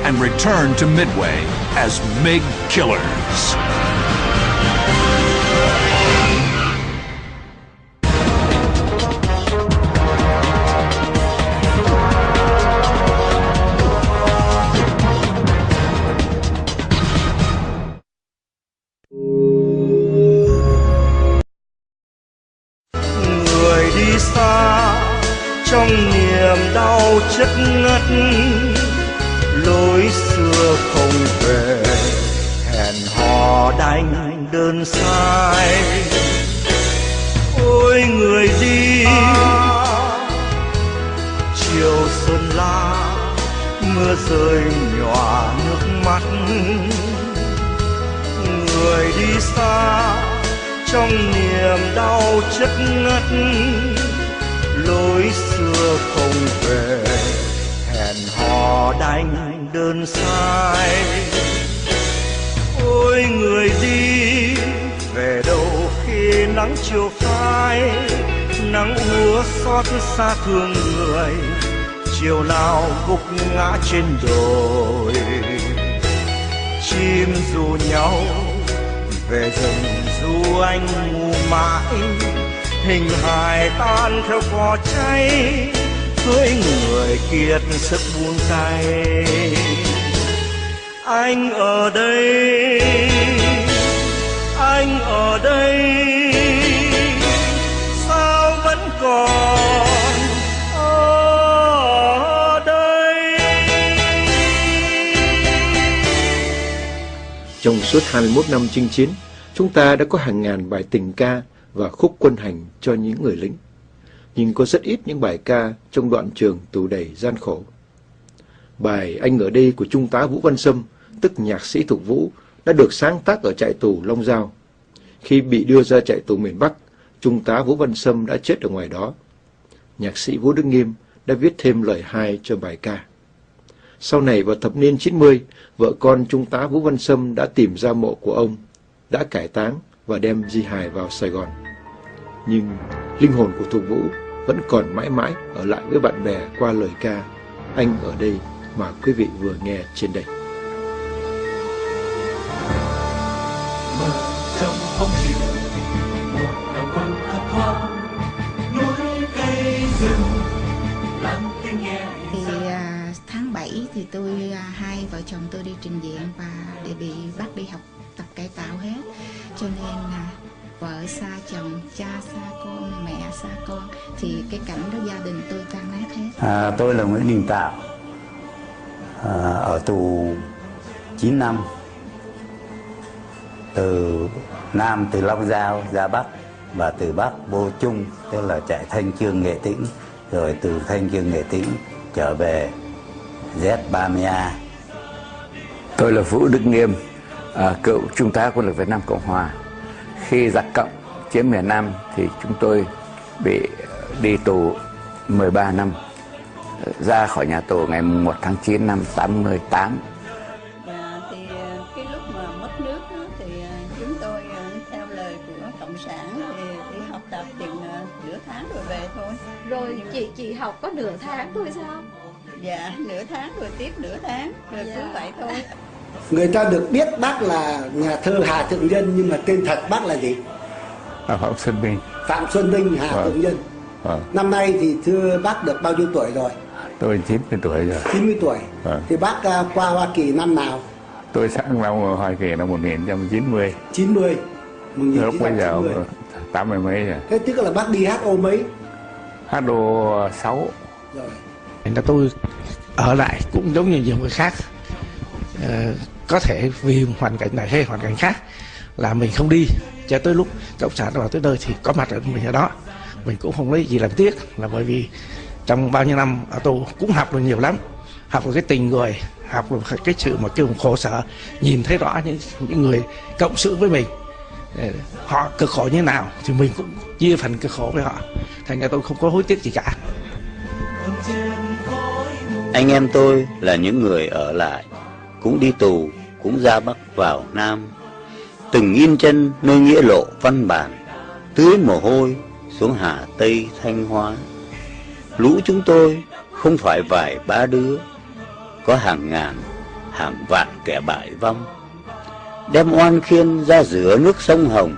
[SPEAKER 1] and returned to Midway as MiG killers.
[SPEAKER 2] Người đi xa trong niềm đau chất ngất, lối xưa không về, hẹn hò đành đơn sai. Ôi người đi chiều xuân lá, mưa rơi nhòa nước mắt. Người đi xa trong niềm đau chất ngất, lối xưa không về, hẹn hò đành đơn sai. Ôi người đi về đâu khi nắng chiều phai, nắng úa xót xa thương người, chiều nào gục ngã trên đồi. Chim ru nhau về rừng ru anh ngu mãi, hình hài tan theo cỏ cháy, cưới người kiệt sức buông tay. Anh ở đây, anh ở đây, sao vẫn còn ở đây.
[SPEAKER 9] Trong suốt 21 năm chinh chiến, chúng ta đã có hàng ngàn bài tình ca và khúc quân hành cho những người lính, nhưng có rất ít những bài ca trong đoạn trường tù đầy gian khổ. Bài Anh ở đây của Trung tá Vũ Văn Sâm, tức nhạc sĩ Thục Vũ, đã được sáng tác ở trại tù Long Giao. Khi bị đưa ra trại tù miền Bắc, Trung tá Vũ Văn Sâm đã chết ở ngoài đó. Nhạc sĩ Vũ Đức Nghiêm đã viết thêm lời hai cho bài ca. Sau này vào thập niên 90, vợ con Trung tá Vũ Văn Sâm đã tìm ra mộ của ông, đã cải táng và đem di hài vào Sài Gòn. Nhưng linh hồn của Thục Vũ vẫn còn mãi mãi ở lại với bạn bè qua lời ca Anh ở đây mà quý vị vừa nghe trên đây.
[SPEAKER 2] Trong bóng chiều, một đầu quân thấp thoáng, núi cây rừng lặng tiếng nghe.
[SPEAKER 4] Thì tháng 7 thì hai vợ chồng tôi đi trình diện và để bị bắt đi học tập cải tạo hết, cho nên là vợ xa chồng, cha xa con, mẹ xa con, thì cái cảnh đó gia đình tôi tan nát hết.
[SPEAKER 5] Tôi là Nguyễn Đình Tạo, ở tù 9 năm, từ Nam, từ Long Giao ra Bắc, và từ Bắc vô Trung, tức là chạy Thanh Chương Nghệ Tĩnh, rồi từ Thanh Chương Nghệ Tĩnh trở về Z30A.
[SPEAKER 23] Tôi là Vũ Đức Nghiêm, cựu trung tá quân lực Việt Nam Cộng Hòa. Khi giặc Cộng chiếm miền Nam thì chúng tôi bị đi tù 13 năm, ra khỏi nhà tù ngày 1 tháng 9 năm 88.
[SPEAKER 24] Thì cái lúc mà mất nước thì chúng tôi theo lời của Cộng sản thì đi học tập chừng nửa tháng rồi về thôi.
[SPEAKER 25] Rồi chị học có nửa tháng thôi sao?
[SPEAKER 24] Dạ, nửa tháng rồi tiếp nửa tháng, rồi cứ vậy thôi.
[SPEAKER 26] Người ta được biết bác là nhà thơ Hà Thượng Nhân, nhưng mà tên thật bác là gì?
[SPEAKER 23] Phạm Xuân Vinh.
[SPEAKER 26] Phạm Xuân Vinh, Hà Thượng Nhân. Năm nay thì thưa bác được bao nhiêu tuổi rồi?
[SPEAKER 23] Tôi 90 tuổi rồi. 90
[SPEAKER 26] tuổi. Thì bác qua Hoa Kỳ năm nào?
[SPEAKER 23] Tôi sang năm Hoa Kỳ năm 1990.
[SPEAKER 26] 90.
[SPEAKER 23] Lúc bây giờ 80 mấy rồi.
[SPEAKER 26] Thế tức là bác đi HO mấy?
[SPEAKER 23] HO 6.
[SPEAKER 26] Rồi.
[SPEAKER 27] Là tôi ở lại cũng giống như nhiều người khác, có thể vì hoàn cảnh này hay hoàn cảnh khác là mình không đi, cho tới lúc cộng sản vào tới nơi thì có mặt ở mình ở đó. Mình cũng không lấy gì làm tiếc, là bởi vì trong bao nhiêu năm ở tù cũng học được nhiều lắm, học được cái tình người, học được cái sự mà kêu khổ sở, nhìn thấy rõ những người cộng sự với mình, họ cực khổ như nào thì mình cũng chia phần cực khổ với họ, thành ra tôi không có hối tiếc gì cả.
[SPEAKER 21] Anh em tôi là những người ở lại, cũng đi tù, cũng ra Bắc vào Nam, từng in chân nơi nghĩa lộ văn bản, tưới mồ hôi xuống Hà Tây Thanh Hóa. Lũ chúng tôi không phải vài ba đứa, có hàng ngàn, hàng vạn kẻ bại vong, đem oan khiên ra giữa nước sông Hồng,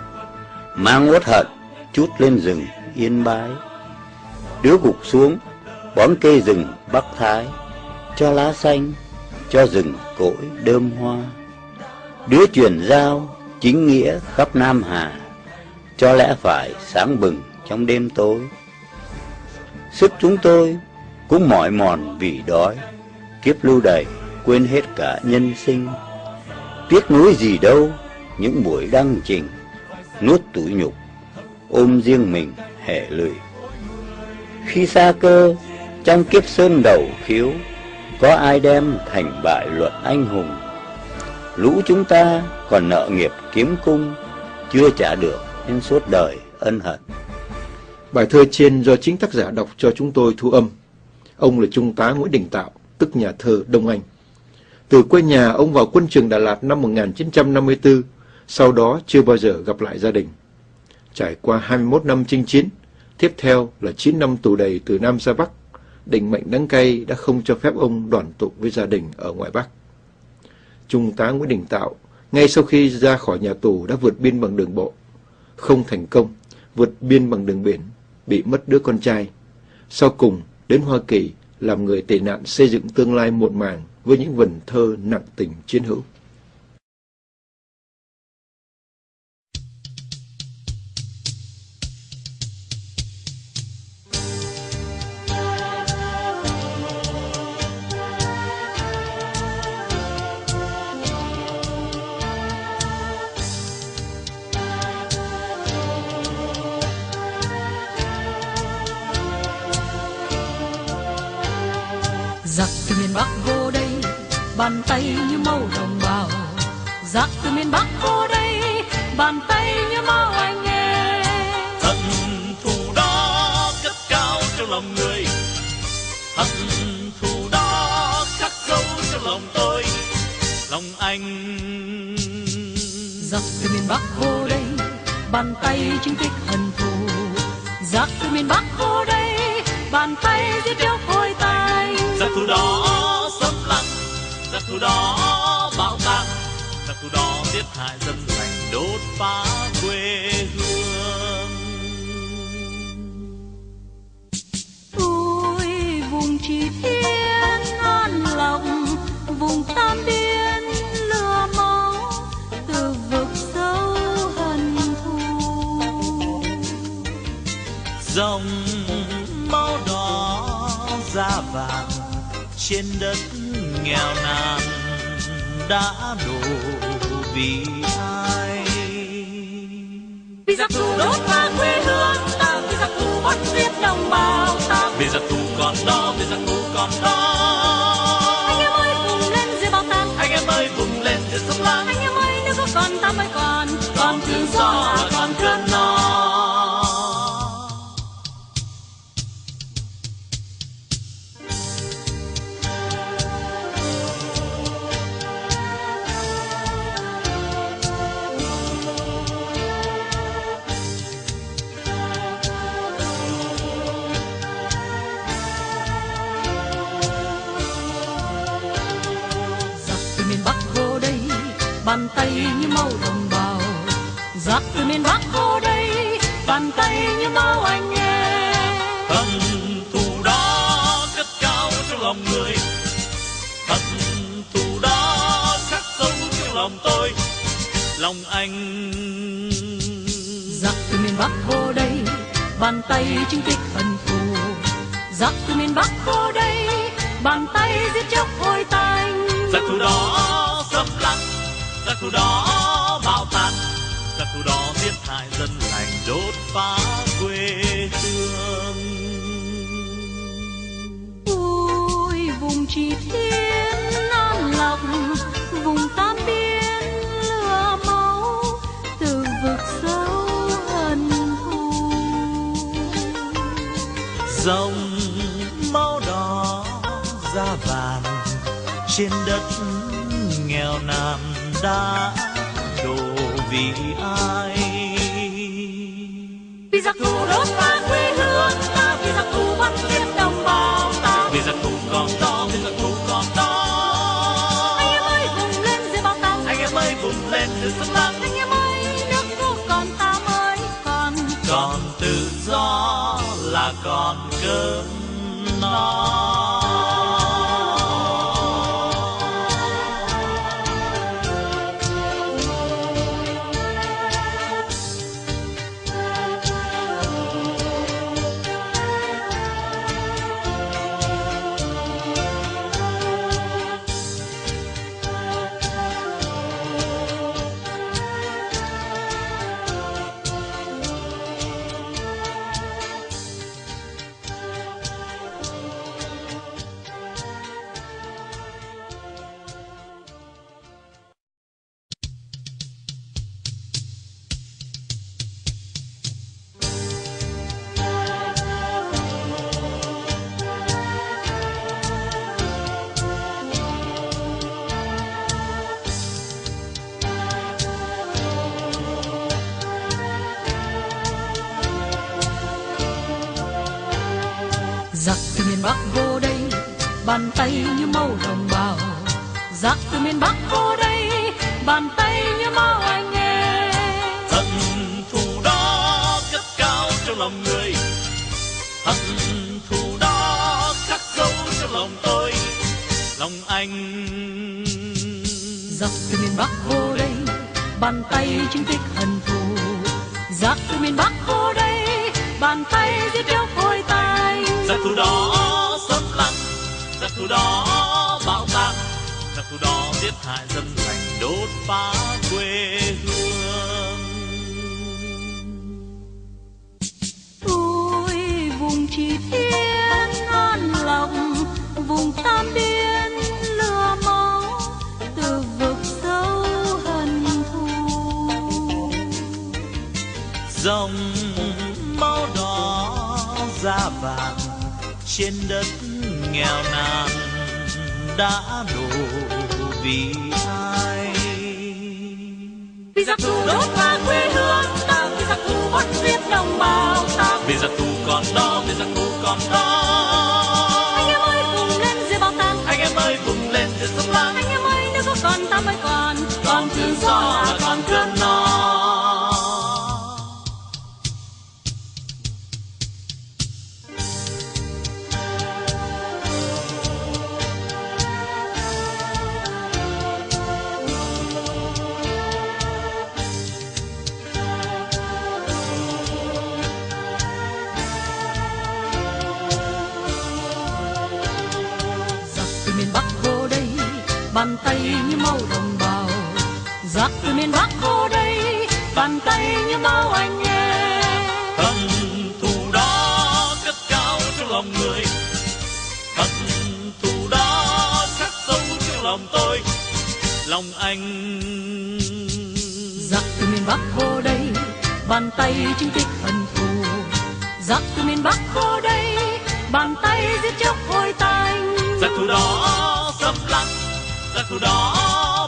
[SPEAKER 21] mang uất hận chút lên rừng Yên Bái. Đứa gục xuống bón cây rừng Bắc Thái, cho lá xanh, cho rừng cội đơm hoa. Đứa truyền giao chính nghĩa khắp Nam Hà, cho lẽ phải sáng bừng trong đêm tối. Sức chúng tôi cũng mỏi mòn vì đói, kiếp lưu đày quên hết cả nhân sinh. Tiếc nuối gì đâu những buổi đăng trình, nuốt tủi nhục ôm riêng mình hẻ lười. Khi xa cơ trong kiếp sơn đầu khiếu, có ai đem thành bại luận anh hùng. Lũ chúng ta còn nợ nghiệp kiếm cung, chưa trả được nên suốt đời ân hận.
[SPEAKER 9] Bài thơ trên do chính tác giả đọc cho chúng tôi thu âm. Ông là Trung tá Nguyễn Đình Tạo, tức nhà thơ Đông Anh. Từ quê nhà, ông vào quân trường Đà Lạt năm 1954, sau đó chưa bao giờ gặp lại gia đình. Trải qua 21 năm chinh chiến, tiếp theo là 9 năm tù đầy từ Nam ra Bắc, định mệnh đắng cay đã không cho phép ông đoàn tụ với gia đình ở ngoài Bắc. Trung tá Nguyễn Đình Tạo, ngay sau khi ra khỏi nhà tù đã vượt biên bằng đường bộ. Không thành công, vượt biên bằng đường biển, bị mất đứa con trai. Sau cùng, đến Hoa Kỳ làm người tị nạn xây dựng tương lai muộn màng với những vần thơ nặng tình chiến hữu.
[SPEAKER 28] Giặc từ miền Bắc vô đây, bàn tay như màu đồng bào. Giặc từ miền Bắc vô đây, bàn tay như màu anh nghe.
[SPEAKER 2] Hận thù đó cất cao trong lòng người, hận thù đó khắc sâu trong lòng tôi, lòng anh.
[SPEAKER 28] Giặc từ miền Bắc vô đây, bàn tay chinh tích hận thù. Giặc từ miền Bắc vô đây, bàn tay giết điếu phôi tay.
[SPEAKER 2] Giặc thù đó xâm lăng, giặc thù đó bạo tạc, giặc thù đó giết hại dân thành, đốt phá quê hương.
[SPEAKER 28] Tôi vùng chỉ thiên an lòng, vùng tam biên lửa máu từ vực sâu hận thù.
[SPEAKER 2] Dòng máu đỏ da vàng trên đất nghèo nàn đã đổ vì ai?
[SPEAKER 28] Vì giặc thù đốt phá quê hương ta, vì giặc thù bắt giết đồng bào ta,
[SPEAKER 2] vì giặc thù còn đó, vì giặc thù còn đó.
[SPEAKER 28] Anh em ơi vùng lên diệt bạo tàn,
[SPEAKER 2] anh em ơi vùng lên diệt xâm lăng.
[SPEAKER 28] Anh em ơi nếu có còn ta mới còn tự do là còn cơn no. Bàn tay như máu đồng bào, giặc từ miền Bắc vô đây, bàn tay như máu anh em.
[SPEAKER 2] Hận thù đó cất cao trong lòng người, hận thù đó khắc sâu trong lòng tôi, lòng anh.
[SPEAKER 28] Giặc từ miền Bắc vô đây, bàn tay chứng tích hận thù. Giặc từ miền Bắc vô đây, bàn tay giết chóc hôi tanh.
[SPEAKER 2] Giặc thù đó xâm lăng, giặc thù đó bạo tàn, giặc thù đó giết hại dân lành, đốt phá quê hương.
[SPEAKER 28] Ôi vùng Chỉ Thiên an lộc, vùng Tam Biên lửa máu từ vực sâu hận thù.
[SPEAKER 2] Dòng máu đỏ da vàng trên đất nghèo nàn đã đổ vì ai?
[SPEAKER 28] Vì giặc thù đốt phá quê hương ta, vì giặc thù bắt giết đồng bào ta,
[SPEAKER 2] vì giặc thù còn đó, vì giặc thù còn đó.
[SPEAKER 28] Anh em ơi vùng lên diệt bạo tàn,
[SPEAKER 2] anh em ơi vùng lên diệt xâm lăng.
[SPEAKER 28] Anh em ơi nước nước còn ta mới
[SPEAKER 2] còn tự do là còn cơn no.
[SPEAKER 28] Giặc từ miền Bắc vô đây, bàn tay như máu đồng bào. Giặc từ miền Bắc vô đây, bàn tay như máu anh em.
[SPEAKER 2] Hận thù đó cất cao trong lòng người, hận thù đó khắc sâu trong lòng tôi, lòng anh.
[SPEAKER 28] Giặc từ miền Bắc vô đây, bàn tay chứng tích hận thù. Giặc từ miền Bắc vô đây, bàn tay giết chóc hôi tanh.
[SPEAKER 2] Giặc thù đó xâm lăng, giặc thù đó bạo tàn, giặc thù đó giết hại dân lành, đốt phá quê hương.
[SPEAKER 28] Ôi vùng Chỉ Thiên an lộc, vùng Tam Biên lửa máu từ vực sâu hận thù.
[SPEAKER 2] Dòng máu đỏ da vàng trên đất nghèo nàn đã đổ vì ai?
[SPEAKER 28] Vì giặc thù đốt phá quê hương ta, vì giặc thù bắt giết đồng bào ta,
[SPEAKER 2] vì giặc thù còn đó, vì giặc thù còn đó.
[SPEAKER 28] Anh em ơi vùng lên diệt bạo tàn,
[SPEAKER 2] anh em ơi vùng lên diệt xâm lăng.
[SPEAKER 28] Anh em ơi nếu có còn ta mới còn tự do là còn cơn no. miền Bắc vô đây, bàn tay như bao anh nghe.
[SPEAKER 2] Hận thù đó cất cao trong lòng người, hận thù đó khắc sâu trong lòng tôi, lòng anh.
[SPEAKER 28] Giặc từ miền Bắc vô đây, bàn tay chứng tích hận thù. Giặc từ miền Bắc vô đây, bàn tay giết chóc hôi tanh.
[SPEAKER 2] Giặc thù đó xâm lăng, giặc thù đó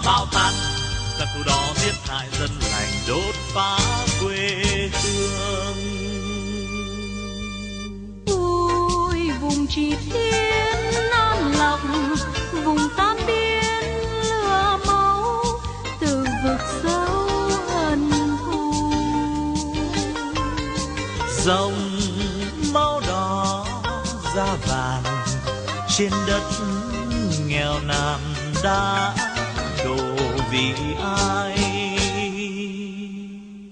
[SPEAKER 2] bạo tàn, giặc thù đó giết hại dân lành, đốt phá quê hương.
[SPEAKER 28] Ôi vùng Chỉ Thiên Nam Lộc, vùng Tam Biên lửa máu, từ vực sâu hận thù.
[SPEAKER 2] Dòng máu đỏ da vàng trên đất nghèo nàn đã đổ vì ai?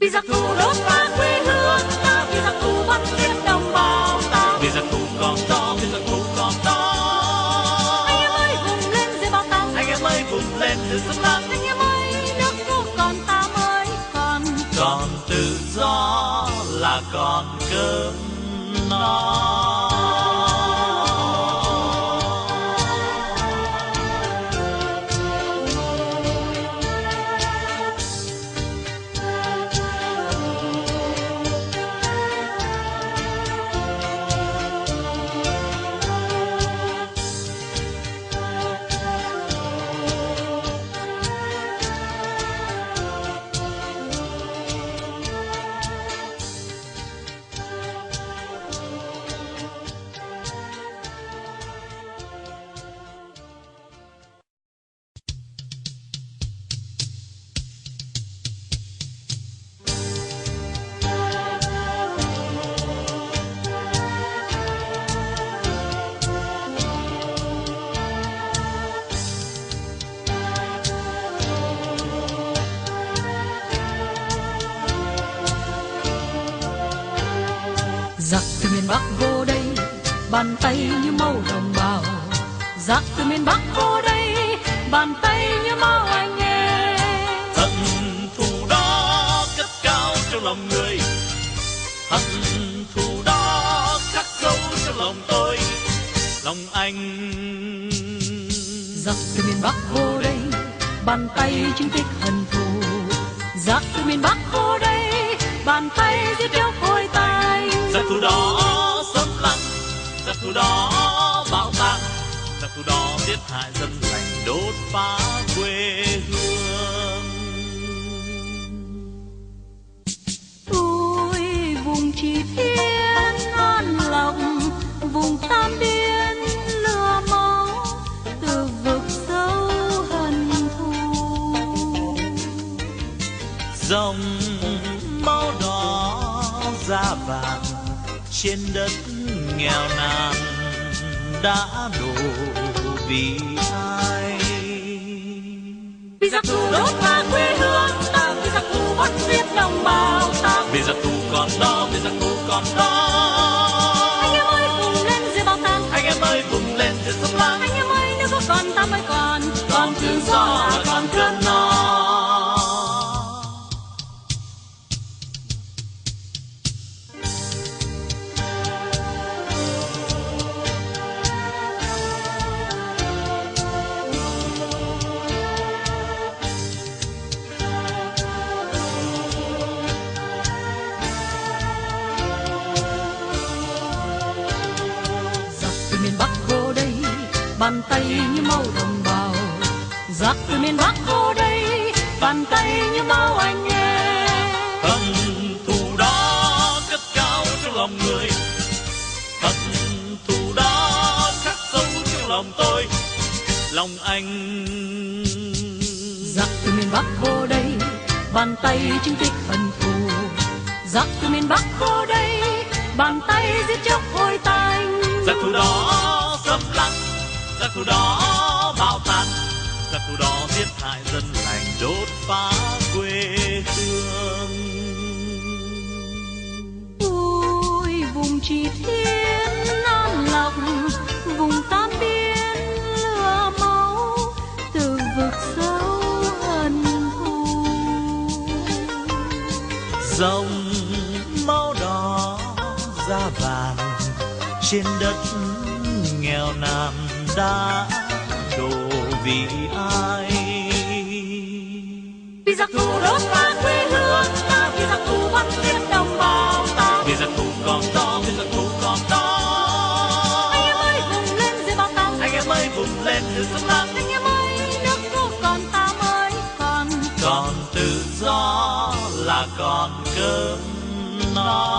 [SPEAKER 28] Vì giặc thù đốt phá quê hương ta, vì giặc thù bắt giết đồng bào ta,
[SPEAKER 2] vì giặc thù còn đó, vì giặc thù còn đó.
[SPEAKER 28] Anh em ơi vùng lên dưới bao tang,
[SPEAKER 2] anh em ơi vùng lên từ sông Lam,
[SPEAKER 28] anh em ơi nước vô còn ta mới
[SPEAKER 2] còn tự do là còn cơm no.
[SPEAKER 28] Giặc từ miền Bắc vô đây, bàn tay như màu đồng bào. Giặc từ miền Bắc vô đây, bàn tay như máu anh nghe.
[SPEAKER 2] Hận thù đó cất cao trong lòng người, hận thù đó khắc sâu trong lòng tôi, lòng anh.
[SPEAKER 28] Giặc từ miền Bắc vô đây, bàn tay chứng tích hận thù. Giặc từ miền Bắc vô đây, bàn tay giết chóc hôi tanh.
[SPEAKER 2] Giặc thù đó xâm lăng, giặc thù đó bạo tàn, giặc thù đó giết hại dân lành, đốt phá quê hương.
[SPEAKER 28] Ôi vùng Chỉ Thiên An Lộc, vùng Tam Biên lửa máu, từ vực sâu hận thù.
[SPEAKER 2] Dòng máu đỏ da vàng trên đất nghèo nàn đã đổ vì ai?
[SPEAKER 28] Vì giặc thù đốt phá quê hương ta, vì giặc thù bắt giết đồng bào ta,
[SPEAKER 2] vì giặc thù còn đó, vì giặc thù còn đó.
[SPEAKER 28] Anh em ơi vùng lên dưới bao tang,
[SPEAKER 2] anh em ơi vùng lên dưới sông Lam,
[SPEAKER 28] anh em ơi nếu có còn ta mới còn tự do là còn cơm no. Bàn tay như máu đồng bào. Giặc từ miền Bắc vô đây, bàn tay như máu anh nghe.
[SPEAKER 2] Hận thù đó cất cao trong lòng người, hận thù đó khắc sâu trong lòng tôi, lòng anh.
[SPEAKER 28] Giặc từ miền Bắc vô đây, bàn tay chứng tích hận thù. Giặc từ miền Bắc vô đây, bàn tay giết chóc hôi tanh.
[SPEAKER 2] Giặc thù đó xâm lăng, giặc thù đó bạo tàn, giặc thù đó giết hại dân lành, đốt phá quê hương.
[SPEAKER 28] Ôi vùng Chỉ Thiên Nam Lộc, vùng Tam Biên lửa máu, từ vực sâu hận thù.
[SPEAKER 2] dòng máu đỏ da vàng trên đất nghèo nàn đã đổ vì ai.
[SPEAKER 28] Vì giặc thù đốt phá quê hương ta, vì giặc thù bắn giết đồng bào ta,
[SPEAKER 2] vì giặc thù còn đó, vì giặc thù còn đó.
[SPEAKER 28] Anh em ơi vùng lên dưới bao táp,
[SPEAKER 2] anh em ơi vùng lên từ sông Lam,
[SPEAKER 28] anh em ơi nước vô còn ta mới
[SPEAKER 2] còn tự do là còn cơm no.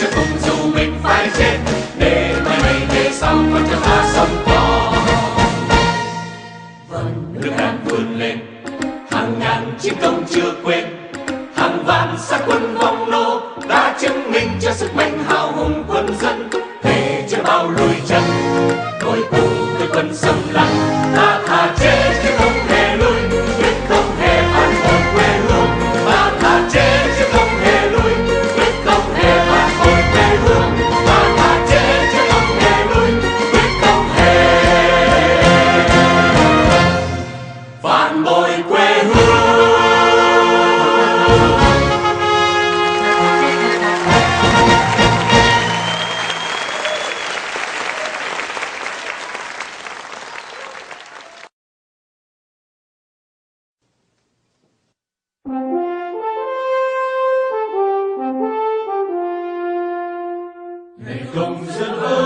[SPEAKER 3] Cho cùng binh cho sức mạnh hào hùng quân dân, thề chưa bao lùi chân. Ngồi cùng với quân xâm lăng, ta thà chết chứ không hề lui, quyết không hề phản bội quê hương. Ta thà chết chứ không hề lui, quyết không hề phản bội quê hương. Ta thà chết chứ không hề lui, quyết không hề phản bội quê hương. Này công dân ơi,